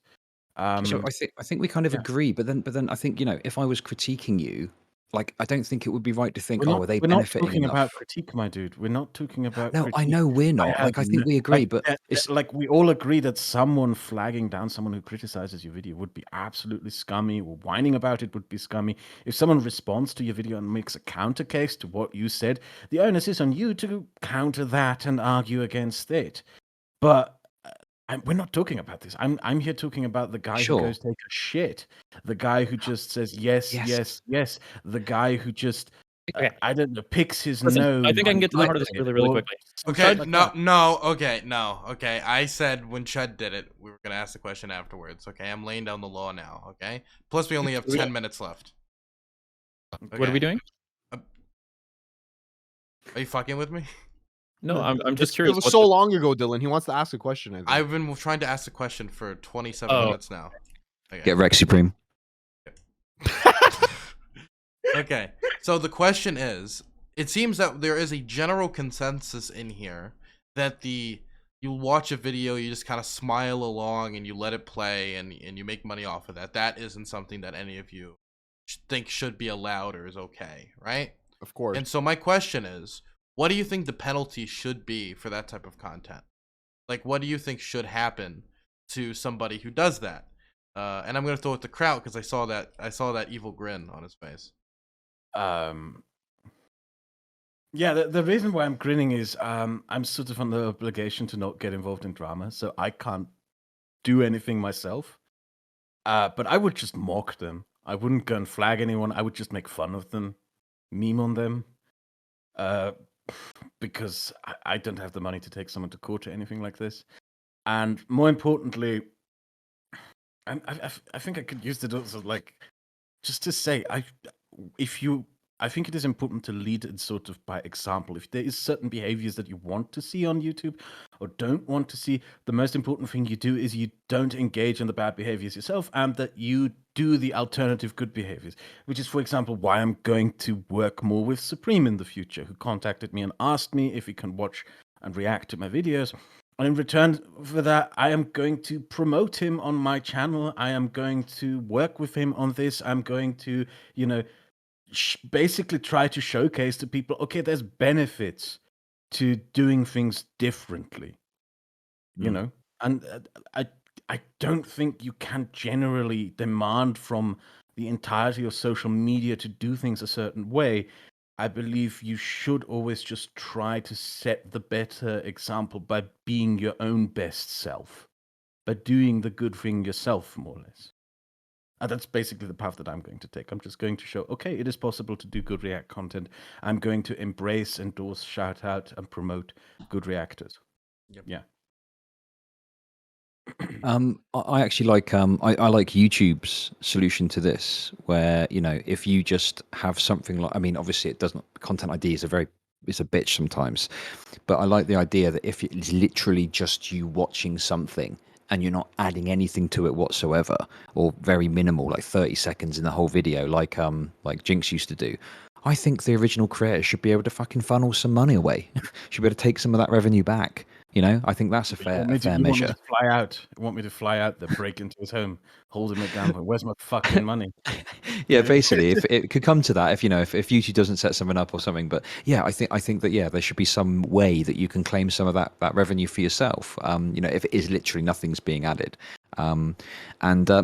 So I think we kind of agree, but then I think if I was critiquing you, like I don't think it would be right to think, are they benefiting We're not talking enough? about critique, my dude. We're not talking about. No, critique. I know we're not. I think we agree, but it's like we all agree that someone flagging down someone who criticizes your video would be absolutely scummy, or whining about it would be scummy. If someone responds to your video and makes a counter case to what you said, the onus is on you to counter that and argue against it. But we're not talking about this. I'm here talking about the guy who goes take a shit, the guy who just says yes, the guy who just I don't know, picks his nose. I think I can get to the heart of this really quickly. Okay, okay. I said when Chud did it, we were gonna ask the question afterwards. Okay, I'm laying down the law now. Okay, plus we only have 10 minutes left. Okay. What are we doing? Are you fucking with me? No, I'm just curious. It was so long ago, Dylan. He wants to ask a question. I think. I've been trying to ask a question for 27 minutes now. Okay. Get Rex Supreme. Okay. So the question is, it seems that there is a general consensus in here that you watch a video, you just kind of smile along and you let it play and you make money off of that. That isn't something that any of you think should be allowed or is okay, right? Of course. And so my question is, what do you think the penalty should be for that type of content? Like, what do you think should happen to somebody who does that? And I'm gonna throw it to Kraut because I saw that evil grin on his face. Yeah, the reason why I'm grinning is I'm sort of under obligation to not get involved in drama, so I can't do anything myself. But I would just mock them. I wouldn't go and flag anyone. I would just make fun of them, meme on them, because I don't have the money to take someone to court or anything like this. And more importantly, I think I could use it also like just to say I think it is important to lead it sort of by example. If there is certain behaviors that you want to see on YouTube or don't want to see, the most important thing you do is you don't engage in the bad behaviors yourself and that you do the alternative good behaviors, which is, for example, why I'm going to work more with Supreme in the future, who contacted me and asked me if he can watch and react to my videos. And in return for that, I am going to promote him on my channel. I am going to work with him on this. I'm going to, basically try to showcase to people, okay, there's benefits to doing things differently, and I don't think you can generally demand from the entirety of social media to do things a certain way. I believe you should always just try to set the better example by being your own best self, by doing the good thing yourself, more or less. And that's basically the path that I'm going to take. I'm just going to show, okay, it is possible to do good React content. I'm going to embrace, endorse, shout out, and promote good reactors. Yep. Yeah. I actually like I like YouTube's solution to this, where if you just have something like, I mean, obviously it doesn't, content ID is it's a bitch sometimes, but I like the idea that if it's literally just you watching something and you're not adding anything to it whatsoever, or very minimal, like 30 seconds in the whole video, like Jinx used to do, I think the original creator should be able to fucking funnel some money away. Should be able to take some of that revenue back. I think that's a fair You measure. want me to fly out? You want me to fly out there, break into his home, hold him down? Where's my fucking money? Yeah, basically, if it could come to that, if YouTube doesn't set something up or something, but yeah, I think that there should be some way that you can claim some of that revenue for yourself. If it is literally nothing's being added, and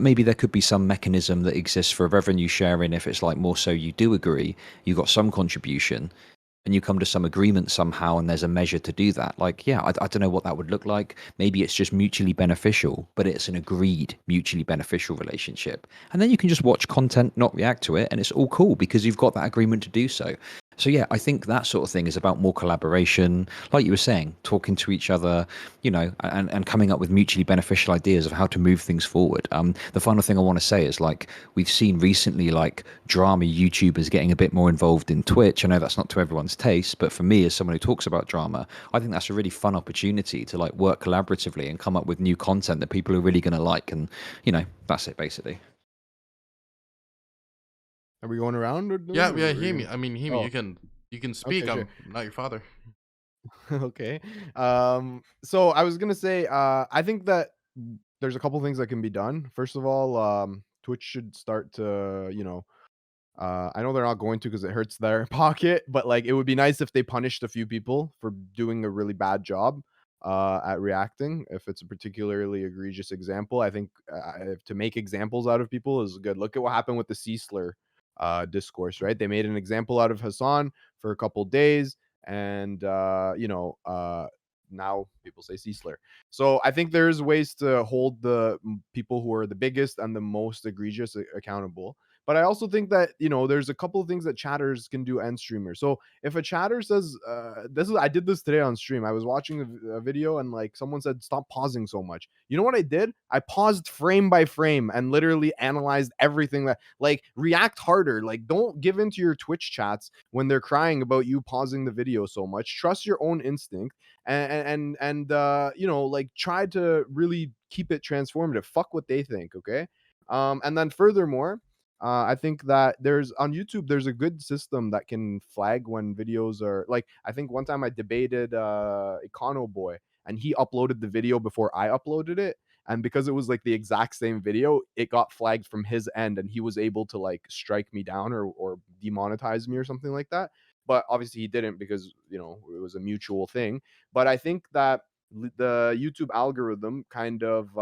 maybe there could be some mechanism that exists for revenue sharing if it's like more so you do agree, you got some contribution, and you come to some agreement somehow and there's a measure to do that. Like, yeah, I don't know what that would look like. Maybe it's just mutually beneficial, but it's an agreed mutually beneficial relationship. And then you can just watch content, not react to it, and it's all cool because you've got that agreement to do so. So yeah, I think that sort of thing is about more collaboration, like you were saying, talking to each other, and coming up with mutually beneficial ideas of how to move things forward. The final thing I want to say is, like, we've seen recently, like, drama YouTubers getting a bit more involved in Twitch. I know that's not to everyone's taste, but for me, as someone who talks about drama, I think that's a really fun opportunity to like work collaboratively and come up with new content that people are really going to like. And that's it basically. Are we going around? Yeah, Heem. I mean, Heem, Oh. you can speak. Okay, sure. I'm not your father. Okay. So I was gonna say, I think that there's a couple things that can be done. First of all, Twitch should start to, I know they're not going to because it hurts their pocket, but like it would be nice if they punished a few people for doing a really bad job at reacting. If it's a particularly egregious example, I think to make examples out of people is good. Look at what happened with the C-slur discourse, right? They made an example out of Hassan for a couple days, and now people say C-slur. So I think there's ways to hold the people who are the biggest and the most egregious accountable. But I also think that, there's a couple of things that chatters can do and streamers. So if a chatter says, I did this today on stream. I was watching a video and like someone said, stop pausing so much. You know what I did? I paused frame by frame and literally analyzed everything that, like, react harder. Like, don't give into your Twitch chats when they're crying about you pausing the video so much. Trust your own instinct and like try to really keep it transformative. Fuck what they think. Okay. And then furthermore, I think that there's on YouTube there's a good system that can flag when videos are like, I think one time I debated Econo Boy and he uploaded the video before I uploaded it, and because it was like the exact same video, it got flagged from his end and he was able to like strike me down or demonetize me or something like that. But obviously he didn't because, you know, it was a mutual thing. But I think that the YouTube algorithm kind of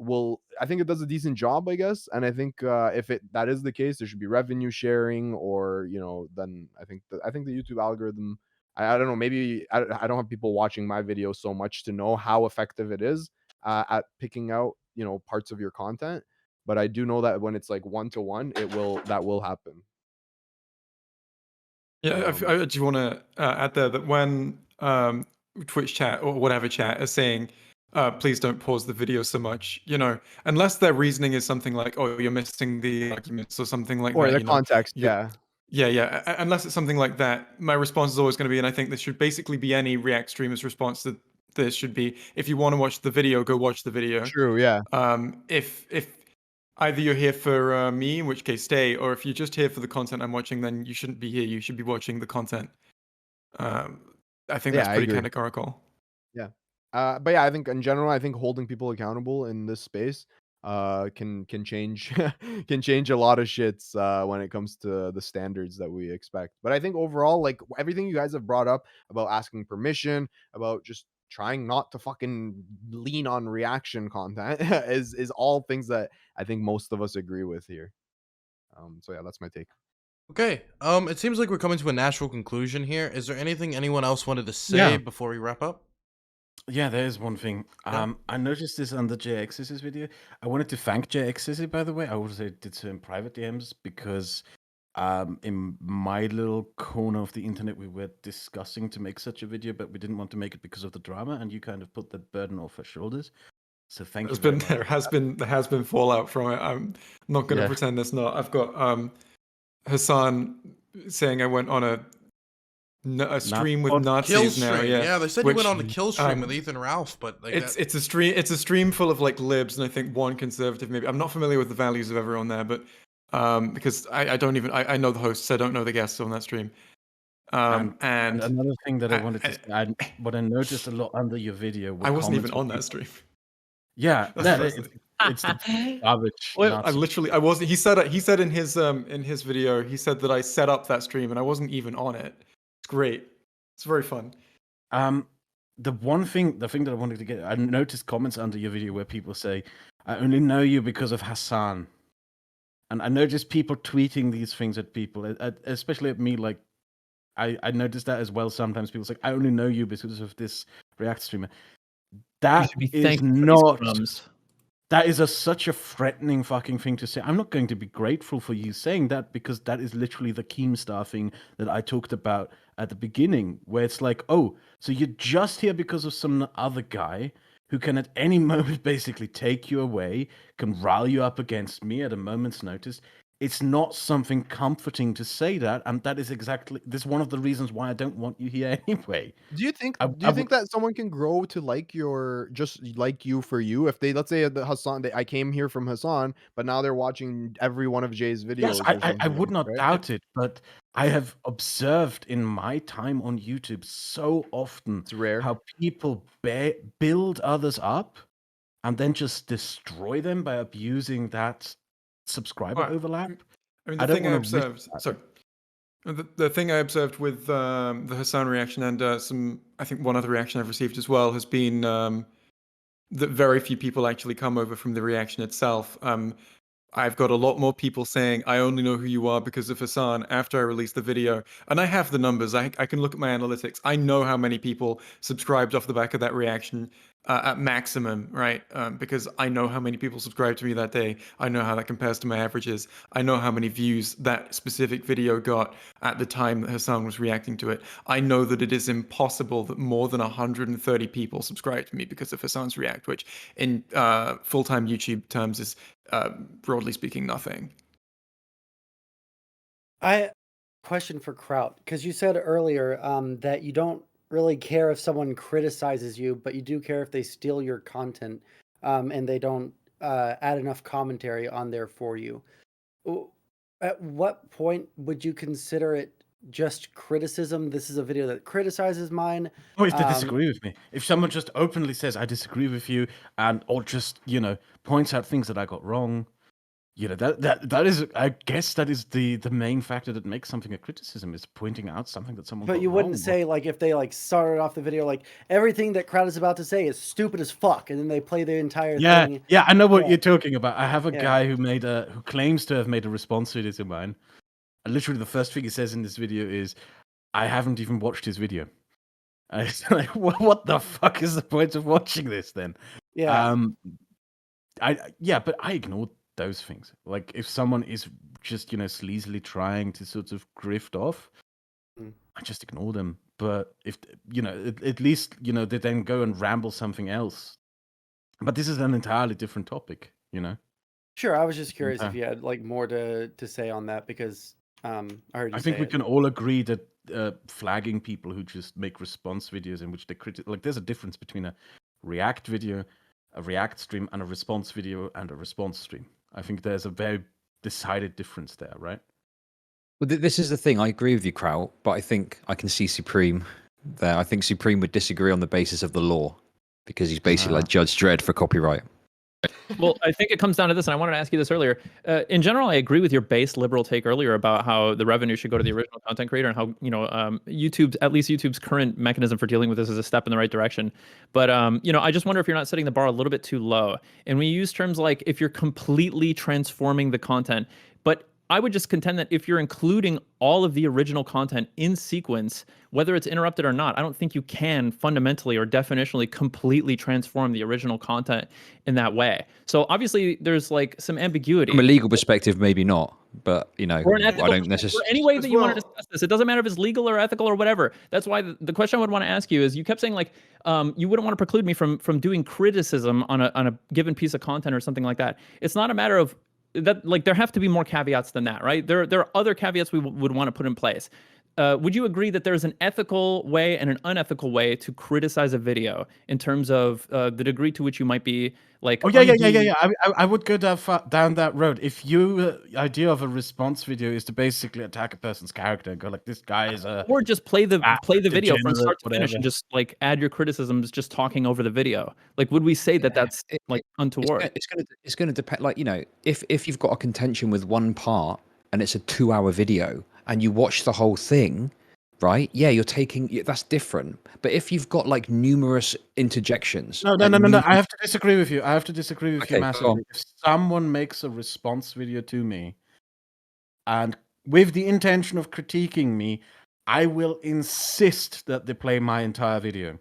well, I think it does a decent job, I guess. And I think if it that is the case, there should be revenue sharing, or you know, then I think the YouTube algorithm. I don't know. Maybe I don't have people watching my videos so much to know how effective it is at picking out, you know, parts of your content. But I do know that when it's like 1-to-1, that will happen. Yeah, I do want to add there that when Twitch chat or whatever chat is saying, please don't pause the video so much, you know, unless their reasoning is something like, oh, you're missing the arguments or something like Or that, the you know. context, You, yeah. yeah. Unless it's something like that, my response is always going to be, and I think this should basically be any React streamer's response to this should be, if you want to watch the video, go watch the video. True, yeah. If either you're here for me, in which case stay, or if you're just here for the content I'm watching, then you shouldn't be here. You should be watching the content. I think Yeah, that's I pretty agree. categorical. Yeah. But yeah, I think in general, I think holding people accountable in this space can change can change a lot of shits when it comes to the standards that we expect. But I think overall, like everything you guys have brought up about asking permission, about just trying not to fucking lean on reaction content is all things that I think most of us agree with here. So yeah, that's my take. Okay. It seems like we're coming to a natural conclusion here. Is there anything anyone else wanted to say before we wrap up? Yeah, there is one thing. Yeah. I noticed this on the JayExci's video. I wanted to thank JayExci, by the way. I also did so in private DMs because in my little corner of the internet, we were discussing to make such a video, but we didn't want to make it because of the drama, and you kind of put that burden off our shoulders. So thank you very much. There has been fallout from it. I'm not going to pretend there's not. I've got Hassan saying I went on a stream with Nazis kill now. stream. Yeah, they said you went on the kill stream with Ethan Ralph, but like it's a stream full of like libs, and I think one conservative maybe. I'm not familiar with the values of everyone there, but because I don't even I know the hosts, I don't know the guests on that stream. And another thing that I wanted to say, what I noticed a lot under your video, I wasn't even on that stream. Yeah, it's the garbage. Well, I wasn't. He said in his video, he said that I set up that stream, and I wasn't even on it. It's great. It's very fun. The thing that I wanted to get, I noticed comments under your video where people say, "I only know you because of Hassan," and I noticed people tweeting these things at people, especially at me. Like, I noticed that as well. Sometimes people say, "I only know you because of this React streamer." That is not. That is such a threatening fucking thing to say. I'm not going to be grateful for you saying that, because that is literally the Keemstar thing that I talked about at the beginning, where it's like, oh, so you're just here because of some other guy who can at any moment basically take you away, can rile you up against me at a moment's notice. It's not something comforting to say that, and that is one of the reasons why I don't want you here anyway. Do you think that someone can grow to like just like you for you? If they, let's say, Hassan, I came here from Hassan, but now they're watching every one of Jay's videos. Yes, I would not doubt it, but I have observed in my time on YouTube so often it's rare how people build others up and then just destroy them by abusing that subscriber overlap. I mean, the thing I observed. Sorry. The thing I observed with the Hassan reaction and I think one other reaction I've received as well has been that very few people actually come over from the reaction itself. I've got a lot more people saying, I only know who you are because of Hassan after I released the video. And I have the numbers. I can look at my analytics. I know how many people subscribed off the back of that reaction at maximum, right? Because I know how many people subscribed to me that day. I know how that compares to my averages. I know how many views that specific video got at the time that Hassan was reacting to it. I know that it is impossible that more than 130 people subscribed to me because of Hassan's react, which in full-time YouTube terms is broadly speaking, nothing. Question for Kraut, because you said earlier that you don't really care if someone criticizes you, but you do care if they steal your content and they don't add enough commentary on there for you. At what point would you consider it just criticism? This is a video that criticizes mine. Or if they disagree with me. If someone just openly says, I disagree with you, and or just, points out things that I got wrong, that is, I guess that is the main factor that makes something a criticism, is pointing out something that someone But got you wouldn't wrong. say, like, if they like started off the video like everything that Kraut is about to say is stupid as fuck, and then they play the entire thing. Yeah, I know what Yeah. you're talking about. I have a Yeah. guy who claims to have made a response video to mine. And literally the first thing he says in this video is, I haven't even watched his video. And it's like, what the fuck is the point of watching this then? Yeah. But I ignored those things. Like, if someone is just, sleazily trying to sort of grift off, I just ignore them. But if, at least, they then go and ramble something else. But this is an entirely different topic, Sure, I was just curious if you had like more to say on that, because I heard you I think say we it. can all agree that flagging people who just make response videos in which they like, there's a difference between a React video, a React stream, and a response video and a response stream. I think there's a very decided difference there, right? Well, this is the thing. I agree with you, Kraut, but I think I can see Supreme there. I think Supreme would disagree on the basis of the law, because he's basically like Judge Dredd for copyright. Well, I think it comes down to this, and I wanted to ask you this earlier. In general, I agree with your base liberal take earlier about how the revenue should go to the original content creator, and how YouTube's current mechanism for dealing with this is a step in the right direction. But I just wonder if you're not setting the bar a little bit too low. And we use terms like if you're completely transforming the content, but I would just contend that if you're including all of the original content in sequence, whether it's interrupted or not, I don't think you can fundamentally or definitionally completely transform the original content in that way. So obviously there's like some ambiguity. From a legal perspective, maybe not, but Or an ethical, I don't necessarily. or any way that you want to discuss this. It doesn't matter if it's legal or ethical or whatever. That's why the question I would want to ask you is, you kept saying like you wouldn't want to preclude me from doing criticism on a given piece of content or something like that. It's not a matter of that, like, there have to be more caveats than that, right? There are other caveats we would want to put in place. Would you agree that there's an ethical way and an unethical way to criticize a video in terms of the degree to which you might be like? Oh yeah. I would go down that road. If your idea of a response video is to basically attack a person's character and go like, this guy is a, or just play the video from degenerate, start to finish and just like add your criticisms, just talking over the video. Like, would we say that that's like untoward? It's going to depend. Like, if you've got a contention with one part and it's a 2-hour video and you watch the whole thing, right? Yeah, that's different. But if you've got like numerous interjections, no. I have to disagree with you. Okay, Massively. If someone makes a response video to me, and with the intention of critiquing me, I will insist that they play my entire video.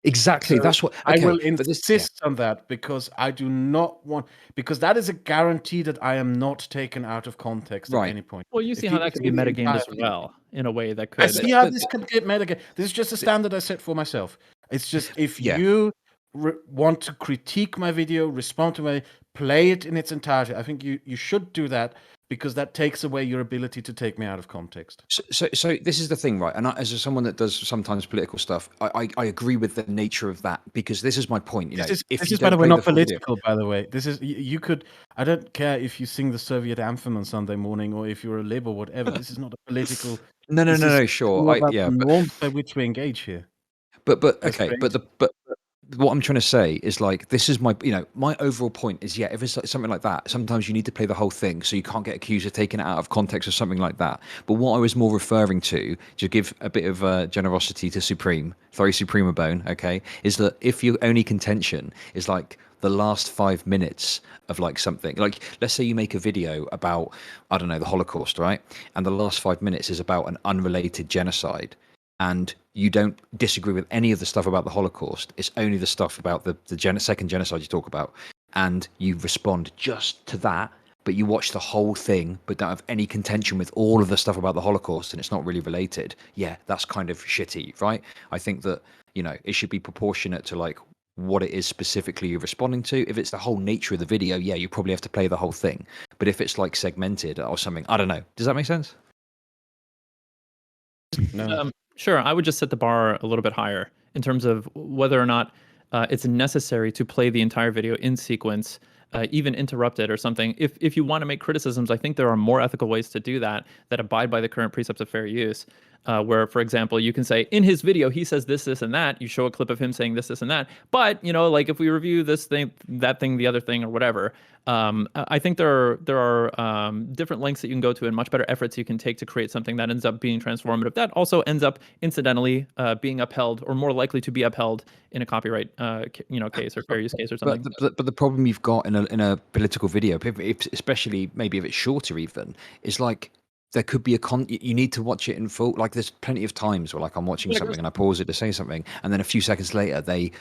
Exactly. So that's what I will insist on that, because I do not want, because that is a guarantee that I am not taken out of context at any point. Well, you see how that could be metagamed as well, in a way that could. I see how this could get metagamed. This is just a standard I set for myself. It's just, if you want to critique my video, respond to my, play it in its entirety, I think you should do that, because that takes away your ability to take me out of context. So this is the thing, right? And as someone that does sometimes political stuff, I agree with the nature of that, because this is my point. This is by the way not political. By the way, this is you could. I don't care if you sing the Soviet anthem on Sunday morning or if you're a lib or whatever. This is not a political. No, sure. The norms by which we engage here. But what I'm trying to say is, like, this is my overall point is, if it's like something like that, sometimes you need to play the whole thing so you can't get accused of taking it out of context or something like that. But what I was more referring to give a bit of generosity to Supreme, throw Supreme a bone, okay, is that if your only contention is like the last 5 minutes of like something, like let's say you make a video about, I don't know, the Holocaust, right? And the last 5 minutes is about an unrelated genocide, and you don't disagree with any of the stuff about the Holocaust, it's only the stuff about the second genocide you talk about, and you respond just to that, but you watch the whole thing but don't have any contention with all of the stuff about the Holocaust and it's not really related, that's kind of shitty, right? I think that, it should be proportionate to like what it is specifically you're responding to. If it's the whole nature of the video, you probably have to play the whole thing. But if it's like segmented or something, I don't know. Does that make sense? No. Sure, I would just set the bar a little bit higher in terms of whether or not it's necessary to play the entire video in sequence. even interrupted or something. If you want to make criticisms, I think there are more ethical ways to do that abide by the current precepts of fair use. Where, for example, you can say in his video he says this, this, and that. You show a clip of him saying this, this, and that. But like if we review this thing, that thing, the other thing, or whatever, I think there are different lengths that you can go to and much better efforts you can take to create something that ends up being transformative. That also ends up incidentally being upheld or more likely to be upheld in a copyright case or fair use case or something. But the problem you've got in a political video, especially maybe if it's shorter even, is like there could be you need to watch it in full. Like there's plenty of times where like I'm watching something and I pause it to say something, and then a few seconds later they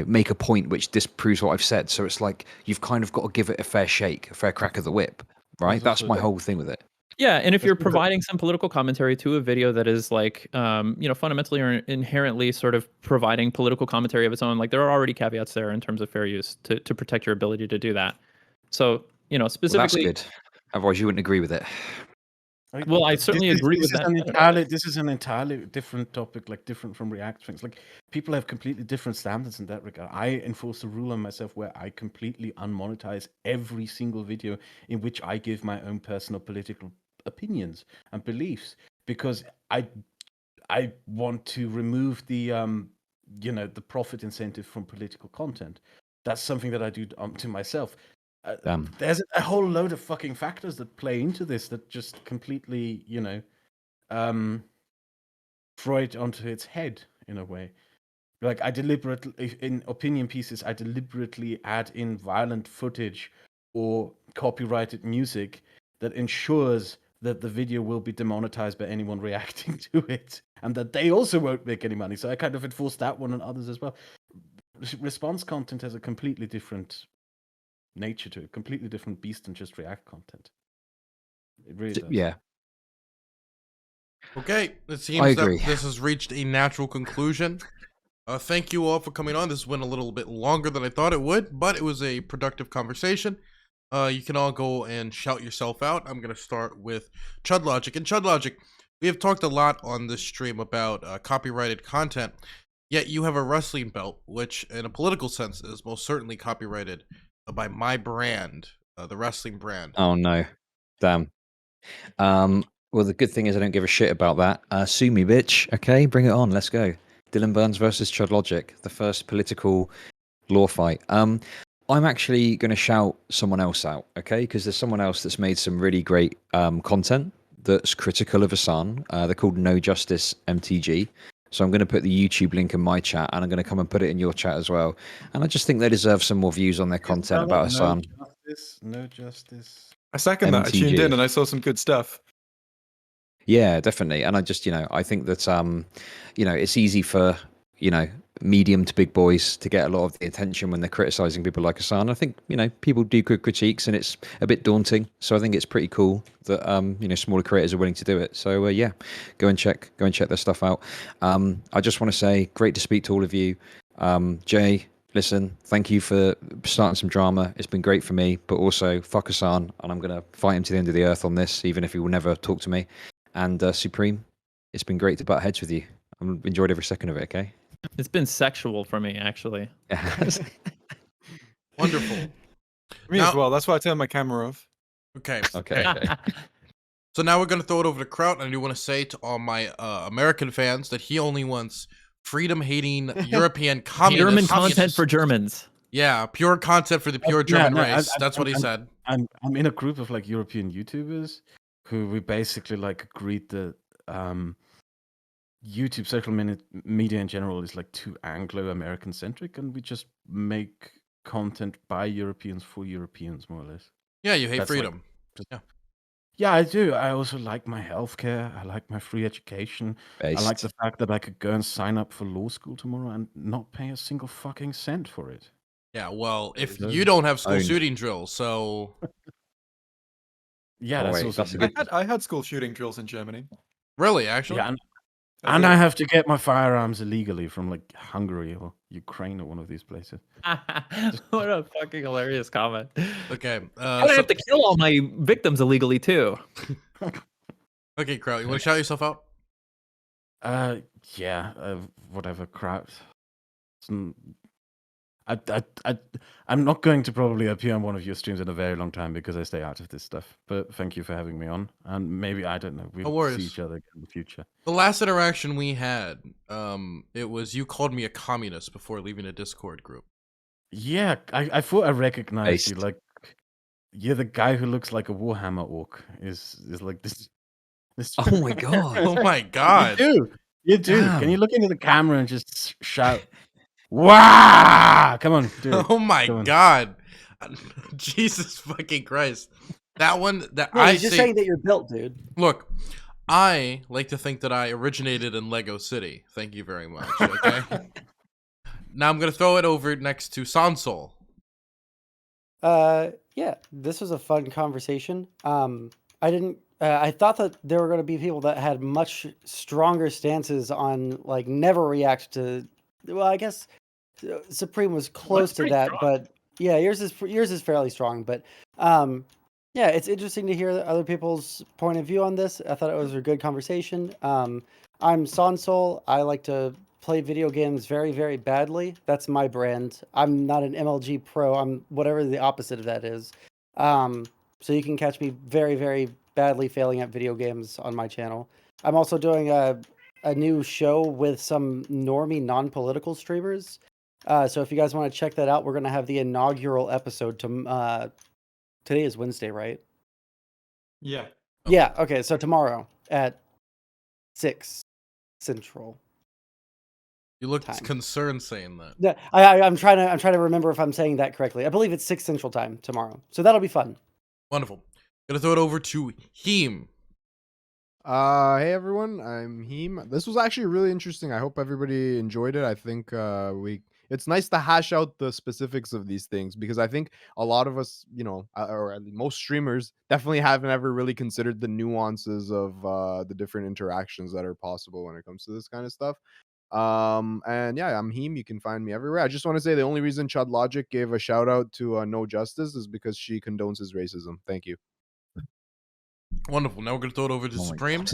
make a point which disproves what I've said. So it's like you've kind of got to give it a fair shake, a fair crack of the whip, right? That's my whole thing with it. Yeah, and if you're providing some political commentary to a video that is like, fundamentally or inherently sort of providing political commentary of its own, like there are already caveats there in terms of fair use to protect your ability to do that. So, specifically, well, that's good. Otherwise, you wouldn't agree with it. Well, I certainly agree with that. This is an entirely different topic, like different from React things. Like people have completely different standards in that regard. I enforce a rule on myself where I completely unmonetize every single video in which I give my own personal political opinions and beliefs, because I want to remove the the profit incentive from political content. That's something that I do to myself. There's a whole load of fucking factors that play into this that just completely, throw it onto its head in a way. Like I deliberately, in opinion pieces, I deliberately add in violent footage or copyrighted music that ensures that the video will be demonetized by anyone reacting to it, and that they also won't make any money. So I kind of enforce that one on others as well. Response content has a completely different nature to it, completely different beast than just React content. It really does. Yeah. Okay, it seems that this has reached a natural conclusion. Thank you all for coming on. This went a little bit longer than I thought it would, but it was a productive conversation. You can all go and shout yourself out. I'm going to start with ChudLogic. And ChudLogic, we have talked a lot on this stream about copyrighted content, yet you have a wrestling belt, which in a political sense is most certainly copyrighted by my brand, the wrestling brand. Oh no, damn. Well, the good thing is I don't give a shit about that. Sue me, bitch. Okay, bring it on. Let's go. Dylan Burns versus ChudLogic, the first political law fight. I'm actually going to shout someone else out, okay? Because there's someone else that's made some really great content that's critical of Hasan. They're called No Justice MTG. So I'm going to put the YouTube link in my chat, and I'm going to come and put it in your chat as well. And I just think they deserve some more views on their content about Hasan. No Justice. I second that. I tuned in and I saw some good stuff. Yeah, definitely. And I just, I think that, it's easy for, medium to big boys to get a lot of the attention when they're criticizing people like Hasan. I think, people do good critiques and it's a bit daunting. So I think it's pretty cool that, smaller creators are willing to do it. So, yeah, go and check their stuff out. I just want to say, great to speak to all of you. Jay, listen, thank you for starting some drama. It's been great for me, but also fuck Hasan. And I'm going to fight him to the end of the earth on this, even if he will never talk to me. And Supreme, it's been great to butt heads with you. I've enjoyed every second of it, okay? It's been sexual for me, actually. Wonderful. Me as well. That's why I turned my camera off. Okay. Okay. So now we're going to throw it over to Kraut, and I do want to say to all my American fans that he only wants freedom-hating European communists. German content for Germans. Yeah, pure content for the pure German race. That's what he said. I'm in a group of like European YouTubers who we basically like agreed that YouTube social media in general is like too Anglo-American centric, and we just make content by Europeans for Europeans, more or less. Yeah, you hate freedom. Yeah, I do. I also like my healthcare. I like my free education. I like the fact that I could go and sign up for law school tomorrow and not pay a single fucking cent for it. Yeah, well, if you don't have school shooting drills, so... Yeah, that's also good. I had school shooting drills in Germany. Really, actually? Yeah, and I have to get my firearms illegally from like Hungary or Ukraine or one of these places. What a fucking hilarious comment. Okay. I have to kill all my victims illegally too. Okay, Kraut, you want to shout yourself out? Yeah, whatever, Kraut. I'm not going to probably appear on one of your streams in a very long time because I stay out of this stuff. But thank you for having me on, and maybe I don't know, No we'll worries. see each other again in the future. The last interaction we had, it was you called me a communist before leaving a Discord group. Yeah, I thought I recognized you. Based. Like, you're the guy who looks like a Warhammer orc. Is like this. Oh my god. Oh my god. You do. Can Damn. you look into the camera and just shout, "Wow!" Come on, do it. Oh my Come on. god. Jesus fucking Christ. That one that No, I he's just say, saying that you're built, dude. look, I like to think that I originated in Lego City. Thank you very much. Okay. Now I'm gonna throw it over next to Sondsol. Yeah, this was a fun conversation. I thought that there were going to be people that had much stronger stances on like never react to. Well, I guess Supreme was close to pretty that, strong. but yeah, yours is fairly strong. But yeah, it's interesting to hear other people's point of view on this. I thought it was a good conversation. I'm Sondsol. I like to play video games very, very badly. That's my brand. I'm not an MLG pro. I'm whatever the opposite of that is. So you can catch me very, very badly failing at video games on my channel. I'm also doing a new show with some normie non-political streamers. So if you guys want to check that out, we're going to have the inaugural episode today is Wednesday, right? Yeah. Yeah, okay, so tomorrow at 6 Central. You look Time. concerned saying that. Yeah, I'm trying to remember if I'm saying that correctly. I believe it's 6 Central Time tomorrow. So that'll be fun. Wonderful. Gonna throw it over to Heem. Hey everyone, I'm Heem. This was actually really interesting. I hope everybody enjoyed it. I think it's nice to hash out the specifics of these things because I think a lot of us, or at least most streamers definitely haven't ever really considered the nuances of the different interactions that are possible when it comes to this kind of stuff. And yeah, I'm Heem. You can find me everywhere. I just want to say the only reason ChudLogic gave a shout out to No Justice is because she condones his racism. Thank you. Wonderful. Now we're gonna throw it over to Oh my Supreme.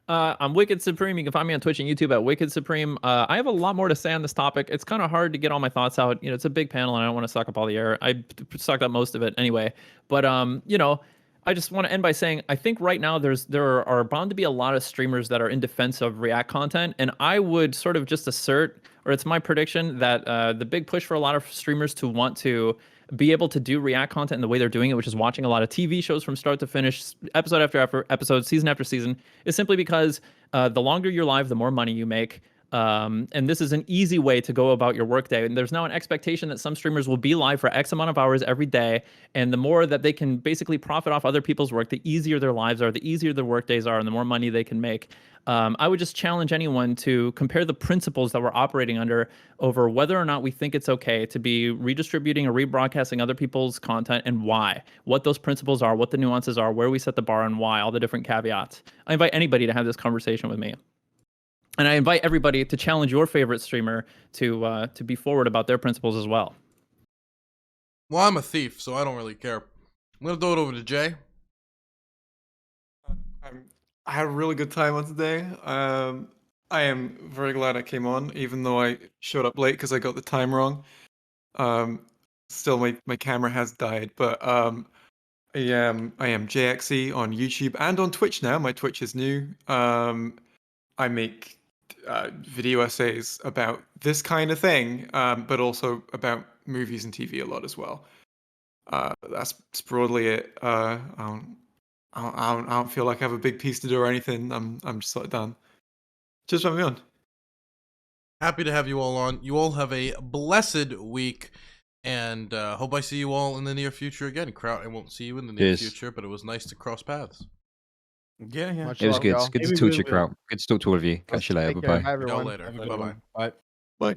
God. I'm Wicked Supreme. You can find me on Twitch and YouTube at Wicked Supreme. I have a lot more to say on this topic. It's kind of hard to get all my thoughts out. It's a big panel, and I don't want to suck up all the air. I sucked up most of it anyway. But I just want to end by saying I think right now there are bound to be a lot of streamers that are in defense of React content, and I would sort of just assert, or it's my prediction that the big push for a lot of streamers to want to be able to do React content in the way they're doing it, which is watching a lot of TV shows from start to finish, episode after episode, season after season, is simply because the longer you're live, the more money you make. And this is an easy way to go about your workday. And there's now an expectation that some streamers will be live for X amount of hours every day. And the more that they can basically profit off other people's work, the easier their lives are, the easier their workdays are, and the more money they can make. I would just challenge anyone to compare the principles that we're operating under over whether or not we think it's okay to be redistributing or rebroadcasting other people's content and why, what those principles are, what the nuances are, where we set the bar and why, all the different caveats. I invite anybody to have this conversation with me. And I invite everybody to challenge your favorite streamer to be forward about their principles as well. Well, I'm a thief, so I don't really care. I'm gonna throw it over to Jay. I had a really good time on today. I am very glad I came on, even though I showed up late because I got the time wrong. Still, my camera has died, but I am JayExci on YouTube and on Twitch now. My Twitch is new. I make video essays about this kind of thing, but also about movies and TV a lot as well. That's broadly it. I don't feel like I have a big piece to do or anything. I'm just sort of done. Just let me on. Happy to have you all on. You all have a blessed week, and hope I see you all in the near future again. Kraut, I won't see you in the near Cheers. future, but it was nice to cross paths. Yeah. Much It was love, good. y'all. Good to Maybe talk we to you, will. Kraut. Good to talk to all of you. Catch you later. Take care. Bye-bye. Bye, See y'all everyone. later. Have a good Bye-bye. one. Bye. Bye.